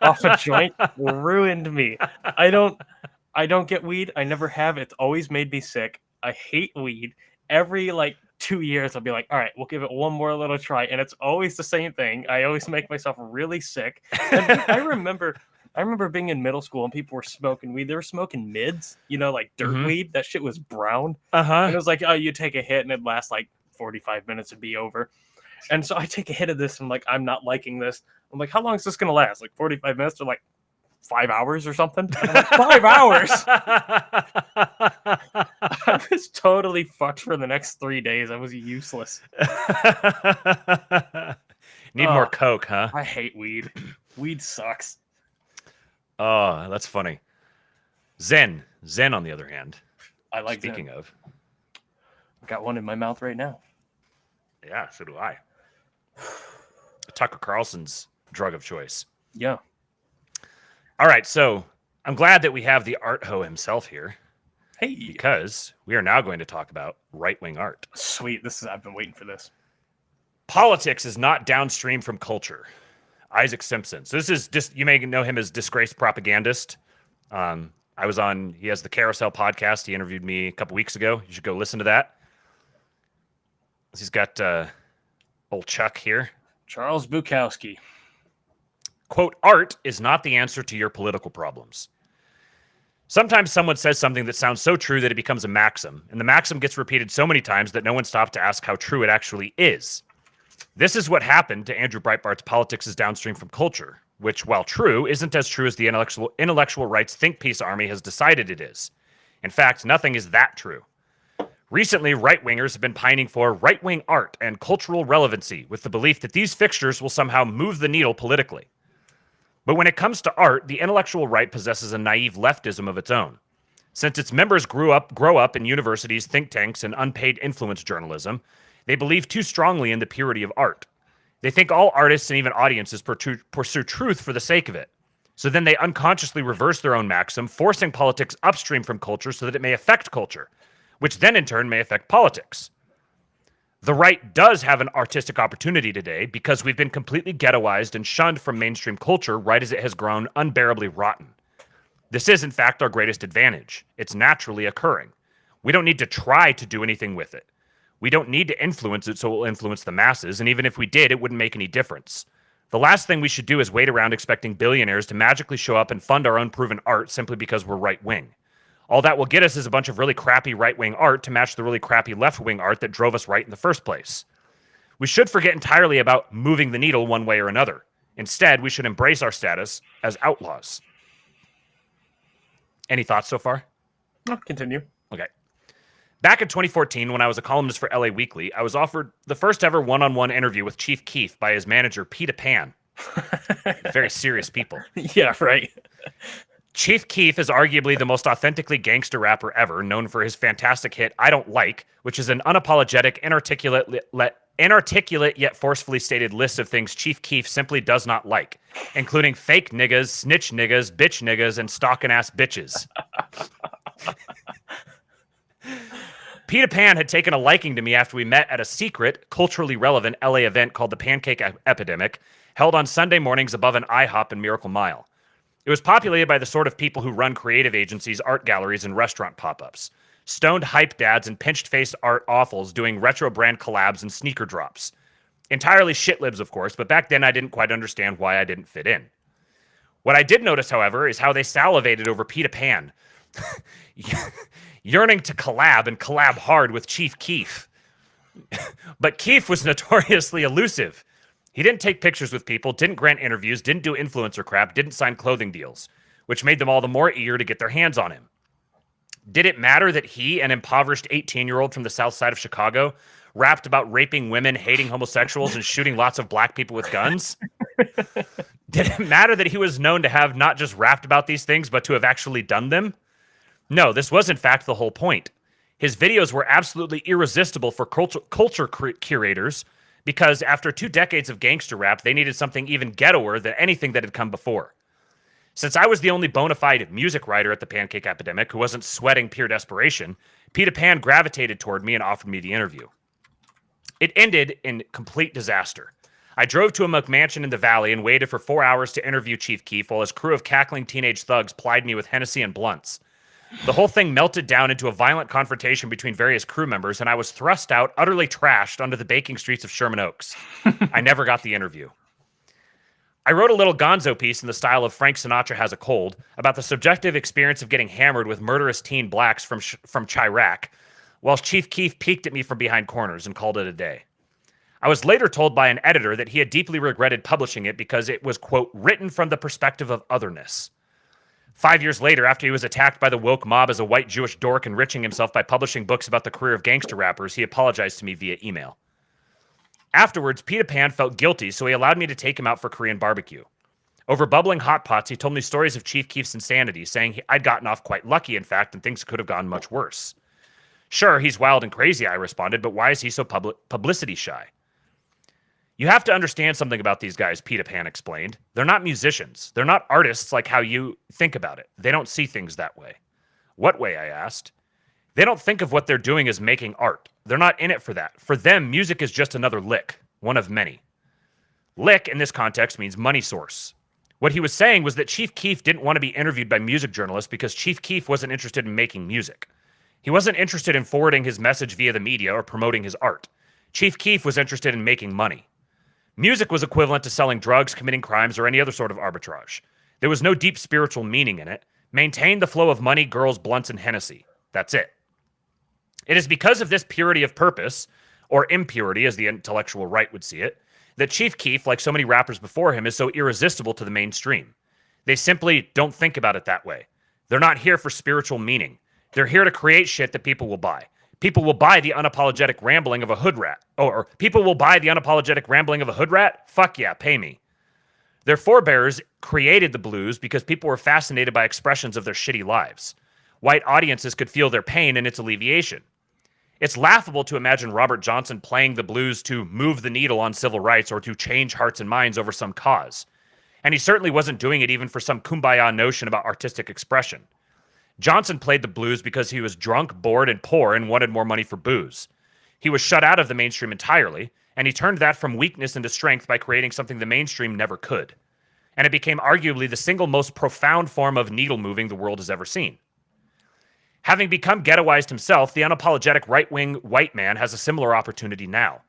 Off a joint, ruined me. I don't get weed. I never have. It's always made me sick. I hate weed. Every 2 years, I'll be like, all right, we'll give it one more little try, and it's always the same thing. I always make myself really sick. And I remember being in middle school and people were smoking weed. They were smoking mids, like dirt weed. That shit was brown. And it was like, oh, you take a hit and it lasts 45 minutes and be over. And so I take a hit of this and I'm not liking this. I'm like, how long is this going to last? 45 minutes or 5 hours or something? I'm like, 5 hours? I was totally fucked for the next 3 days. I was useless. Need more Coke, huh? I hate weed. Weed sucks. Oh, that's funny. Zen, on the other hand. I like Speaking Zen. of. I've got one in my mouth right now. Yeah, so do I. Tucker Carlson's drug of choice. Yeah. All right, so I'm glad that we have the art ho himself here. Hey. Because we are now going to talk about right-wing art. Sweet. I've been waiting for this. Politics is not downstream from culture. Isaac Simpson. So this is just, you may know him as disgraced propagandist. He has the Carousel podcast. He interviewed me a couple weeks ago. You should go listen to that. He's got old Chuck here. Charles Bukowski. Quote, art is not the answer to your political problems. Sometimes someone says something that sounds so true that it becomes a maxim, and the maxim gets repeated so many times that no one stops to ask how true it actually is. This is what happened to Andrew Breitbart's Politics is Downstream from Culture, which, while true, isn't as true as the intellectual rights think piece army has decided it is. In fact, nothing is that true. Recently, right-wingers have been pining for right-wing art and cultural relevancy with the belief that these fixtures will somehow move the needle politically. But when it comes to art, the intellectual right possesses a naive leftism of its own. Since its members grow up in universities, think tanks, and unpaid influence journalism, they believe too strongly in the purity of art. They think all artists and even audiences pursue truth for the sake of it. So then they unconsciously reverse their own maxim, forcing politics upstream from culture so that it may affect culture, which then in turn may affect politics. The right does have an artistic opportunity today because we've been completely ghettoized and shunned from mainstream culture right as it has grown unbearably rotten. This is, in fact, our greatest advantage. It's naturally occurring. We don't need to try to do anything with it. We don't need to influence it so it will influence the masses, and even if we did, it wouldn't make any difference. The last thing we should do is wait around expecting billionaires to magically show up and fund our unproven art simply because we're right-wing. All that will get us is a bunch of really crappy right-wing art to match the really crappy left-wing art that drove us right in the first place. We should forget entirely about moving the needle one way or another. Instead, we should embrace our status as outlaws. Any thoughts so far? No, continue. Okay. Back in 2014, when I was a columnist for LA Weekly, I was offered the first ever one-on-one interview with Chief Keef by his manager, Peter Pan. Very serious people. Yeah, right. Chief Keef is arguably the most authentically gangster rapper ever, known for his fantastic hit I Don't Like, which is an unapologetic, inarticulate yet forcefully stated list of things Chief Keef simply does not like, including fake niggas, snitch niggas, bitch niggas, and stalking ass bitches. Peter Pan had taken a liking to me after we met at a secret, culturally relevant LA event called the Pancake Epidemic, held on Sunday mornings above an IHOP in Miracle Mile. It was populated by the sort of people who run creative agencies, art galleries, and restaurant pop-ups. Stoned hype dads and pinched-faced art awfuls doing retro brand collabs and sneaker drops. Entirely shitlibs, of course, but back then I didn't quite understand why I didn't fit in. What I did notice, however, is how they salivated over Peter Pan, yearning to collab and collab hard with Chief Keef. But Keef was notoriously elusive. He didn't take pictures with people, didn't grant interviews, didn't do influencer crap, didn't sign clothing deals, which made them all the more eager to get their hands on him. Did it matter that he, an impoverished 18-year-old from the south side of Chicago, rapped about raping women, hating homosexuals, and shooting lots of black people with guns? Did it matter that he was known to have not just rapped about these things, but to have actually done them? No, this was in fact the whole point. His videos were absolutely irresistible for culture curators because after 2 decades of gangster rap, they needed something even ghettoer than anything that had come before. Since I was the only bona fide music writer at the Pancake Epidemic who wasn't sweating pure desperation, Peter Pan gravitated toward me and offered me the interview. It ended in complete disaster. I drove to a McMansion in the Valley and waited for 4 hours to interview Chief Keef while his crew of cackling teenage thugs plied me with Hennessy and blunts. The whole thing melted down into a violent confrontation between various crew members, and I was thrust out, utterly trashed, onto the baking streets of Sherman Oaks. I never got the interview. I wrote a little gonzo piece in the style of Frank Sinatra Has a Cold about the subjective experience of getting hammered with murderous teen blacks from Chirac, while Chief Keef peeked at me from behind corners and called it a day. I was later told by an editor that he had deeply regretted publishing it because it was, quote, written from the perspective of otherness. 5 years later, after he was attacked by the woke mob as a white Jewish dork enriching himself by publishing books about the career of gangster rappers, he apologized to me via email. Afterwards, Peter Pan felt guilty, so he allowed me to take him out for Korean barbecue. Over bubbling hot pots, he told me stories of Chief Keef's insanity, saying I'd gotten off quite lucky, in fact, and things could have gone much worse. Sure, he's wild and crazy, I responded, but why is he so publicity shy? You have to understand something about these guys, Peter Pan explained. They're not musicians. They're not artists like how you think about it. They don't see things that way. What way, I asked. They don't think of what they're doing as making art. They're not in it for that. For them, music is just another lick, one of many. Lick, in this context, means money source. What he was saying was that Chief Keef didn't want to be interviewed by music journalists because Chief Keef wasn't interested in making music. He wasn't interested in forwarding his message via the media or promoting his art. Chief Keef was interested in making money. Music was equivalent to selling drugs, committing crimes, or any other sort of arbitrage. There was no deep spiritual meaning in it. Maintain the flow of money, girls, blunts, and Hennessy. That's it. It is because of this purity of purpose, or impurity as the intellectual right would see it, that Chief Keef, like so many rappers before him, is so irresistible to the mainstream. They simply don't think about it that way. They're not here for spiritual meaning. They're here to create shit that people will buy. People will buy the unapologetic rambling of a hood rat. Or people will buy the unapologetic rambling of a hood rat? Fuck yeah, pay me. Their forebears created the blues because people were fascinated by expressions of their shitty lives. White audiences could feel their pain and its alleviation. It's laughable to imagine Robert Johnson playing the blues to move the needle on civil rights or to change hearts and minds over some cause. And he certainly wasn't doing it even for some kumbaya notion about artistic expression. Johnson played the blues because he was drunk, bored, and poor and wanted more money for booze. He was shut out of the mainstream entirely, and he turned that from weakness into strength by creating something the mainstream never could. And it became arguably the single most profound form of needle moving the world has ever seen. Having become ghettoized himself, the unapologetic right-wing white man has a similar opportunity now.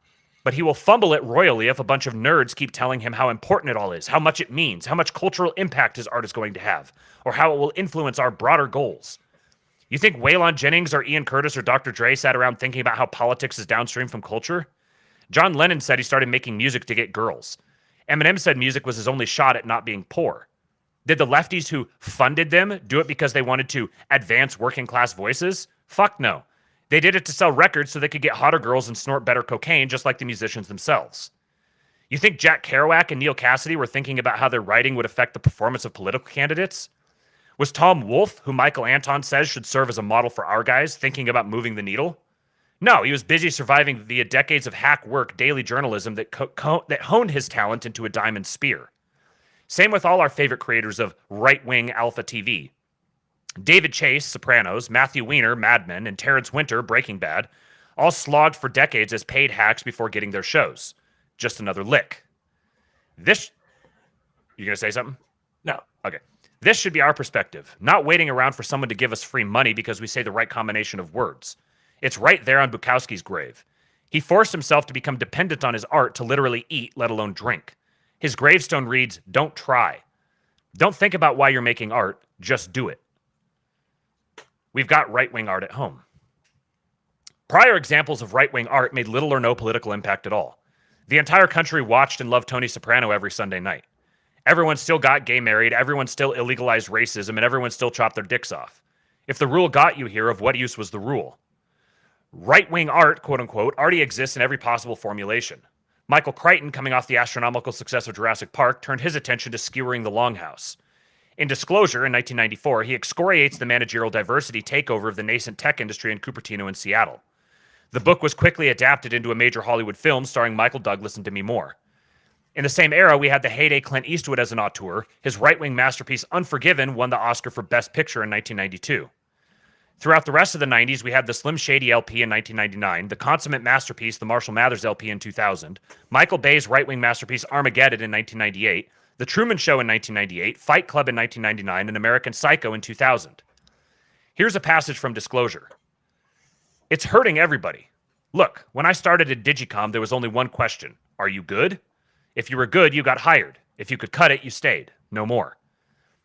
But he will fumble it royally if a bunch of nerds keep telling him how important it all is, how much it means, how much cultural impact his art is going to have, or how it will influence our broader goals. You think Waylon Jennings or Ian Curtis or Dr. Dre sat around thinking about how politics is downstream from culture? John Lennon said he started making music to get girls. Eminem said music was his only shot at not being poor. Did the lefties who funded them do it because they wanted to advance working class voices? Fuck no. They did it to sell records so they could get hotter girls and snort better cocaine, just like the musicians themselves. You think Jack Kerouac and Neil Cassidy were thinking about how their writing would affect the performance of political candidates? Was Tom Wolfe, who Michael Anton says should serve as a model for our guys, thinking about moving the needle? No, he was busy surviving via decades of hack work, daily journalism that honed his talent into a diamond spear. Same with all our favorite creators of right-wing alpha TV. David Chase, Sopranos, Matthew Weiner, Mad Men, and Terrence Winter, Breaking Bad, all slogged for decades as paid hacks before getting their shows. Just another lick. This... You gonna say something? No. Okay. This should be our perspective, not waiting around for someone to give us free money because we say the right combination of words. It's right there on Bukowski's grave. He forced himself to become dependent on his art to literally eat, let alone drink. His gravestone reads, "Don't try. Don't think about why you're making art, just do it." We've got right-wing art at home. Prior examples of right-wing art made little or no political impact at all. The entire country watched and loved Tony Soprano every Sunday night. Everyone still got gay married, everyone still illegalized racism, and everyone still chopped their dicks off. If the rule got you here, of what use was the rule? Right-wing art, quote-unquote, already exists in every possible formulation. Michael Crichton, coming off the astronomical success of Jurassic Park, turned his attention to skewering the Longhouse. In Disclosure, in 1994, he excoriates the managerial diversity takeover of the nascent tech industry in Cupertino and Seattle. The book was quickly adapted into a major Hollywood film starring Michael Douglas and Demi Moore. In the same era, we had the heyday Clint Eastwood as an auteur. His right-wing masterpiece Unforgiven won the Oscar for Best Picture in 1992. Throughout the rest of the 90s, we had the Slim Shady LP in 1999, the consummate masterpiece The Marshall Mathers LP in 2000, Michael Bay's right-wing masterpiece Armageddon in 1998, The Truman Show in 1998, Fight Club in 1999, and American Psycho in 2000. Here's a passage from Disclosure. It's hurting everybody. Look, when I started at Digicom, there was only one question. Are you good? If you were good, you got hired. If you could cut it, you stayed. No more.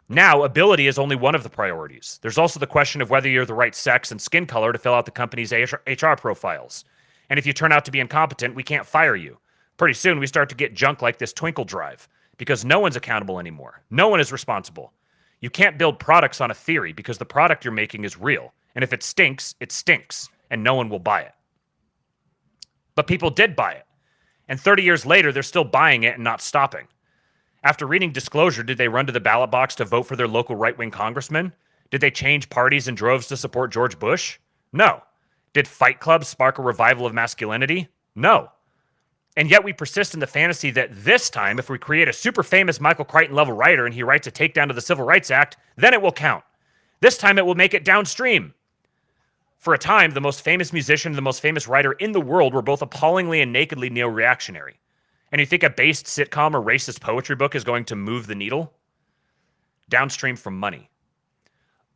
Now, ability is only one of the priorities. There's also the question of whether you're the right sex and skin color to fill out the company's HR profiles. And if you turn out to be incompetent, we can't fire you. Pretty soon, we start to get junk like this Twinkle Drive, because no one's accountable anymore. No one is responsible. You can't build products on a theory because the product you're making is real. And if it stinks, and no one will buy it. But people did buy it. And 30 years later, they're still buying it and not stopping. After reading Disclosure, did they run to the ballot box to vote for their local right-wing congressman? Did they change parties in droves to support George Bush? No. Did Fight Club spark a revival of masculinity? No. And yet we persist in the fantasy that this time, if we create a super famous Michael Crichton-level writer and he writes a takedown to the Civil Rights Act, then it will count. This time it will make it downstream. For a time, the most famous musician and the most famous writer in the world were both appallingly and nakedly neo-reactionary. And you think a based sitcom or racist poetry book is going to move the needle? Downstream from money.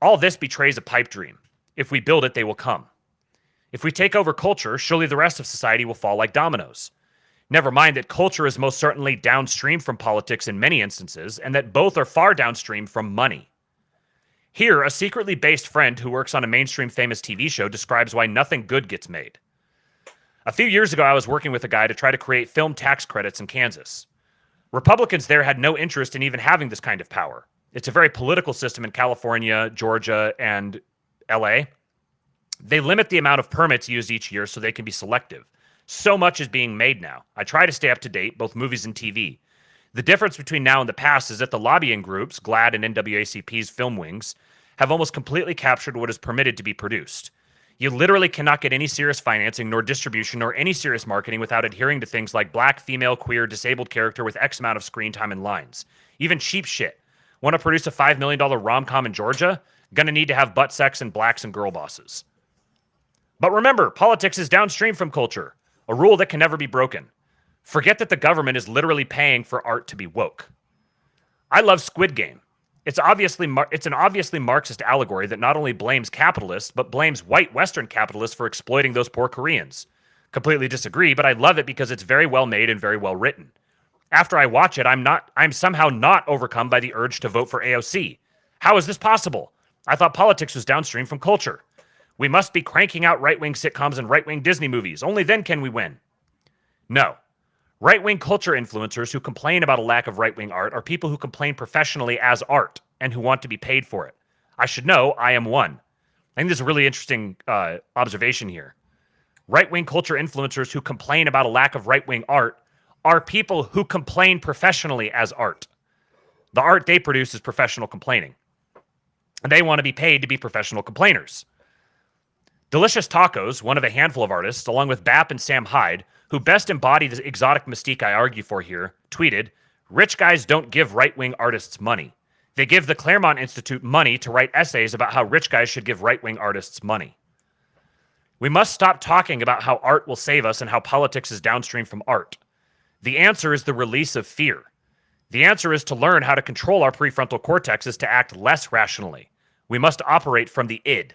All this betrays a pipe dream. If we build it, they will come. If we take over culture, surely the rest of society will fall like dominoes. Never mind that culture is most certainly downstream from politics in many instances, and that both are far downstream from money. Here, a secretly based friend who works on a mainstream famous TV show describes why nothing good gets made. A few years ago, I was working with a guy to try to create film tax credits in Kansas. Republicans there had no interest in even having this kind of power. It's a very political system in California, Georgia, and LA. They limit the amount of permits used each year so they can be selective. So much is being made now. I try to stay up to date, both movies and TV. The difference between now and the past is that the lobbying groups, GLAAD and NAACP's film wings, have almost completely captured what is permitted to be produced. You literally cannot get any serious financing, nor distribution, nor any serious marketing without adhering to things like black, female, queer, disabled character with X amount of screen time and lines. Even cheap shit. Want to produce a $5 million rom-com in Georgia? Gonna need to have butt sex and blacks and girl bosses. But remember, politics is downstream from culture, a rule that can never be broken. Forget that the government is literally paying for art to be woke. I love Squid Game. It's an obviously Marxist allegory that not only blames capitalists, but blames white Western capitalists for exploiting those poor Koreans. Completely disagree, but I love it because it's very well made and very well written. After I watch it, I'm somehow not overcome by the urge to vote for AOC. How is this possible? I thought politics was downstream from culture. We must be cranking out right-wing sitcoms and right-wing Disney movies. Only then can we win. No. Right-wing culture influencers who complain about a lack of right-wing art are people who complain professionally as art and who want to be paid for it. I should know I am one. I think this is a really interesting observation here. Right-wing culture influencers who complain about a lack of right-wing art are people who complain professionally as art. The art they produce is professional complaining. And they want to be paid to be professional complainers. Delicious Tacos, one of a handful of artists, along with Bap and Sam Hyde, who best embody the exotic mystique I argue for here, tweeted, "Rich guys don't give right-wing artists money. They give the Claremont Institute money to write essays about how rich guys should give right-wing artists money. We must stop talking about how art will save us and how politics is downstream from art. The answer is the release of fear. The answer is to learn how to control our prefrontal cortexes to act less rationally. We must operate from the id.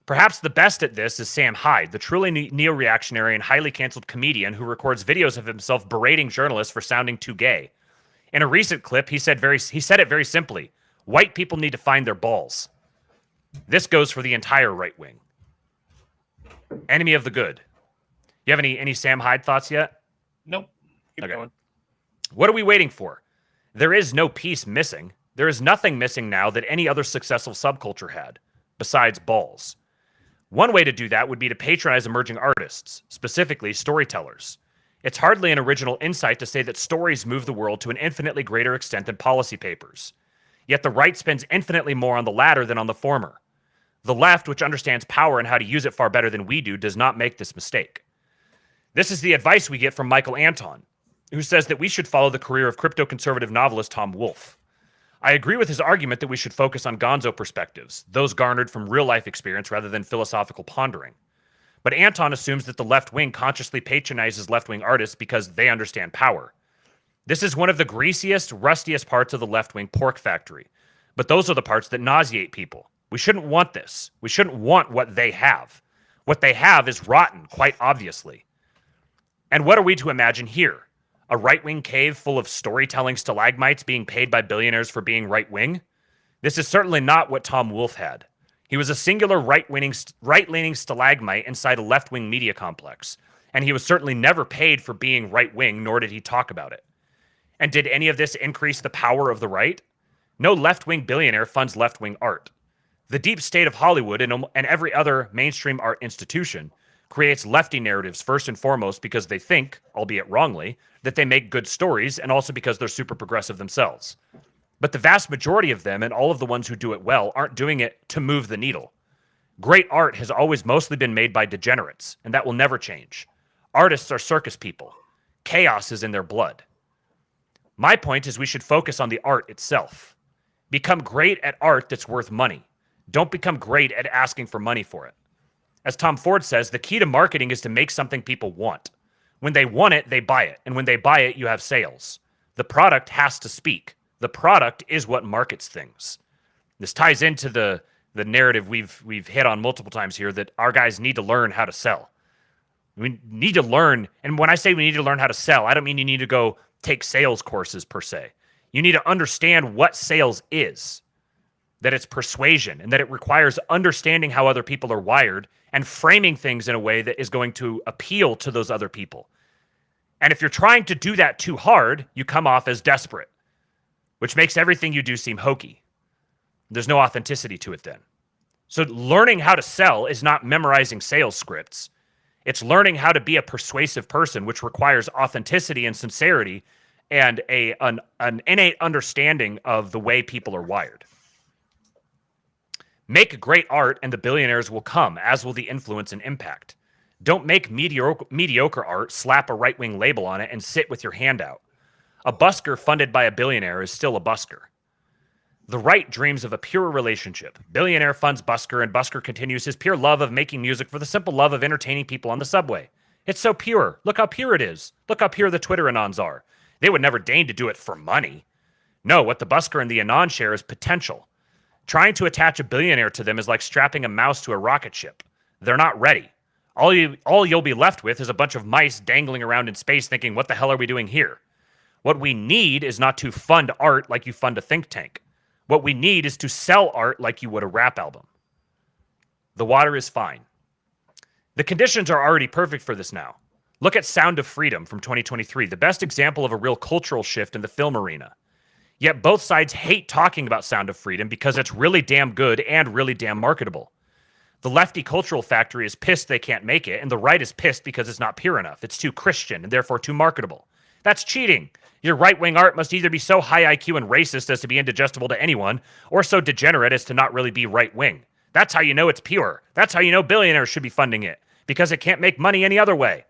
Perhaps the best at this is Sam Hyde, the truly neo-reactionary and highly canceled comedian who records videos of himself berating journalists for sounding too gay. In a recent clip, he said it very simply: white people need to find their balls. This goes for the entire right wing. Enemy of the good. You have any Sam Hyde thoughts yet? Nope. Keep going. What are we waiting for? There is no piece missing. There is nothing missing now that any other successful subculture had, besides balls. One way to do that would be to patronize emerging artists, specifically storytellers. It's hardly an original insight to say that stories move the world to an infinitely greater extent than policy papers. Yet the right spends infinitely more on the latter than on the former. The left, which understands power and how to use it far better than we do, does not make this mistake. This is the advice we get from Michael Anton, who says that we should follow the career of crypto-conservative novelist Tom Wolfe. I agree with his argument that we should focus on gonzo perspectives, those garnered from real-life experience rather than philosophical pondering. But Anton assumes that the left wing consciously patronizes left-wing artists because they understand power. This is one of the greasiest, rustiest parts of the left-wing pork factory. But those are the parts that nauseate people. We shouldn't want this. We shouldn't want what they have. What they have is rotten, quite obviously. And what are we to imagine here? A right-wing cave full of storytelling stalagmites being paid by billionaires for being right-wing? This is certainly not what Tom Wolfe had. He was a singular right-leaning stalagmite inside a left-wing media complex, and he was certainly never paid for being right-wing, nor did he talk about it. And did any of this increase the power of the right? No left-wing billionaire funds left-wing art. The deep state of Hollywood and every other mainstream art institution creates lefty narratives first and foremost because they think, albeit wrongly, that they make good stories, and also because they're super progressive themselves. But the vast majority of them, and all of the ones who do it well, aren't doing it to move the needle. Great art has always mostly been made by degenerates, and that will never change. Artists are circus people. Chaos is in their blood. My point is we should focus on the art itself. Become great at art that's worth money. Don't become great at asking for money for it. As Tom Ford says, the key to marketing is to make something people want. When they want it, they buy it. And when they buy it, you have sales. The product has to speak. The product is what markets things. This ties into the narrative we've hit on multiple times here, that our guys need to learn how to sell. We need to learn, and when I say we need to learn how to sell, I don't mean you need to go take sales courses per se. You need to understand what sales is, that it's persuasion, and that it requires understanding how other people are wired and framing things in a way that is going to appeal to those other people. And if you're trying to do that too hard, you come off as desperate, which makes everything you do seem hokey. There's no authenticity to it then. So learning how to sell is not memorizing sales scripts. It's learning how to be a persuasive person, which requires authenticity and sincerity and an innate understanding of the way people are wired. Make great art and the billionaires will come, as will the influence and impact. Don't make mediocre art, slap a right-wing label on it, and sit with your hand out. A busker funded by a billionaire is still a busker. The right dreams of a pure relationship. Billionaire funds busker, and busker continues his pure love of making music for the simple love of entertaining people on the subway. It's so pure. Look how pure it is. Look how pure the Twitter Anons are. They would never deign to do it for money. No, what the busker and the Anon share is potential. Trying to attach a billionaire to them is like strapping a mouse to a rocket ship. They're not ready. All you'll be left with is a bunch of mice dangling around in space thinking, what the hell are we doing here? What we need is not to fund art like you fund a think tank. What we need is to sell art like you would a rap album. The water is fine. The conditions are already perfect for this now. Look at Sound of Freedom from 2023, the best example of a real cultural shift in the film arena. Yet both sides hate talking about Sound of Freedom because it's really damn good and really damn marketable. The lefty cultural factory is pissed they can't make it, and the right is pissed because it's not pure enough. It's too Christian and therefore too marketable. That's cheating. Your right-wing art must either be so high IQ and racist as to be indigestible to anyone, or so degenerate as to not really be right-wing. That's how you know it's pure. That's how you know billionaires should be funding it, because it can't make money any other way.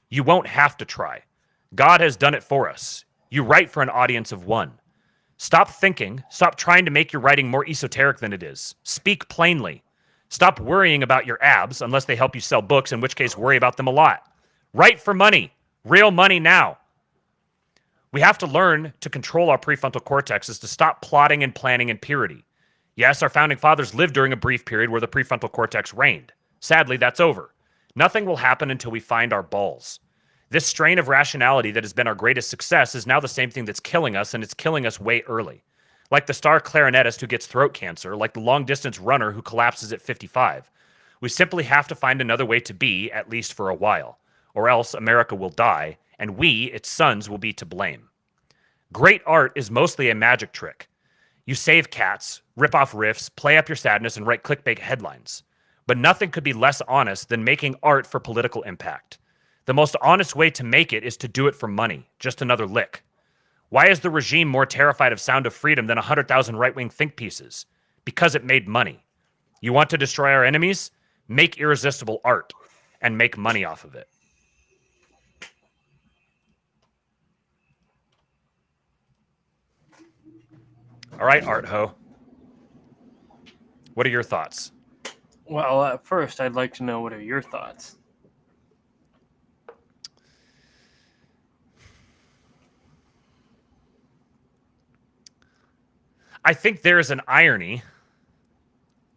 You won't have to try. God has done it for us. You write for an audience of one. Stop thinking. Stop trying to make your writing more esoteric than it is. Speak plainly. Stop worrying about your abs unless they help you sell books, in which case worry about them a lot. Write for money. Real money now. We have to learn to control our prefrontal cortexes to stop plotting and planning in purity. Yes, our founding fathers lived during a brief period where the prefrontal cortex reigned. Sadly, that's over. Nothing will happen until we find our balls. This strain of rationality that has been our greatest success is now the same thing that's killing us, and it's killing us way early. Like the star clarinetist who gets throat cancer, like the long-distance runner who collapses at 55. We simply have to find another way to be, at least for a while, or else America will die, and we, its sons, will be to blame. Great art is mostly a magic trick. You save cats, rip off riffs, play up your sadness, and write clickbait headlines. But nothing could be less honest than making art for political impact. The most honest way to make it is to do it for money, just another lick. Why is the regime more terrified of Sound of Freedom than 100,000 right-wing think pieces? Because it made money. You want to destroy our enemies? Make irresistible art and make money off of it. All right, Art Ho. What are your thoughts? Well, first, I'd like to know what are your thoughts? I think there's an irony,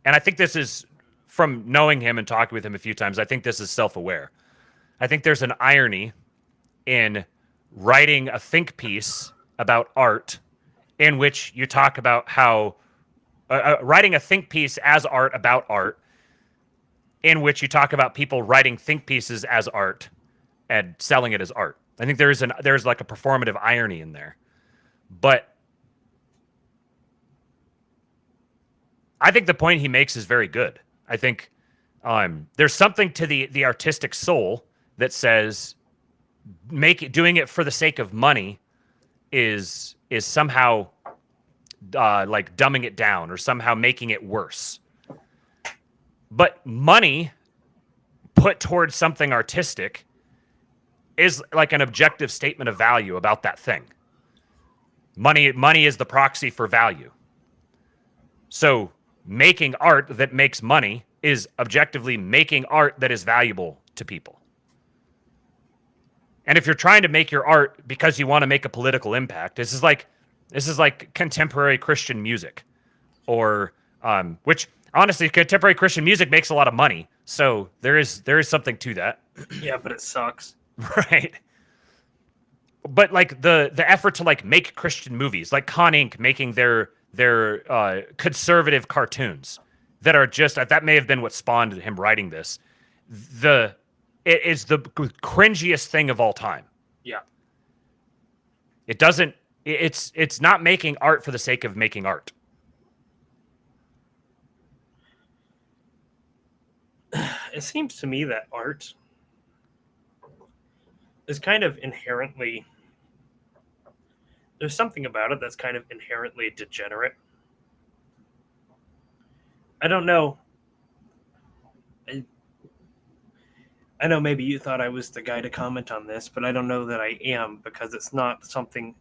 and I think this is from knowing him and talking with him a few times. I think this is self-aware. I think there's an irony in writing a think piece about art in which you talk about how writing a think piece as art about art in which you talk about people writing think pieces as art and selling it as art. I think there's like a performative irony in there. But I think the point he makes is very good. I think there's something to the artistic soul that says doing it for the sake of money is somehow like dumbing it down or somehow making it worse. But money put towards something artistic is like an objective statement of value about that thing. Money is the proxy for value. So making art that makes money is objectively making art that is valuable to people. And if you're trying to make your art because you want to make a political impact, this is like contemporary Christian music, or which honestly, contemporary Christian music makes a lot of money, so there is something to that. Yeah, but it sucks. Right. But like the effort to like make Christian movies, like Con Inc. making their conservative cartoons that are just that may have been what spawned him writing this. It is the cringiest thing of all time. Yeah. It's not making art for the sake of making art. It seems to me that art is kind of inherently, there's something about it that's kind of inherently degenerate. I don't know. I know maybe you thought I was the guy to comment on this, but I don't know that I am, because it's not something,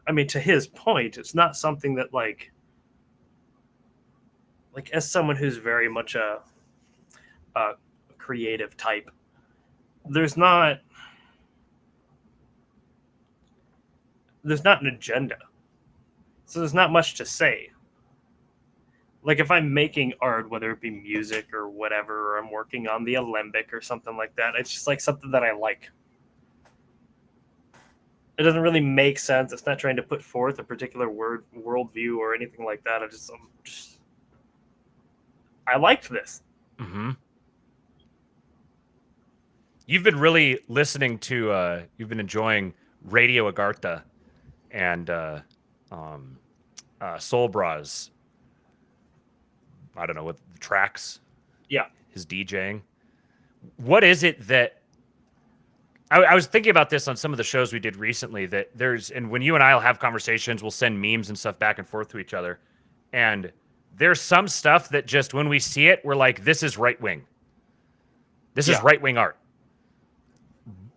I mean, to his point, it's not something that like as someone who's very much a creative type, there's not an agenda. So there's not much to say. Like if I'm making art, whether it be music or whatever, or I'm working on the alembic or something like that, it's just like something that I like. It doesn't really make sense. It's not trying to put forth a particular worldview or anything like that. I liked this. Mm-hmm. You've been really listening to, you've been enjoying Radio Agartha and Soul Bras. I don't know what the tracks. Yeah. His DJing. What is it that I was thinking about this on some of the shows we did recently, that and when you and I will have conversations, we'll send memes and stuff back and forth to each other. And there's some stuff that just when we see it, we're like, this is right wing. This is right wing art.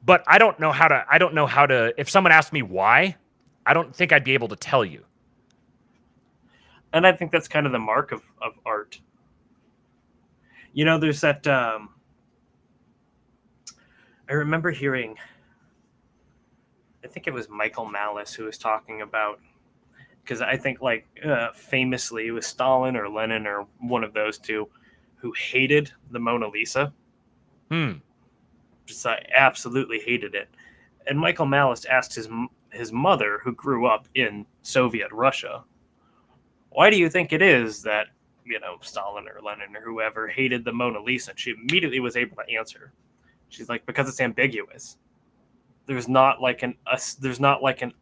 But I don't know how to, if someone asked me why, I don't think I'd be able to tell you. And I think that's kind of the mark of art. You know, there's that. I remember hearing. I think it was Michael Malice who was talking about, because I think like famously it was Stalin or Lenin or one of those two who hated the Mona Lisa. Just absolutely hated it. And Michael Malice asked his mother, who grew up in Soviet Russia, why do you think it is that, you know, Stalin or Lenin or whoever hated the Mona Lisa? And she immediately was able to answer. She's like, because it's ambiguous. There's not like an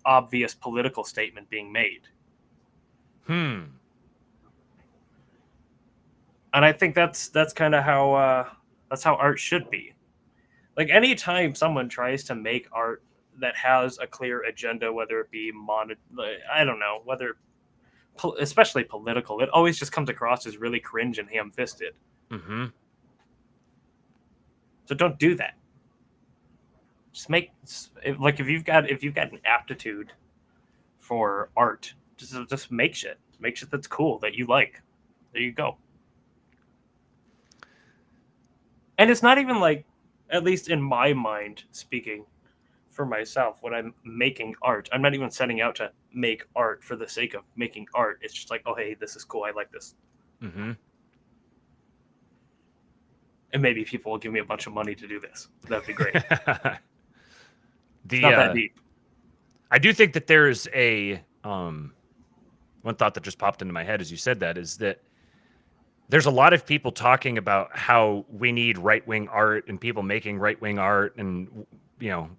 obvious political statement being made. And I think that's kind of how art should be. Like anytime someone tries to make art that has a clear agenda, whether it be I don't know, whether especially political, it always just comes across as really cringe and ham-fisted. So don't do that. Just make like if you've got an aptitude for art, just make shit that's cool that you like. There you go. And it's not even like, at least in my mind, speaking for myself, when I'm making art, I'm not even setting out to make art for the sake of making art. It's just like, oh hey, this is cool, I like this. And maybe people will give me a bunch of money to do this. That'd be great. It's not that deep. I do think that there's a one thought that just popped into my head as you said that is that there's a lot of people talking about how we need right-wing art and people making right-wing art and, you know,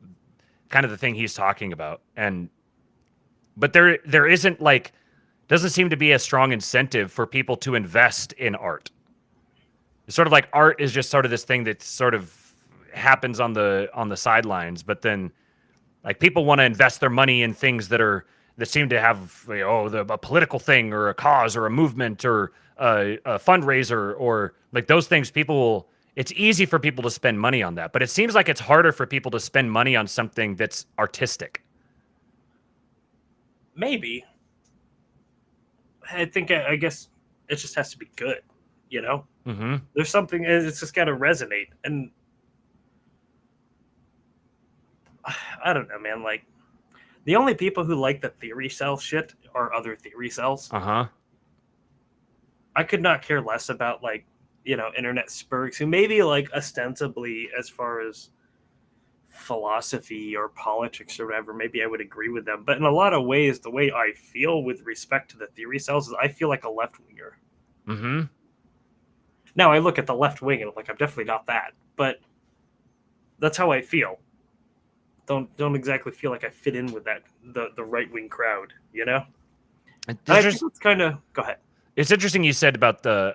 kind of the thing he's talking about. But there isn't like, doesn't seem to be a strong incentive for people to invest in art. It's sort of like art is just sort of this thing that sort of happens on the sidelines, but then like people want to invest their money in things that seem to have, you know, a political thing or a cause or a movement or a fundraiser or like those things. It's easy for people to spend money on that, but it seems like it's harder for people to spend money on something that's artistic. Maybe. I guess it just has to be good, you know? There's something, it's just got to resonate. And I don't know, man. Like, the only people who like the theory cell shit are other theory cells. I could not care less about, like, you know, internet spurgs who maybe, like, ostensibly, as far as philosophy or politics or whatever, maybe I would agree with them. But in a lot of ways, the way I feel with respect to the theory cells is I feel like a left-winger. Now, I look at the left wing and I'm like, I'm definitely not that. But that's how I feel. Don't exactly feel like I fit in with that the right-wing crowd, you know? It's kind of... Go ahead. It's interesting you said about the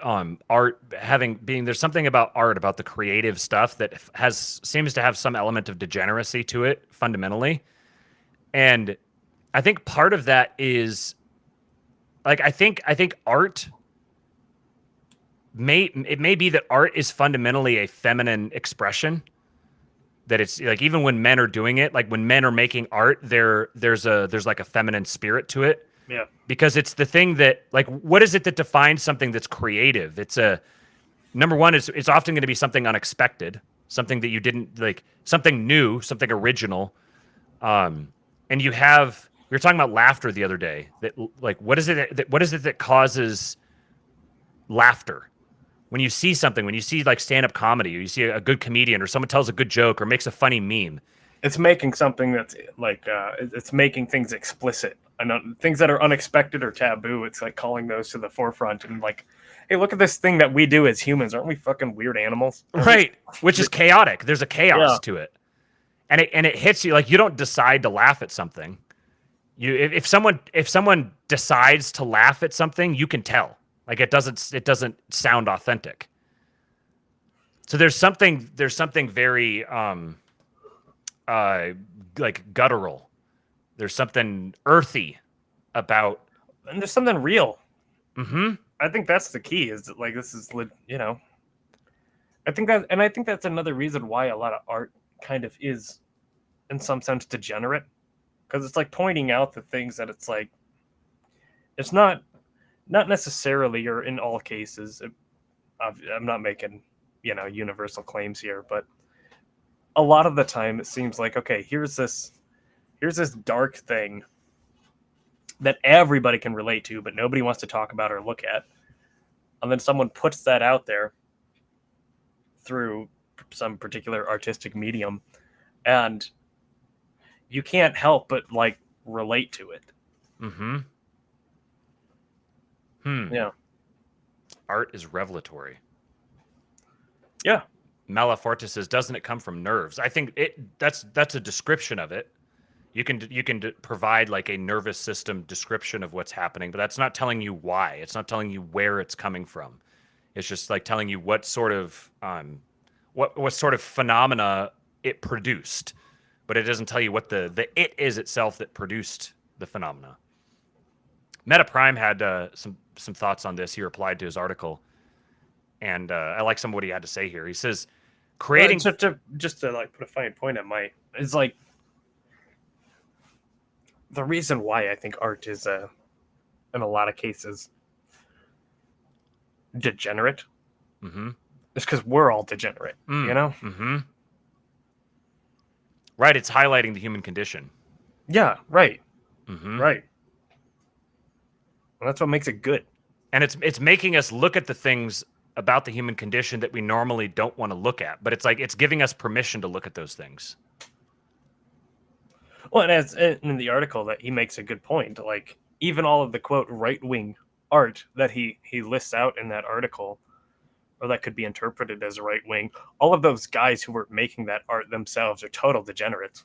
art there's something about art, about the creative stuff that seems to have some element of degeneracy to it fundamentally. And I think part of that is like, I think art it may be that art is fundamentally a feminine expression, that it's like, even when men are doing it, like when men are making art, there's like a feminine spirit to it. Yeah. Because it's the thing that, like, what is it that defines something that's creative? It's number one, it's often going to be something unexpected, something that you didn't, like, something new, something original. And we were talking about laughter the other day, that, like, what is it that causes laughter? When you see something, when you see like stand-up comedy, or you see a good comedian, or someone tells a good joke or makes a funny meme. It's making something that's like, it's making things explicit. And things that are unexpected or taboo, it's like calling those to the forefront and like, hey, look at this thing that we do as humans. Aren't we fucking weird animals? Right. Which is chaotic. There's a chaos to it. And it hits you, like, you don't decide to laugh at something. If someone decides to laugh at something, you can tell. Like, it doesn't sound authentic. So there's something very like guttural. There's something earthy about, and there's something real. I think that's the key. Is that, like, this is, you know, I think that's another reason why a lot of art kind of is, in some sense, degenerate, because it's like pointing out the things that it's like, it's not not necessarily or in all cases. I'm not making, universal claims here, but a lot of the time it seems like, okay, here's this dark thing that everybody can relate to, but nobody wants to talk about or look at. And then someone puts that out there through some particular artistic medium, and you can't help but relate to it. Mm-hmm. Yeah. Art is revelatory. Yeah. Malaforte says, doesn't it come from nerves? I think that's a description of it. You can provide like a nervous system description of what's happening, but that's not telling you why. It's not telling you where it's coming from. It's just like telling you what sort of what sort of phenomena it produced, but it doesn't tell you what the it is itself that produced the phenomena. Meta Prime had some thoughts on this. He replied to his article, and I like some of what he had to say here. He says, creating just to like put a fine point on it's like the reason why I think art is in a lot of cases degenerate is because we're all degenerate, Mm-hmm. Right, it's highlighting the human condition. Yeah, right. Mm-hmm. Right. And that's what makes it good. And it's making us look at the things about the human condition that we normally don't want to look at. But it's like it's giving us permission to look at those things. Well, and as in the article that he makes a good point, like even all of the quote right-wing art that he lists out in that article, or that could be interpreted as right-wing, all of those guys who were making that art themselves are total degenerates.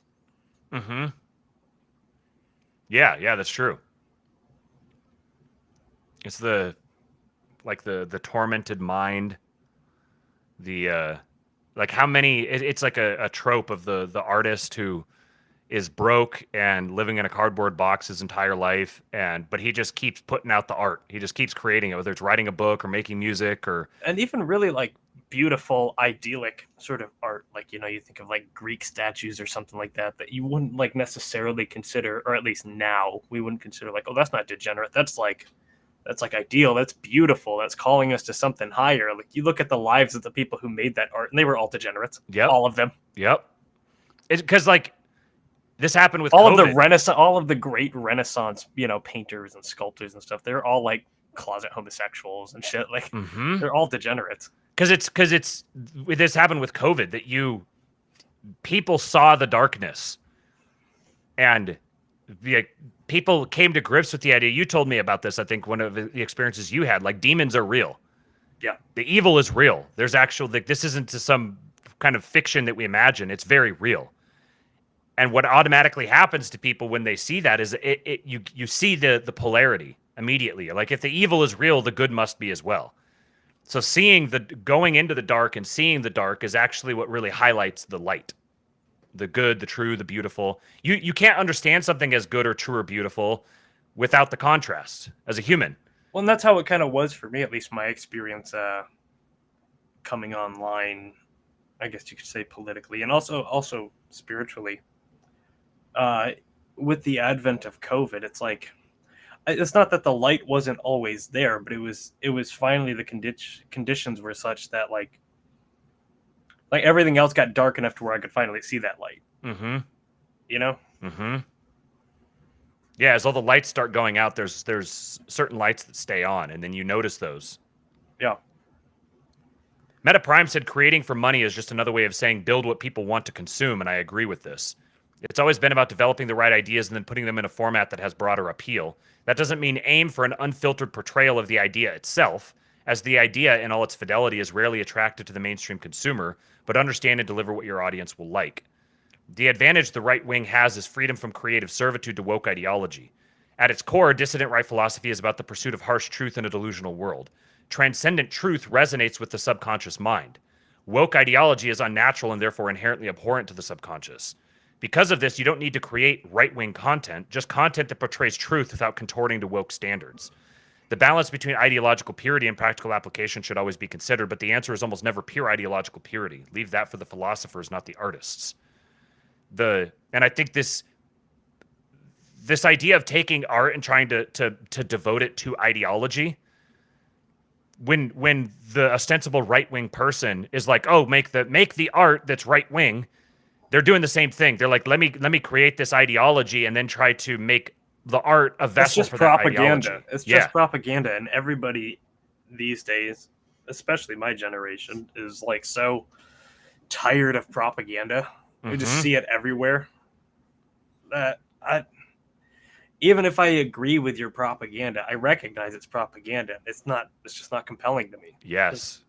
Mm-hmm. Yeah, that's true. It's the tormented mind. The like how many it's like a trope of the artist who is broke and living in a cardboard box his entire life, but he just keeps putting out the art. He just keeps creating it, whether it's writing a book or making music and even really like beautiful, idyllic sort of art. Like, you think of like Greek statues or something like that you wouldn't like necessarily consider, or at least now we wouldn't consider like, oh, that's not degenerate. That's like ideal. That's beautiful. That's calling us to something higher. Like you look at the lives of the people who made that art and they were all degenerates. Yep. All of them. Yep. It's because like this happened with all COVID. of the Renaissance, all of the great Renaissance, painters and sculptors and stuff. They're all like closet homosexuals and shit. Like they're all degenerates. Because this happened with COVID that people saw the darkness, and people came to grips with the idea. You told me about this. I think one of the experiences you had, like demons are real. Yeah, the evil is real. There's actual this isn't some kind of fiction that we imagine. It's very real. And what automatically happens to people when they see that is you see the polarity immediately. Like if the evil is real, the good must be as well. So going into the dark and seeing the dark is actually what really highlights the light, the good, the true, the beautiful. You can't understand something as good or true or beautiful without the contrast as a human. Well, and that's how it kind of was for me, at least my experience coming online, I guess you could say politically and also spiritually. With the advent of COVID, it's like, it's not that the light wasn't always there, but it was finally the conditions were such that like everything else got dark enough to where I could finally see that light. Mm-hmm. Mm-hmm. Yeah, as all the lights start going out, there's certain lights that stay on, and then you notice those. Yeah. Meta Prime said creating for money is just another way of saying build what people want to consume, and I agree with this. It's always been about developing the right ideas and then putting them in a format that has broader appeal. That doesn't mean aim for an unfiltered portrayal of the idea itself, as the idea in all its fidelity is rarely attractive to the mainstream consumer, but understand and deliver what your audience will like. The advantage the right wing has is freedom from creative servitude to woke ideology. At its core, dissident right philosophy is about the pursuit of harsh truth in a delusional world. Transcendent truth resonates with the subconscious mind. Woke ideology is unnatural and therefore inherently abhorrent to the subconscious. Because of this, you don't need to create right-wing content, just content that portrays truth without contorting to woke standards. The balance between ideological purity and practical application should always be considered, but the answer is almost never pure ideological purity. Leave that for the philosophers, not the artists. And I think this idea of taking art and trying to devote it to ideology, when the ostensible right-wing person is like, oh, make the art that's right-wing, they're doing the same thing. They're like, let me create this ideology and then try to make the art a vessel It's just for propaganda. that ideology. It's just propaganda, and everybody these days, especially my generation, is like so tired of propaganda. We just see it everywhere. That even if I agree with your propaganda, I recognize it's propaganda. It's just not compelling to me. Yes.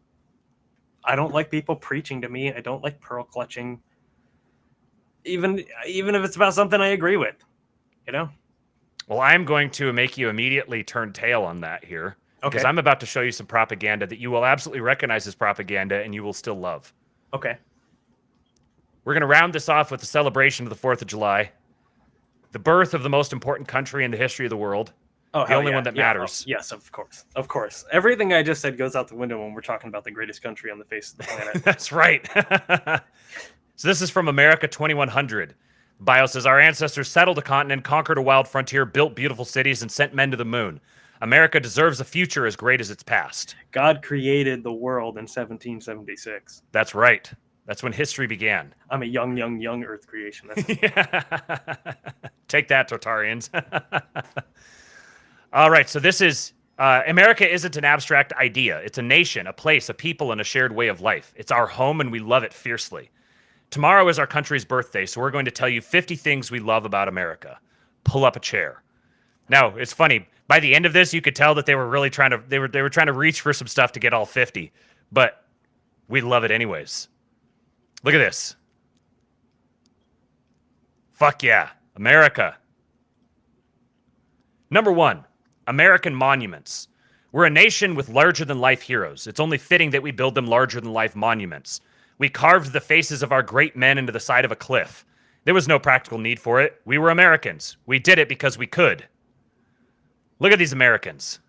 I don't like people preaching to me. I don't like pearl clutching. Even if it's about something I agree with, you know? Well, I'm going to make you immediately turn tail on that here. Because Okay. I'm about to show you some propaganda that you will absolutely recognize as propaganda and you will still love. Okay. We're going to round this off with the celebration of the 4th of July. The birth of the most important country in the history of the world. Oh, the only one that matters. Oh, yes, of course. Of course. Everything I just said goes out the window when we're talking about the greatest country on the face of the planet. That's right. So this is from America 2100. Bio says, our ancestors settled a continent, conquered a wild frontier, built beautiful cities, and sent men to the moon. America deserves a future as great as its past. God created the world in 1776. That's right. That's when history began. I'm a young Earth creationist. Yeah. Take that, Tartarians. All right, so this is... America isn't an abstract idea. It's a nation, a place, a people, and a shared way of life. It's our home, and we love it fiercely. Tomorrow is our country's birthday, so we're going to tell you 50 things we love about America. Pull up a chair. Now, it's funny. By the end of this, you could tell that they were really trying to they were trying to reach for some stuff to get all 50, but we love it anyways. Look at this. Fuck yeah, America. Number 1, American monuments. We're a nation with larger-than-life heroes. It's only fitting that we build them larger-than-life monuments. We carved the faces of our great men into the side of a cliff. There was no practical need for it. We were Americans. We did it because we could. Look at these Americans.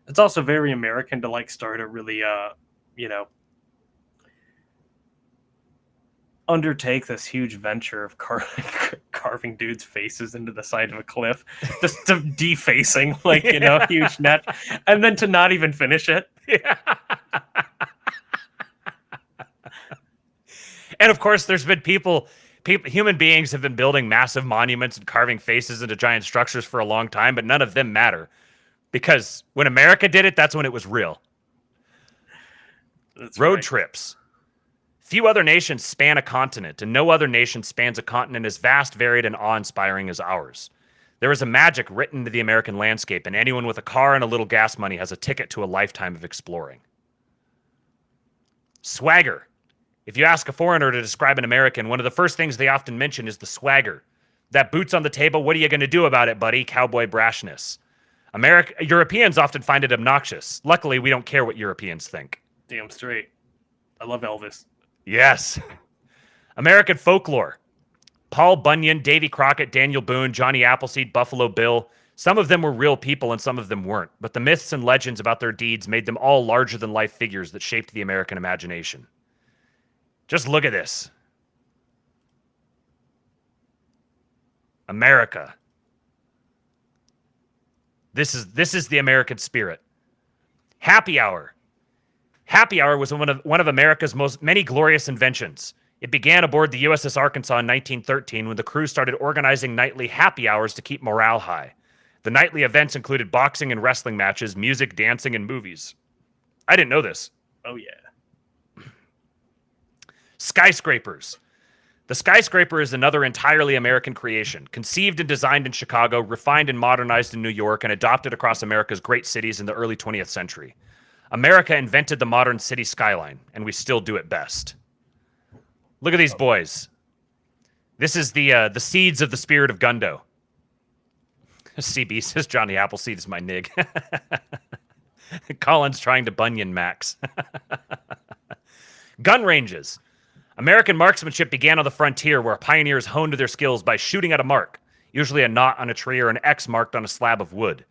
It's also very American to like start a really, undertake this huge venture of carving dudes' faces into the side of a cliff, just to defacing, huge net, and then to not even finish it. Yeah. And of course, there's been human beings have been building massive monuments and carving faces into giant structures for a long time, but none of them matter. Because when America did it, that's when it was real. That's Road right. trips. Few other nations span a continent, and no other nation spans a continent as vast, varied, and awe-inspiring as ours. There is a magic written into the American landscape, and anyone with a car and a little gas money has a ticket to a lifetime of exploring. Swagger. If you ask a foreigner to describe an American, one of the first things they often mention is the swagger. That boots on the table, what are you going to do about it, buddy? Cowboy brashness. Europeans often find it obnoxious. Luckily, we don't care what Europeans think. Damn straight. I love Elvis. Yes. American folklore. Paul Bunyan, Davy Crockett, Daniel Boone, Johnny Appleseed, Buffalo Bill. Some of them were real people and some of them weren't. But the myths and legends about their deeds made them all larger-than-life figures that shaped the American imagination. Just look at this. America. This is the American spirit. Happy hour. Happy hour was one of America's many glorious inventions. It began aboard the USS Arkansas in 1913 when the crew started organizing nightly happy hours to keep morale high. The nightly events included boxing and wrestling matches, music, dancing, and movies. I didn't know this. Oh, yeah. Skyscrapers. The skyscraper is another entirely American creation, conceived and designed in Chicago, refined and modernized in New York, and adopted across America's great cities in the early 20th century. America invented the modern city skyline, and we still do it best. Look at these boys. This is the seeds of the spirit of Gundo. CB says Johnny Appleseed is my nig. Colin's trying to Bunyan Max. Gun ranges. American marksmanship began on the frontier where pioneers honed their skills by shooting at a mark, usually a knot on a tree or an X marked on a slab of wood.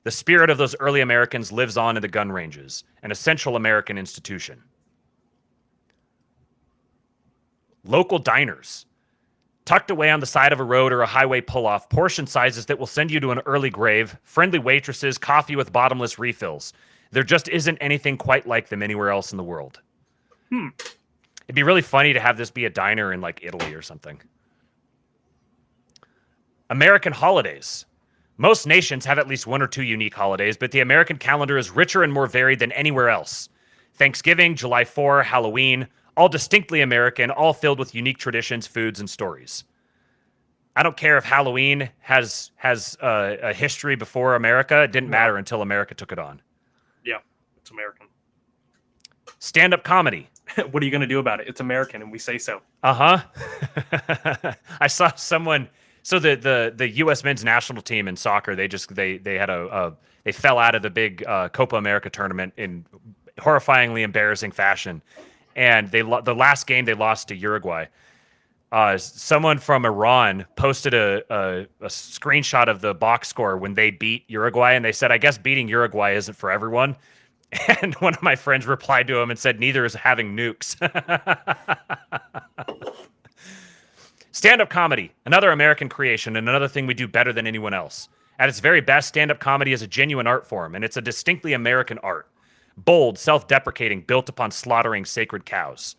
The spirit of those early Americans lives on in the gun ranges, an essential American institution. Local diners. Tucked away on the side of a road or a highway pull-off, portion sizes that will send you to an early grave, friendly waitresses, coffee with bottomless refills. There just isn't anything quite like them anywhere else in the world. It'd be really funny to have this be a diner in like Italy or something. American holidays. Most nations have at least one or two unique holidays, but the American calendar is richer and more varied than anywhere else. Thanksgiving, July 4, Halloween, all distinctly American, all filled with unique traditions, foods, and stories. I don't care if Halloween has a history before America. It didn't matter until America took it on. Yeah, it's American. Stand-up comedy. What are you going to do about it? It's American, and we say so. I saw someone. So the U.S. men's national team in soccer, they fell out of the big Copa America tournament in horrifyingly embarrassing fashion, and the last game they lost to Uruguay. Someone from Iran posted a screenshot of the box score when they beat Uruguay, and they said, "I guess beating Uruguay isn't for everyone." And one of my friends replied to him and said, "Neither is having nukes." Stand-up comedy, another American creation and another thing we do better than anyone else. At its very best, stand-up comedy is a genuine art form, and it's a distinctly American art. Bold, self-deprecating, built upon slaughtering sacred cows.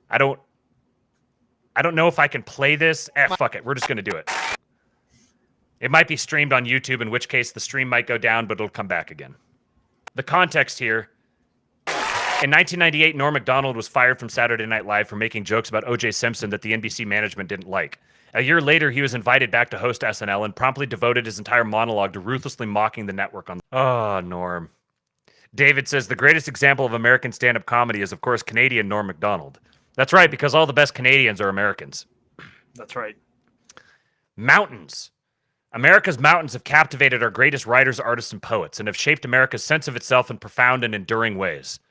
I don't know if I can play this. Fuck it. We're just going to do it. It might be streamed on YouTube, in which case the stream might go down, but it'll come back again. The context here. In 1998, Norm Macdonald was fired from Saturday Night Live for making jokes about O.J. Simpson that the NBC management didn't like. A year later, he was invited back to host SNL and promptly devoted his entire monologue to ruthlessly mocking the network on... Oh, Norm. David says, the greatest example of American stand-up comedy is, of course, Canadian Norm Macdonald. That's right, because all the best Canadians are Americans. That's right. Mountains. America's mountains have captivated our greatest writers, artists, and poets, and have shaped America's sense of itself in profound and enduring ways.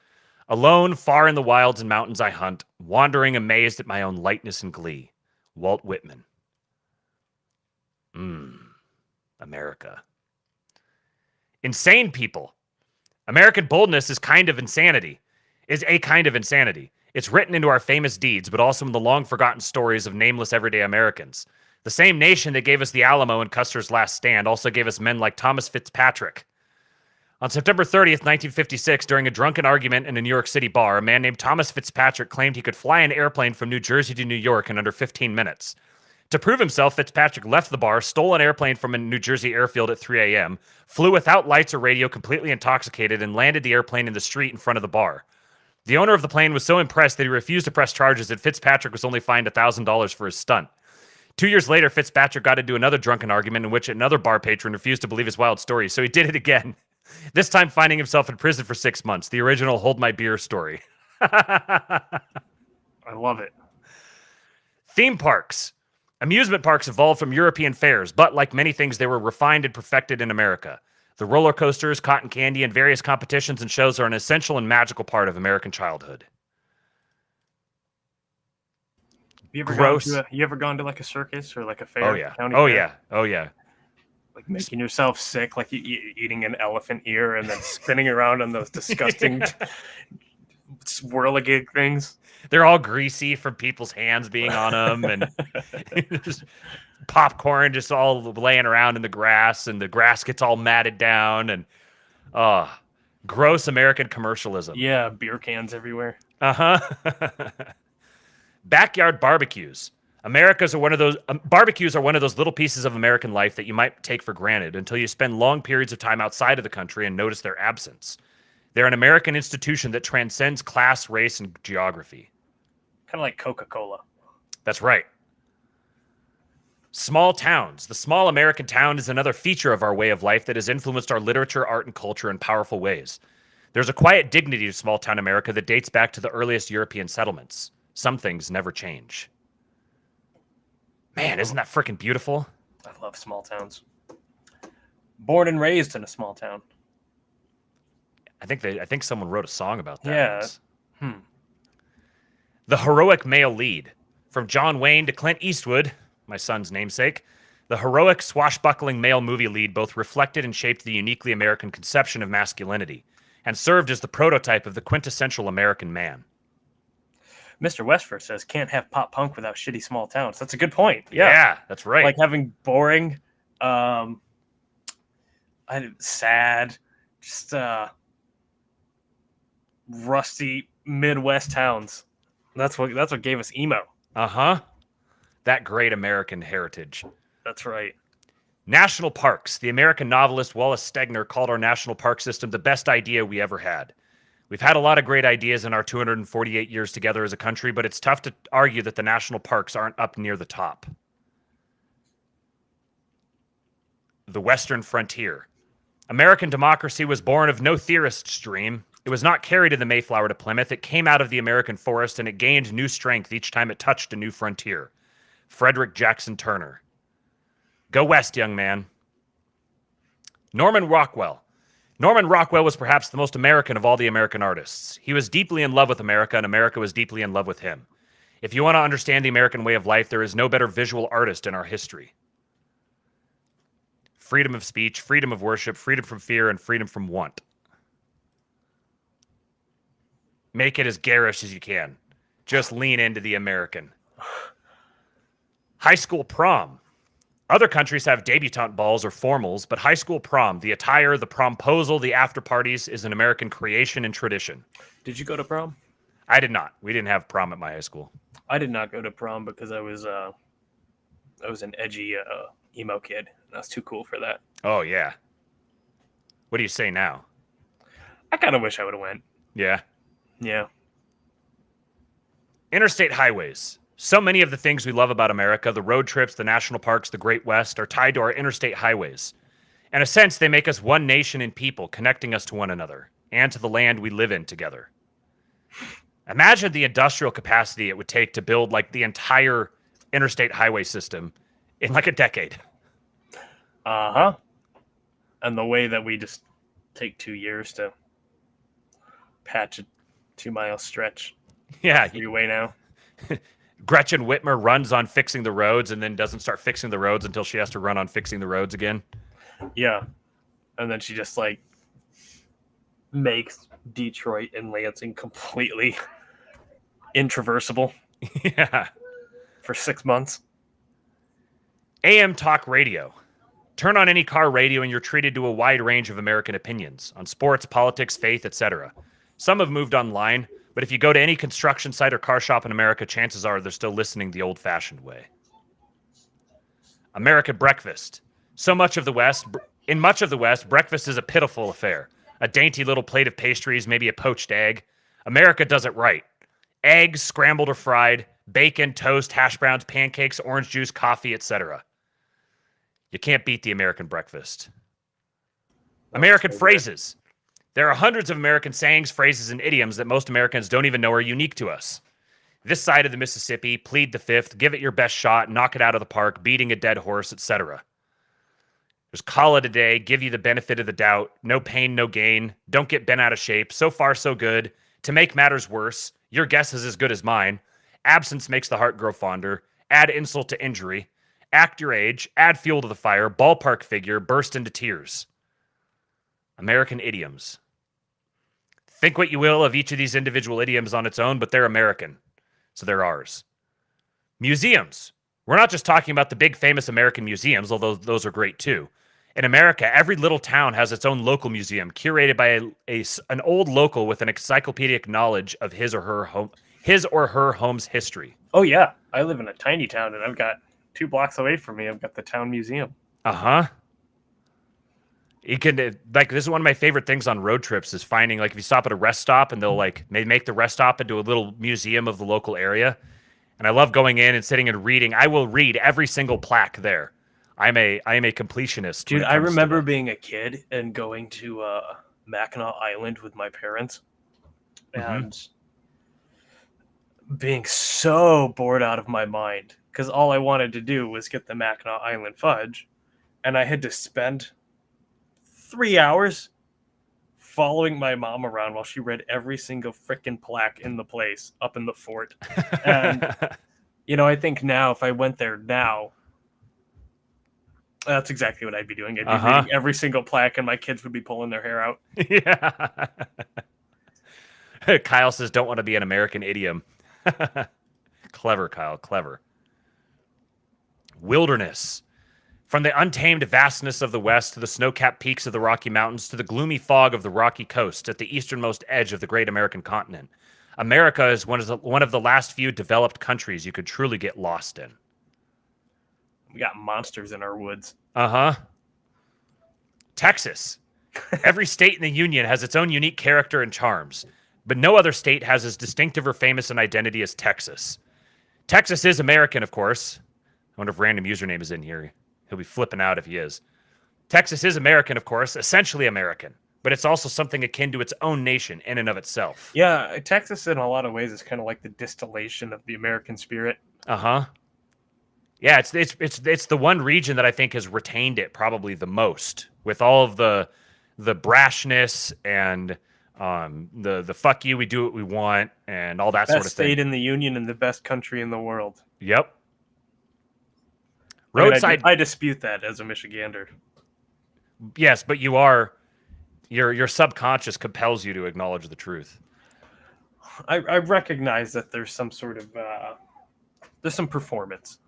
Alone, far in the wilds and mountains I hunt, wandering amazed at my own lightness and glee. Walt Whitman. America. Insane people. American boldness is a kind of insanity. It's written into our famous deeds, but also in the long-forgotten stories of nameless everyday Americans. The same nation that gave us the Alamo and Custer's Last Stand also gave us men like Thomas Fitzpatrick. On September 30th, 1956, during a drunken argument in a New York City bar, a man named Thomas Fitzpatrick claimed he could fly an airplane from New Jersey to New York in under 15 minutes. To prove himself, Fitzpatrick left the bar, stole an airplane from a New Jersey airfield at 3 a.m., flew without lights or radio, completely intoxicated, and landed the airplane in the street in front of the bar. The owner of the plane was so impressed that he refused to press charges that Fitzpatrick was only fined $1,000 for his stunt. 2 years later, Fitzpatrick got into another drunken argument in which another bar patron refused to believe his wild story, so he did it again. This time finding himself in prison for 6 months. The original hold my beer story. I love it. Theme parks. Amusement parks evolved from European fairs, but like many things, they were refined and perfected in America. The roller coasters, cotton candy, and various competitions and shows are an essential and magical part of American childhood. You ever gone to like a circus or like a fair? Oh yeah. County Oh fair? yeah. Oh yeah. Like making yourself sick, like eating an elephant ear and then spinning around on those disgusting swirligig things. They're all greasy from people's hands being on them, and just popcorn just all laying around in the grass, and the grass gets all matted down, and gross American commercialism. Yeah, beer cans everywhere. Backyard barbecues. Barbecues are one of those little pieces of American life that you might take for granted until you spend long periods of time outside of the country and notice their absence. They're an American institution that transcends class, race, and geography. Kind of like Coca-Cola. That's right. Small towns. The small American town is another feature of our way of life that has influenced our literature, art, and culture in powerful ways. There's a quiet dignity to small-town America that dates back to the earliest European settlements. Some things never change. Man, isn't that freaking beautiful? I love small towns. Born and raised in a small town. I think someone wrote a song about that. Yeah. The heroic male lead. From John Wayne to Clint Eastwood, my son's namesake, the heroic, swashbuckling male movie lead both reflected and shaped the uniquely American conception of masculinity and served as the prototype of the quintessential American man. Mr. Westford says can't have pop punk without shitty small towns. That's a good point. Yeah, that's right. Like having boring, sad, just rusty Midwest towns. That's what gave us emo. That great American heritage. That's right. National parks. The American novelist Wallace Stegner called our national park system the best idea we ever had. We've had a lot of great ideas in our 248 years together as a country, but it's tough to argue that the national parks aren't up near the top. The Western frontier. American democracy was born of no theorist's dream. It was not carried in the Mayflower to Plymouth. It came out of the American forest, and it gained new strength each time it touched a new frontier. Frederick Jackson Turner. Go west, young man. Norman Rockwell. Norman Rockwell was perhaps the most American of all the American artists. He was deeply in love with America, and America was deeply in love with him. If you want to understand the American way of life, there is no better visual artist in our history. Freedom of speech, freedom of worship, freedom from fear, and freedom from want. Make it as garish as you can. Just lean into the American. High school prom. Other countries have debutante balls or formals, but high school prom, the attire, the promposal, the after parties, is an American creation and tradition. Did you go to prom? I did not. We didn't have prom at my high school. I did not go to prom because I was an edgy emo kid. And I was too cool for that. Oh, yeah. What do you say now? I kind of wish I would have went. Yeah. Yeah. Interstate highways. So many of the things we love about America, the road trips, the national parks, the Great West, are tied to our interstate highways. In a sense, they make us one nation in people, connecting us to one another and to the land we live in together. Imagine the industrial capacity it would take to build like the entire interstate highway system in like a decade. And the way that we just take 2 years to patch a 2-mile stretch. Yeah. Freeway now. Gretchen Whitmer runs on fixing the roads and then doesn't start fixing the roads until she has to run on fixing the roads again. Yeah. And then she just like makes Detroit and Lansing completely intraversible. Yeah. For 6 months. AM talk radio. Turn on any car radio and you're treated to a wide range of American opinions on sports, politics, faith, etc. Some have moved online, but if you go to any construction site or car shop in America, chances are they're still listening the old-fashioned way. American breakfast. In much of the West, breakfast is a pitiful affair. A dainty little plate of pastries, maybe a poached egg. America does it right. Eggs, scrambled or fried, bacon, toast, hash browns, pancakes, orange juice, coffee, etc. You can't beat the American breakfast. American phrases. There are hundreds of American sayings, phrases, and idioms that most Americans don't even know are unique to us. This side of the Mississippi, plead the fifth, give it your best shot, knock it out of the park, beating a dead horse, etc. There's call it a day, give you the benefit of the doubt, no pain, no gain, don't get bent out of shape, so far so good, to make matters worse, your guess is as good as mine, absence makes the heart grow fonder, add insult to injury, act your age, add fuel to the fire, ballpark figure, burst into tears. American idioms. Think what you will of each of these individual idioms on its own, but they're American, so they're ours. Museums. We're not just talking about the big famous American museums, although those are great too. In America, every little town has its own local museum, curated by an old local with an encyclopedic knowledge of his or her home's history. Oh yeah, I live in a tiny town, and I've got 2 blocks away from me, I've got the town museum. You can this is one of my favorite things on road trips is finding if you stop at a rest stop and they'll make the rest stop into a little museum of the local area. And I love going in and sitting and reading. I will read every single plaque there. I am a completionist. Dude, I remember being a kid and going to Mackinac Island with my parents and being so bored out of my mind because all I wanted to do was get the Mackinac Island fudge, and I had to spend 3 hours following my mom around while she read every single freaking plaque in the place up in the fort. And, I think now if I went there now, that's exactly what I'd be doing. I'd be reading every single plaque and my kids would be pulling their hair out. Yeah. Kyle says, don't want to be an American idiom. Clever, Kyle. Clever. Wilderness. From the untamed vastness of the West to the snow-capped peaks of the Rocky Mountains to the gloomy fog of the rocky coast at the easternmost edge of the great American continent, America is one of the last few developed countries you could truly get lost in. We got monsters in our woods. Uh-huh. Texas. Every state in the Union has its own unique character and charms, but no other state has as distinctive or famous an identity as Texas. Texas is American, of course. I wonder if random username is in here. He'll be flipping out if he is. Texas is American, of course, essentially American, but it's also something akin to its own nation in and of itself. Yeah, Texas in a lot of ways is kind of like the distillation of the American spirit. Uh-huh. Yeah, it's the one region that I think has retained it probably the most, with all of the brashness and the fuck you, we do what we want, and all that Best sort of thing. state in the Union and the best country in the world. Yep. I mean, Roadside. I dispute that as a Michigander. Yes, but you are your subconscious compels you to acknowledge the truth. I recognize that there's some sort of there's some performance.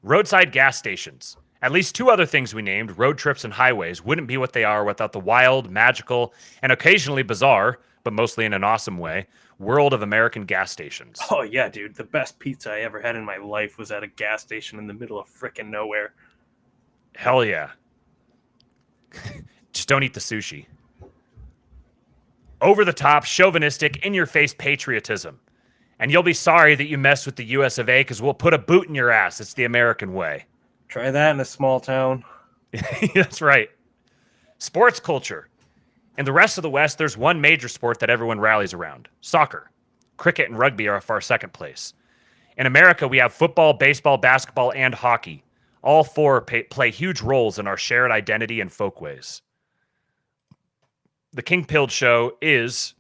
Roadside gas stations. At least two other things we named, road trips and highways, wouldn't be what they are without the wild, magical, and occasionally bizarre, but mostly in an awesome way, world of American gas stations. Oh yeah, dude, the best pizza I ever had in my life was at a gas station in the middle of frickin' nowhere. Hell yeah. Just don't eat the sushi. Over the top, chauvinistic, in your face patriotism. And you'll be sorry that you messed with the US of A because we'll put a boot in your ass. It's the American way. Try that in a small town. That's right. Sports culture. In the rest of the West, there's one major sport that everyone rallies around. Soccer. Cricket and rugby are a far second place. In America, we have football, baseball, basketball, and hockey. All four play huge roles in our shared identity and folkways. The King Pilled Show is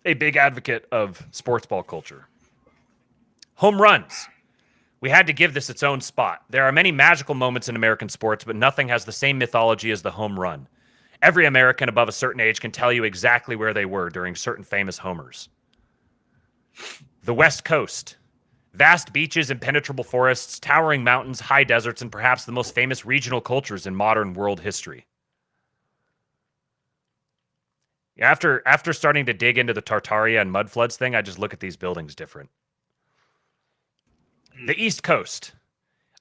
a big advocate of sports ball culture. Home runs. We had to give this its own spot. There are many magical moments in American sports, but nothing has the same mythology as the home run. Every American above a certain age can tell you exactly where they were during certain famous homers. The West Coast. Vast beaches, impenetrable forests, towering mountains, high deserts, and perhaps the most famous regional cultures in modern world history. After starting to dig into the Tartaria and mud floods thing, I just look at these buildings different. The East Coast.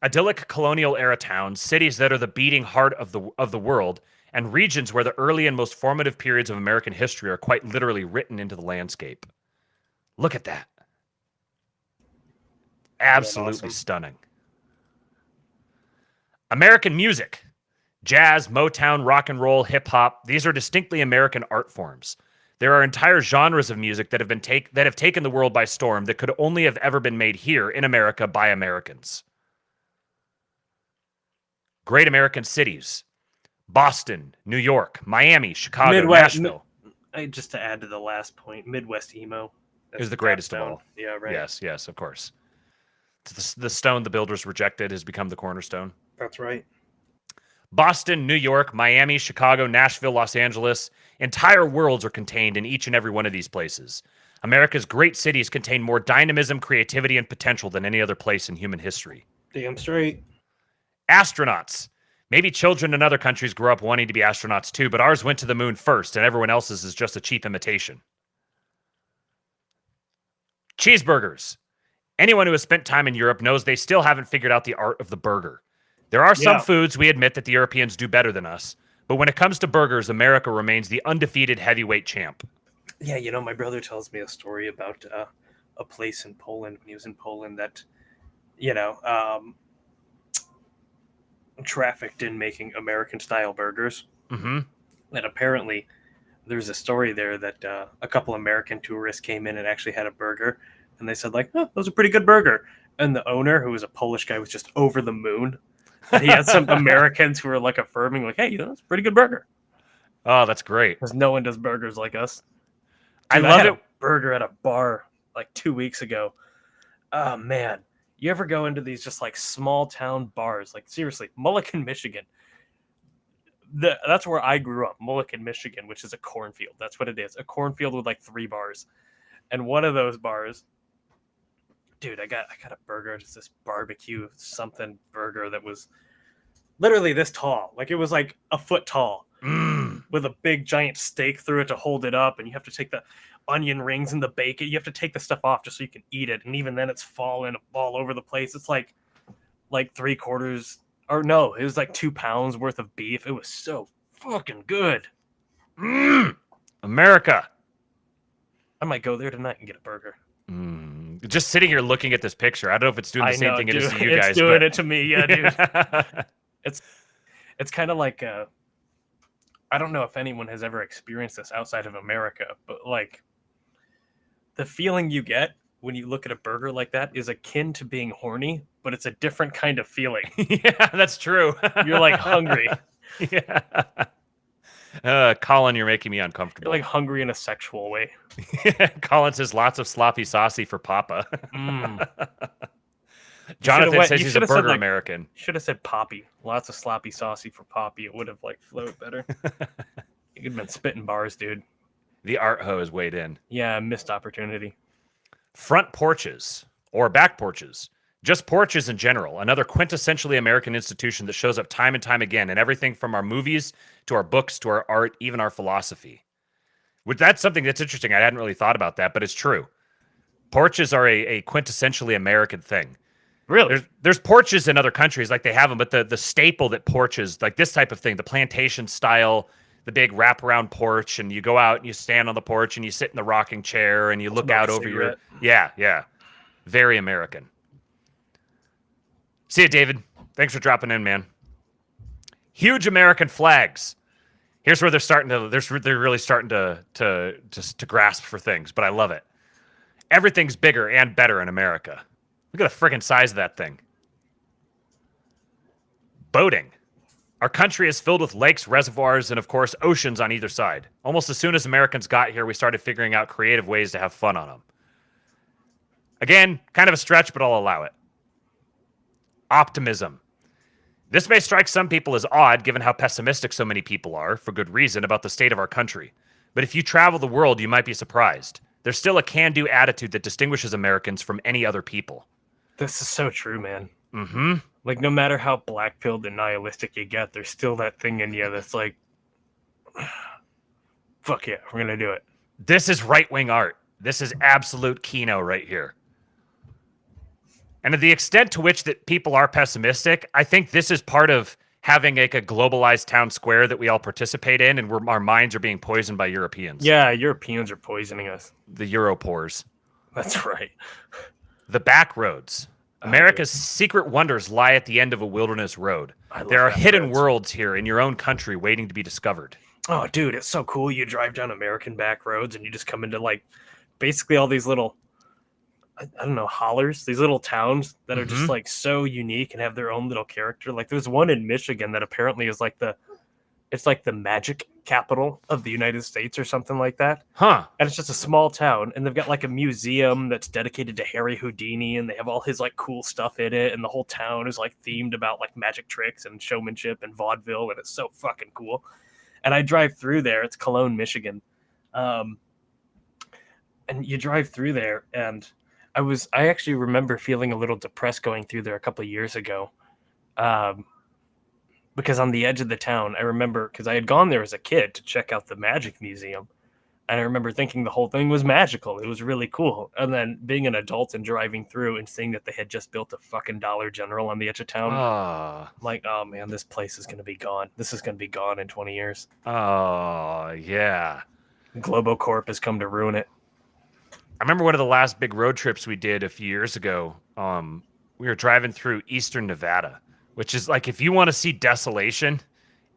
Idyllic colonial-era towns, cities that are the beating heart of the world, and regions where the early and most formative periods of American history are quite literally written into the landscape. Look at that. Absolutely awesome. Stunning. American music. Jazz, Motown, rock and roll, hip-hop, these are distinctly American art forms. There are entire genres of music that have taken the world by storm that could only have ever been made here in America by Americans. Great American cities. Boston, New York, Miami, Chicago, Nashville. Just to add to the last point, Midwest emo Is the greatest of all. Yeah, right. Yes, of course. The stone the builders rejected has become the cornerstone. That's right. Boston, New York, Miami, Chicago, Nashville, Los Angeles. Entire worlds are contained in each and every one of these places. America's great cities contain more dynamism, creativity, and potential than any other place in human history. Damn straight. Astronauts. Maybe children in other countries grew up wanting to be astronauts too, but ours went to the moon first, and everyone else's is just a cheap imitation. Cheeseburgers. Anyone who has spent time in Europe knows they still haven't figured out the art of the burger. There are some foods we admit that the Europeans do better than us, but when it comes to burgers, America remains the undefeated heavyweight champ. Yeah, my brother tells me a story about a place in Poland when he was in Poland that, trafficked in making American-style burgers. Mm-hmm. And apparently, there's a story there that a couple American tourists came in and actually had a burger, and they said, like, oh, that was a pretty good burger. And the owner, who was a Polish guy, was just over the moon. And he had some Americans who were, like, affirming, like, hey, it's a pretty good burger. Oh, that's great. Because no one does burgers like us. I Dude, love had it. a burger at a bar, like, 2 weeks ago. Oh, man. You ever go into these just, like, small-town bars? Like, seriously, Mulligan, Michigan. That's where I grew up, Mulligan, Michigan, which is a cornfield. That's what it is. A cornfield with, like, 3 bars. And one of those bars, dude, I got a burger. It's this barbecue something burger that was literally this tall. Like it was like a foot tall with a big giant steak through it to hold it up. And you have to take the onion rings and the bacon. You have to take the stuff off just so you can eat it. And even then it's falling all over the place. It's like 3/4, or no, it was like 2 pounds worth of beef. It was so fucking good. America. I might go there tonight and get a burger. Just sitting here looking at this picture. I don't know if it's doing the same thing it is to you guys. It's doing it to me, yeah, dude. It's kind of like I don't know if anyone has ever experienced this outside of America, but like the feeling you get when you look at a burger like that is akin to being horny, but it's a different kind of feeling. Yeah, that's true. You're like hungry. Yeah. Colin, you're making me uncomfortable. You're like hungry in a sexual way. Colin says lots of sloppy saucy for Papa. Jonathan says he's a burger American. Should have said Poppy. Lots of sloppy saucy for Poppy. It would have like flowed better. You could have been spitting bars, dude. The art hose weighed in. Yeah, missed opportunity. Front porches or back porches. Just porches in general. Another quintessentially American institution that shows up time and time again in everything from our movies to our books to our art, even our philosophy. That's something that's interesting. I hadn't really thought about that, but it's true. Porches are a quintessentially American thing. Really? There's porches in other countries, like they have them, but the staple that porches, like this type of thing, the plantation style, the big wraparound porch, and you go out and you stand on the porch and you sit in the rocking chair and you look out over your... Yeah. Very American. See you, David. Thanks for dropping in, man. Huge American flags. Here's where they're really starting to grasp for things, but I love it. Everything's bigger and better in America. Look at the friggin' size of that thing. Boating. Our country is filled with lakes, reservoirs, and of course, oceans on either side. Almost as soon as Americans got here, we started figuring out creative ways to have fun on them. Again, kind of a stretch, but I'll allow it. Optimism. This may strike some people as odd, given how pessimistic so many people are, for good reason, about the state of our country. But if you travel the world, you might be surprised. There's still a can-do attitude that distinguishes Americans from any other people. This is so true, man. Mm-hmm. Like, no matter how black-pilled and nihilistic you get, there's still that thing in you that's like, fuck yeah, we're gonna do it. This is right-wing art. This is absolute Kino right here. And to the extent to which that people are pessimistic, I think this is part of having like a globalized town square that we all participate in, and our minds are being poisoned by Europeans. Yeah, Europeans are poisoning us. The Europores. That's right. The back roads. America's secret wonders lie at the end of a wilderness road. There are hidden worlds here in your own country waiting to be discovered. Oh, dude, it's so cool. You drive down American back roads and you just come into like basically all these little, I don't know, hollers, these little towns that are just like so unique and have their own little character. Like there's one in Michigan that apparently is like it's like the magic capital of the United States or something like that. Huh. And it's just a small town, and they've got like a museum that's dedicated to Harry Houdini, and they have all his like cool stuff in it, and the whole town is like themed about like magic tricks and showmanship and vaudeville, and it's so fucking cool. And I drive through there. It's Cologne, Michigan. And you drive through there, and I actually remember feeling a little depressed going through there a couple of years ago. Because on the edge of the town, I remember, because I had gone there as a kid to check out the Magic Museum, and I remember thinking the whole thing was magical. It was really cool. And then being an adult and driving through and seeing that they had just built a fucking Dollar General on the edge of town, I'm like, oh man, this place is going to be gone. This is going to be gone in 20 years. Oh, yeah. Globocorp has come to ruin it. I remember one of the last big road trips we did a few years ago. We were driving through eastern Nevada, which is like, if you want to see desolation,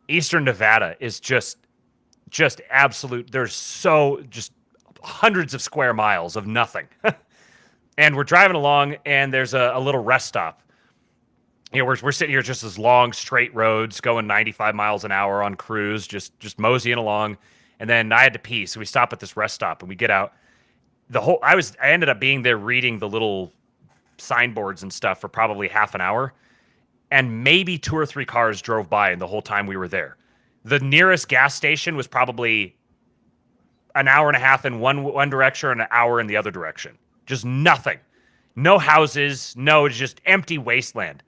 eastern Nevada is just absolute. There's just hundreds of square miles of nothing. And we're driving along, and there's a little rest stop. You know, we're sitting here just as long straight roads going 95 miles an hour on cruise, just moseying along. And then I had to pee, so we stop at this rest stop and we get out. I ended up being there reading the little signboards and stuff for probably half an hour. And maybe 2 or 3 cars drove by in the whole time we were there. The nearest gas station was probably an hour and a half in one direction and an hour in the other direction. Just nothing. No houses, no, just empty wasteland.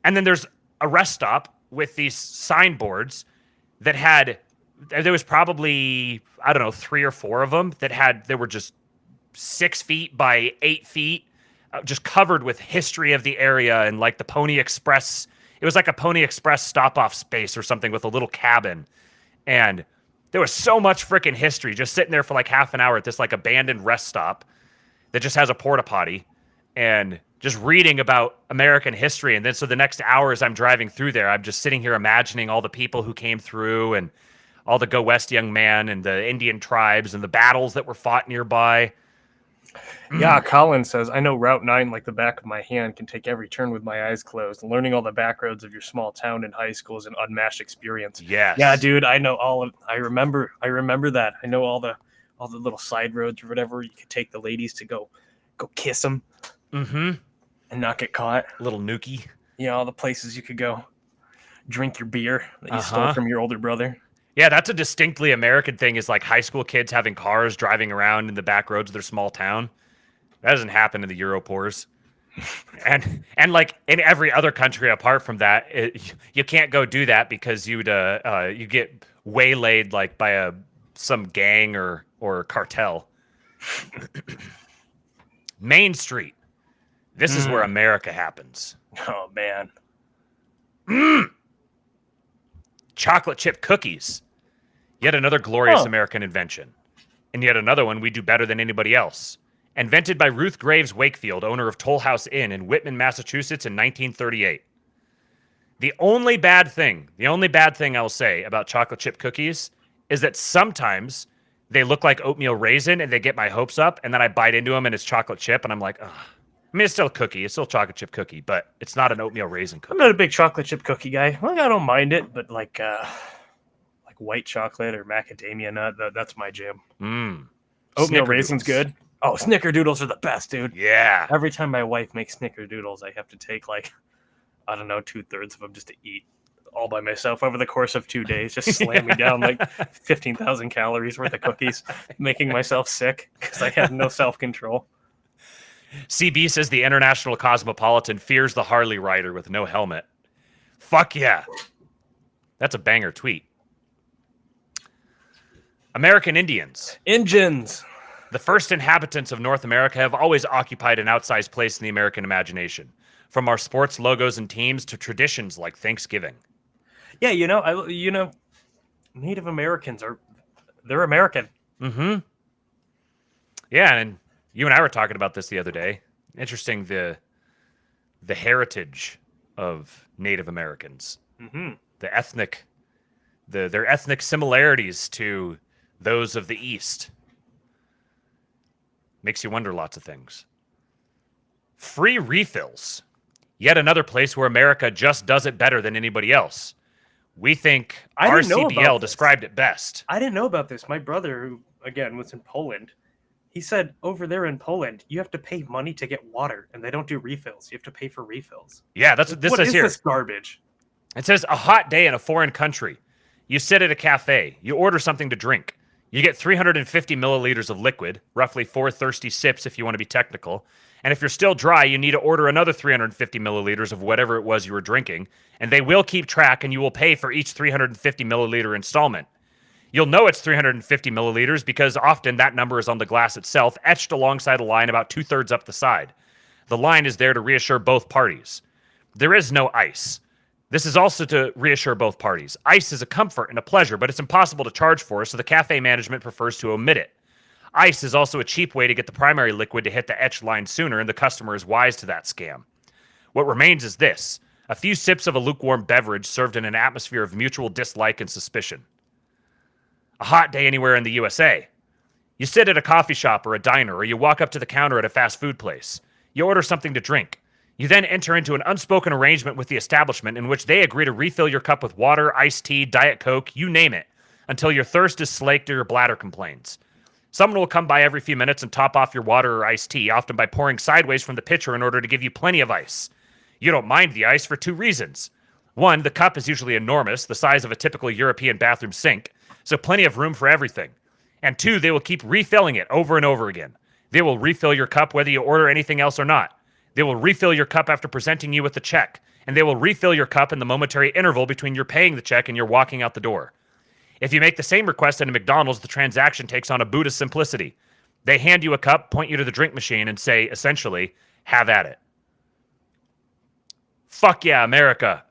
And then there's a rest stop with these signboards that there was probably, I don't know, 3 or 4 of them they were just 6 feet by 8 feet, just covered with history of the area and like the Pony Express. It was like a Pony Express stop-off space or something with a little cabin. And there was so much freaking history just sitting there for like half an hour at this like abandoned rest stop that just has a porta potty and just reading about American history. And then so the next hour as I'm driving through there, I'm just sitting here imagining all the people who came through and all the Go West young men and the Indian tribes and the battles that were fought nearby. Yeah, Colin says, I know Route 9 like the back of my hand, can take every turn with my eyes closed. Learning all the back roads of your small town in high school is an unmatched experience. Yes. Yeah, dude, I know I remember that. I know all the little side roads or whatever you could take the ladies to go kiss them. Mm-hmm. And not get caught. Little nookie. Yeah, all the places you could go drink your beer that you stole from your older brother. Yeah, that's a distinctly American thing, is like high school kids having cars driving around in the back roads of their small town. That doesn't happen in the Europores. and like in every other country apart from that, you can't go do that because you get waylaid like by some gang or cartel. Main Street. This is where America happens. Oh, man. Chocolate chip cookies. Yet another glorious American invention. And yet another one we do better than anybody else. Invented by Ruth Graves Wakefield, owner of Toll House Inn in Whitman, Massachusetts in 1938. The only bad thing I'll say about chocolate chip cookies is that sometimes they look like oatmeal raisin and they get my hopes up, and then I bite into them and it's chocolate chip and I'm like, ugh. I mean, it's still a cookie. It's still a chocolate chip cookie, but it's not an oatmeal raisin cookie. I'm not a big chocolate chip cookie guy. Well, I don't mind it, but like white chocolate or macadamia nut, that's my jam. Oatmeal raisin's good. Oh, snickerdoodles are the best, dude. Yeah. Every time my wife makes snickerdoodles, I have to take like, I don't know, 2/3 of them just to eat all by myself over the course of 2 days. Just slamming down like 15,000 calories worth of cookies, making myself sick because I have no self-control. CB says the International Cosmopolitan fears the Harley rider with no helmet. Fuck yeah. That's a banger tweet. American Indians. Engines. The first inhabitants of North America have always occupied an outsized place in the American imagination, from our sports logos and teams to traditions like Thanksgiving. Yeah, Native Americans they're American. Mm-hmm. Yeah, and you and I were talking about this the other day. Interesting, the heritage of Native Americans. Mm-hmm. Their ethnic similarities to those of the East. Makes you wonder lots of things. Free refills. Yet another place where America just does it better than anybody else. We think RCBL described it best. I didn't know about this. My brother, who, again, was in Poland, he said over there in Poland, you have to pay money to get water, and they don't do refills. You have to pay for refills. Yeah, that's what this says here. What is this garbage? It says, a hot day in a foreign country. You sit at a cafe. You order something to drink. You get 350 milliliters of liquid, roughly 4 thirsty sips if you want to be technical. And if you're still dry, you need to order another 350 milliliters of whatever it was you were drinking. And they will keep track, and you will pay for each 350 milliliter installment. You'll know it's 350 milliliters because often that number is on the glass itself, etched alongside a line about 2/3 up the side. The line is there to reassure both parties. There is no ice. This is also to reassure both parties. Ice is a comfort and a pleasure, but it's impossible to charge for, so the cafe management prefers to omit it. Ice is also a cheap way to get the primary liquid to hit the etched line sooner, and the customer is wise to that scam. What remains is this: a few sips of a lukewarm beverage served in an atmosphere of mutual dislike and suspicion. A hot day anywhere in the USA. You sit at a coffee shop or a diner, or you walk up to the counter at a fast food place. You order something to drink. You then enter into an unspoken arrangement with the establishment in which they agree to refill your cup with water, iced tea, Diet Coke, you name it, until your thirst is slaked or your bladder complains. Someone will come by every few minutes and top off your water or iced tea, often by pouring sideways from the pitcher in order to give you plenty of ice. You don't mind the ice for 2 reasons. 1, the cup is usually enormous, the size of a typical European bathroom sink, so plenty of room for everything. And 2, they will keep refilling it over and over again. They will refill your cup whether you order anything else or not. They will refill your cup after presenting you with the check. And they will refill your cup in the momentary interval between your paying the check and your walking out the door. If you make the same request at a McDonald's, the transaction takes on a Buddhist simplicity. They hand you a cup, point you to the drink machine, and say, essentially, have at it. Fuck yeah, America.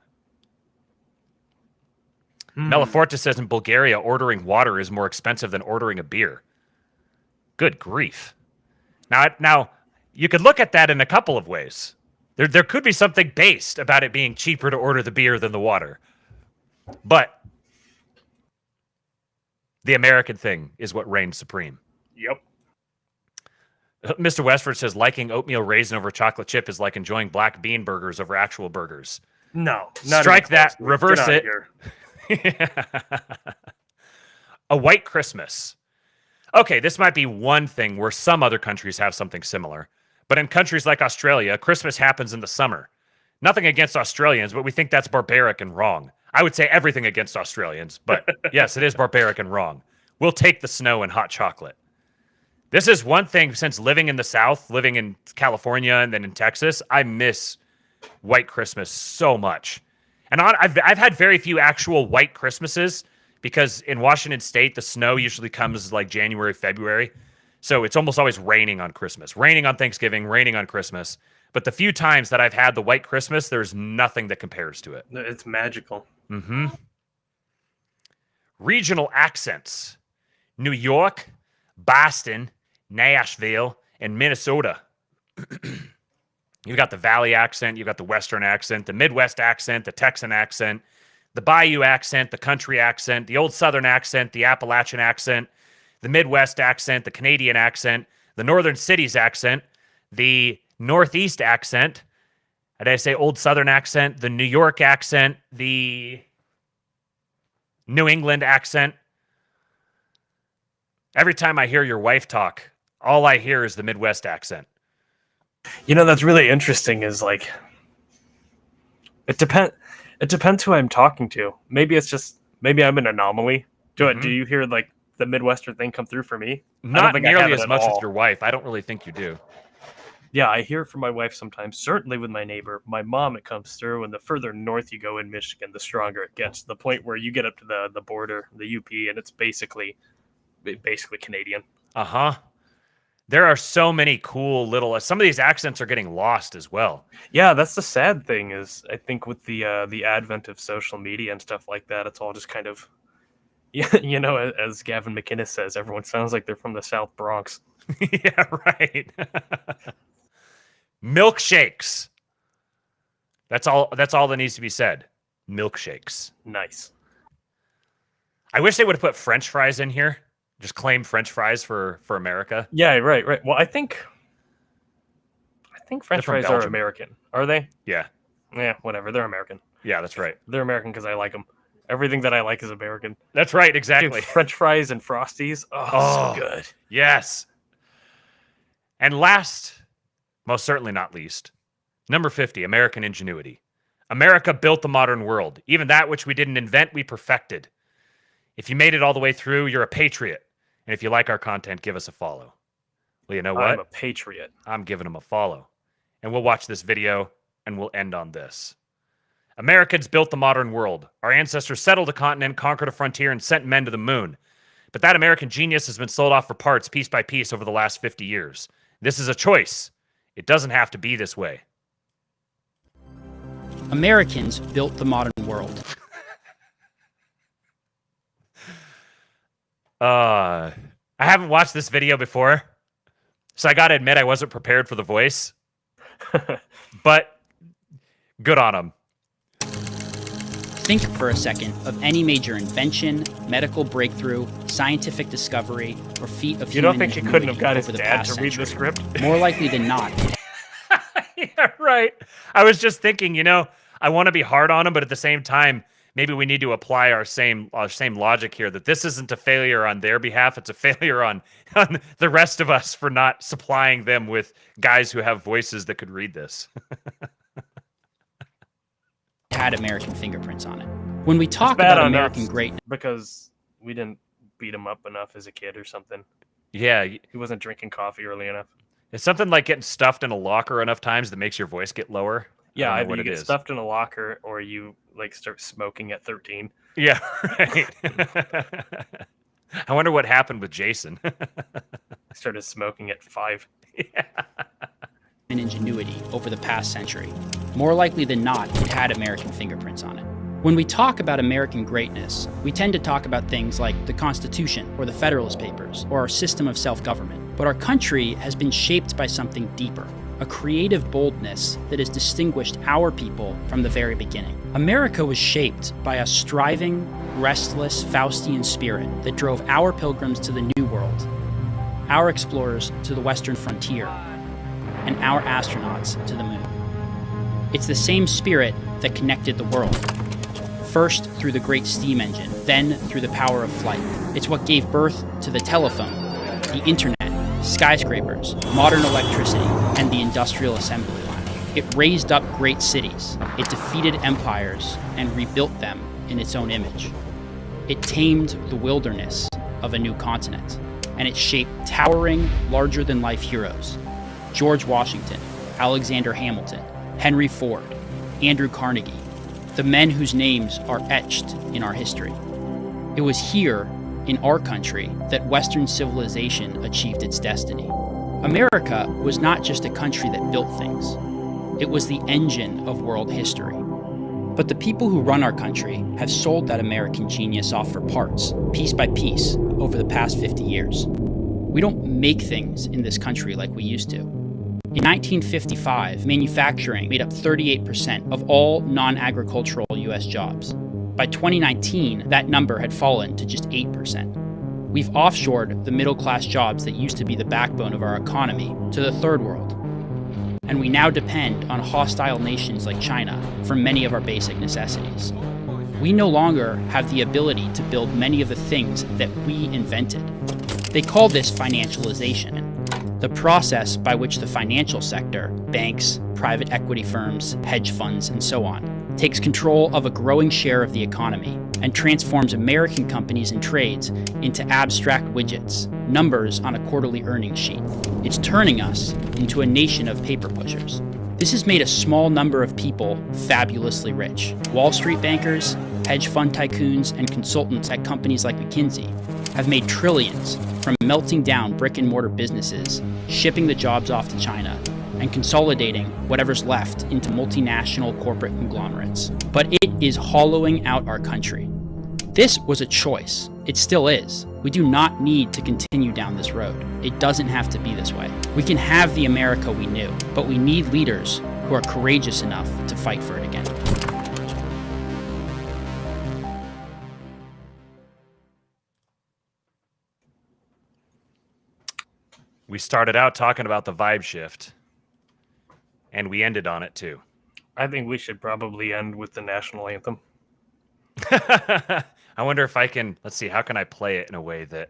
Melaforte says in Bulgaria, ordering water is more expensive than ordering a beer. Good grief. Now, you could look at that in a couple of ways. There could be something based about it being cheaper to order the beer than the water. But the American thing is what reigns supreme. Yep. Mr. Westford says liking oatmeal raisin over chocolate chip is like enjoying black bean burgers over actual burgers. No. Not Strike even that. close. Reverse Get it. out of here. A white Christmas. Okay, this might be one thing where some other countries have something similar. But in countries like Australia, Christmas happens in the summer. Nothing against Australians, but we think that's barbaric and wrong. I would say everything against Australians, but yes, it is barbaric and wrong. We'll take the snow and hot chocolate. This is one thing since living in the South, living in California and then in Texas, I miss white Christmas so much. And I've had very few actual white Christmases because in Washington State, the snow usually comes like January, February. So it's almost always raining on Christmas, raining on Thanksgiving, raining on Christmas. But the few times that I've had the white Christmas, there's nothing that compares to it. It's magical. Mm-hmm. Regional accents. New York, Boston, Nashville, and Minnesota. You've got the Valley accent, you've got the Western accent, the Midwest accent, the Texan accent, the Bayou accent, the country accent, the Old Southern accent, the Appalachian accent, the Midwest accent, the Canadian accent, the Northern Cities accent, the Northeast accent, did I say Old Southern accent, the New York accent, the New England accent. Every time I hear your wife talk, all I hear is the Midwest accent. You know, that's really interesting is like, it depends who I'm talking to. Maybe I'm an anomaly. Do you hear like the Midwestern thing come through for me? Not nearly as much as your wife. I don't really think you do. Yeah, I hear it from my wife sometimes. Certainly with my neighbor. My mom, it comes through. And the further north you go in Michigan, the stronger it gets. To the point where you get up to the border, the UP, and it's basically Canadian. Uh-huh. There are so many cool little... Some of these accents are getting lost as well. Yeah, that's the sad thing is I think with the advent of social media and stuff like that, it's all just kind of... You know, as Gavin McInnes says, everyone sounds like they're from the South Bronx. Yeah, right. Milkshakes. That's all that needs to be said. Milkshakes. Nice. I wish they would have put French fries in here. Just claim French fries for America. Yeah, right. Well, I think French fries are Belgium. American. Are they? Yeah. Yeah, whatever. They're American. Yeah, that's right. They're American because I like them. Everything that I like is American. That's right, exactly. Dude, French fries and Frosties. Oh, so good. Yes. And last, most certainly not least, number 50, American ingenuity. America built the modern world. Even that which we didn't invent, we perfected. If you made it all the way through, you're a patriot. And if you like our content, give us a follow. Well, you know what? I'm a patriot. I'm giving them a follow. And we'll watch this video, and we'll end on this. Americans built the modern world. Our ancestors settled a continent, conquered a frontier, and sent men to the moon. But that American genius has been sold off for parts, piece by piece, over the last 50 years. This is a choice. It doesn't have to be this way. Americans built the modern world. I haven't watched this video before, so I gotta admit I wasn't prepared for the voice. But good on him. Think for a second of any major invention, medical breakthrough, scientific discovery, or feat of You don't human think he couldn't have ingenuity got his over the dad past to read the century. script? More likely than not. Yeah, right. I was just thinking, I want to be hard on him, but at the same time, maybe we need to apply our same logic here, that this isn't a failure on their behalf. It's a failure on the rest of us for not supplying them with guys who have voices that could read this. Had American fingerprints on it. When we talk Bad about on American us greatness, because we didn't beat him up enough as a kid or something. Yeah, He wasn't drinking coffee early enough. it's something like getting stuffed in a locker enough times that makes your voice get lower. Yeah, I don't know either what you it get is. stuffed in a locker or you like start smoking at 13. Yeah, right. I wonder what happened with Jason. Started smoking at 5. And ingenuity over the past century. More likely than not, it had American fingerprints on it. When we talk about American greatness, we tend to talk about things like the Constitution or the Federalist Papers or our system of self-government. But our country has been shaped by something deeper, a creative boldness that has distinguished our people from the very beginning. America was shaped by a striving, restless, Faustian spirit that drove our pilgrims to the New World, our explorers to the Western frontier, and our astronauts to the moon. It's the same spirit that connected the world. First through the great steam engine, then through the power of flight. It's what gave birth to the telephone, the internet, skyscrapers, modern electricity, and the industrial assembly line. It raised up great cities. It defeated empires and rebuilt them in its own image. It tamed the wilderness of a new continent, and it shaped towering, larger-than-life heroes. George Washington, Alexander Hamilton, Henry Ford, Andrew Carnegie, the men whose names are etched in our history. It was here, in our country, that Western civilization achieved its destiny. America was not just a country that built things. It was the engine of world history. But the people who run our country have sold that American genius off for parts, piece by piece, over the past 50 years. We don't make things in this country like we used to. In 1955, manufacturing made up 38% of all non-agricultural US jobs. By 2019, that number had fallen to just 8%. We've offshored the middle-class jobs that used to be the backbone of our economy to the third world. And we now depend on hostile nations like China for many of our basic necessities. We no longer have the ability to build many of the things that we invented. They call this financialization, the process by which the financial sector, banks, private equity firms, hedge funds, and so on, takes control of a growing share of the economy and transforms American companies and trades into abstract widgets, numbers on a quarterly earnings sheet. It's turning us into a nation of paper pushers. This has made a small number of people fabulously rich. Wall Street bankers, hedge fund tycoons, and consultants at companies like McKinsey have made trillions from melting down brick-and-mortar businesses, shipping the jobs off to China, and consolidating whatever's left into multinational corporate conglomerates. But it is hollowing out our country. This was a choice. It still is. We do not need to continue down this road. It doesn't have to be this way. We can have the America we knew, but we need leaders who are courageous enough to fight for it again. We started out talking about the vibe shift, and we ended on it too. I think we should probably end with the national anthem. I wonder if I can, let's see, how can I play it in a way that...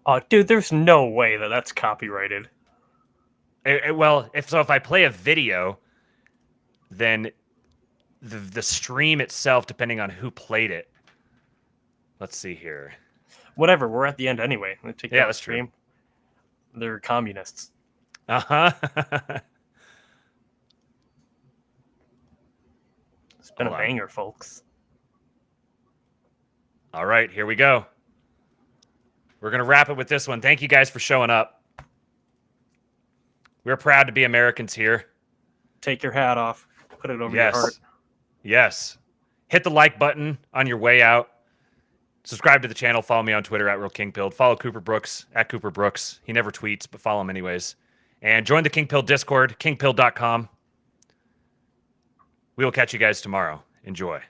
Oh, dude, there's no way that that's copyrighted. Well, if I play a video, then the stream itself, depending on who played it. Let's see here. Whatever, we're at the end anyway. Take Yeah, that that's stream. true. They're communists. Uh-huh. It's been Hold a on. banger, folks. All right, here we go. We're going to wrap it with this one. Thank you guys for showing up. We're proud to be Americans here. Take your hat off. Put it over your heart. Yes. Hit the like button on your way out. Subscribe to the channel. Follow me on Twitter at RealKingPilled. Follow Cooper Brooks at Cooper Brooks. He never tweets, but follow him anyways. And join the Kingpill Discord, kingpill.com. We will catch you guys tomorrow. Enjoy.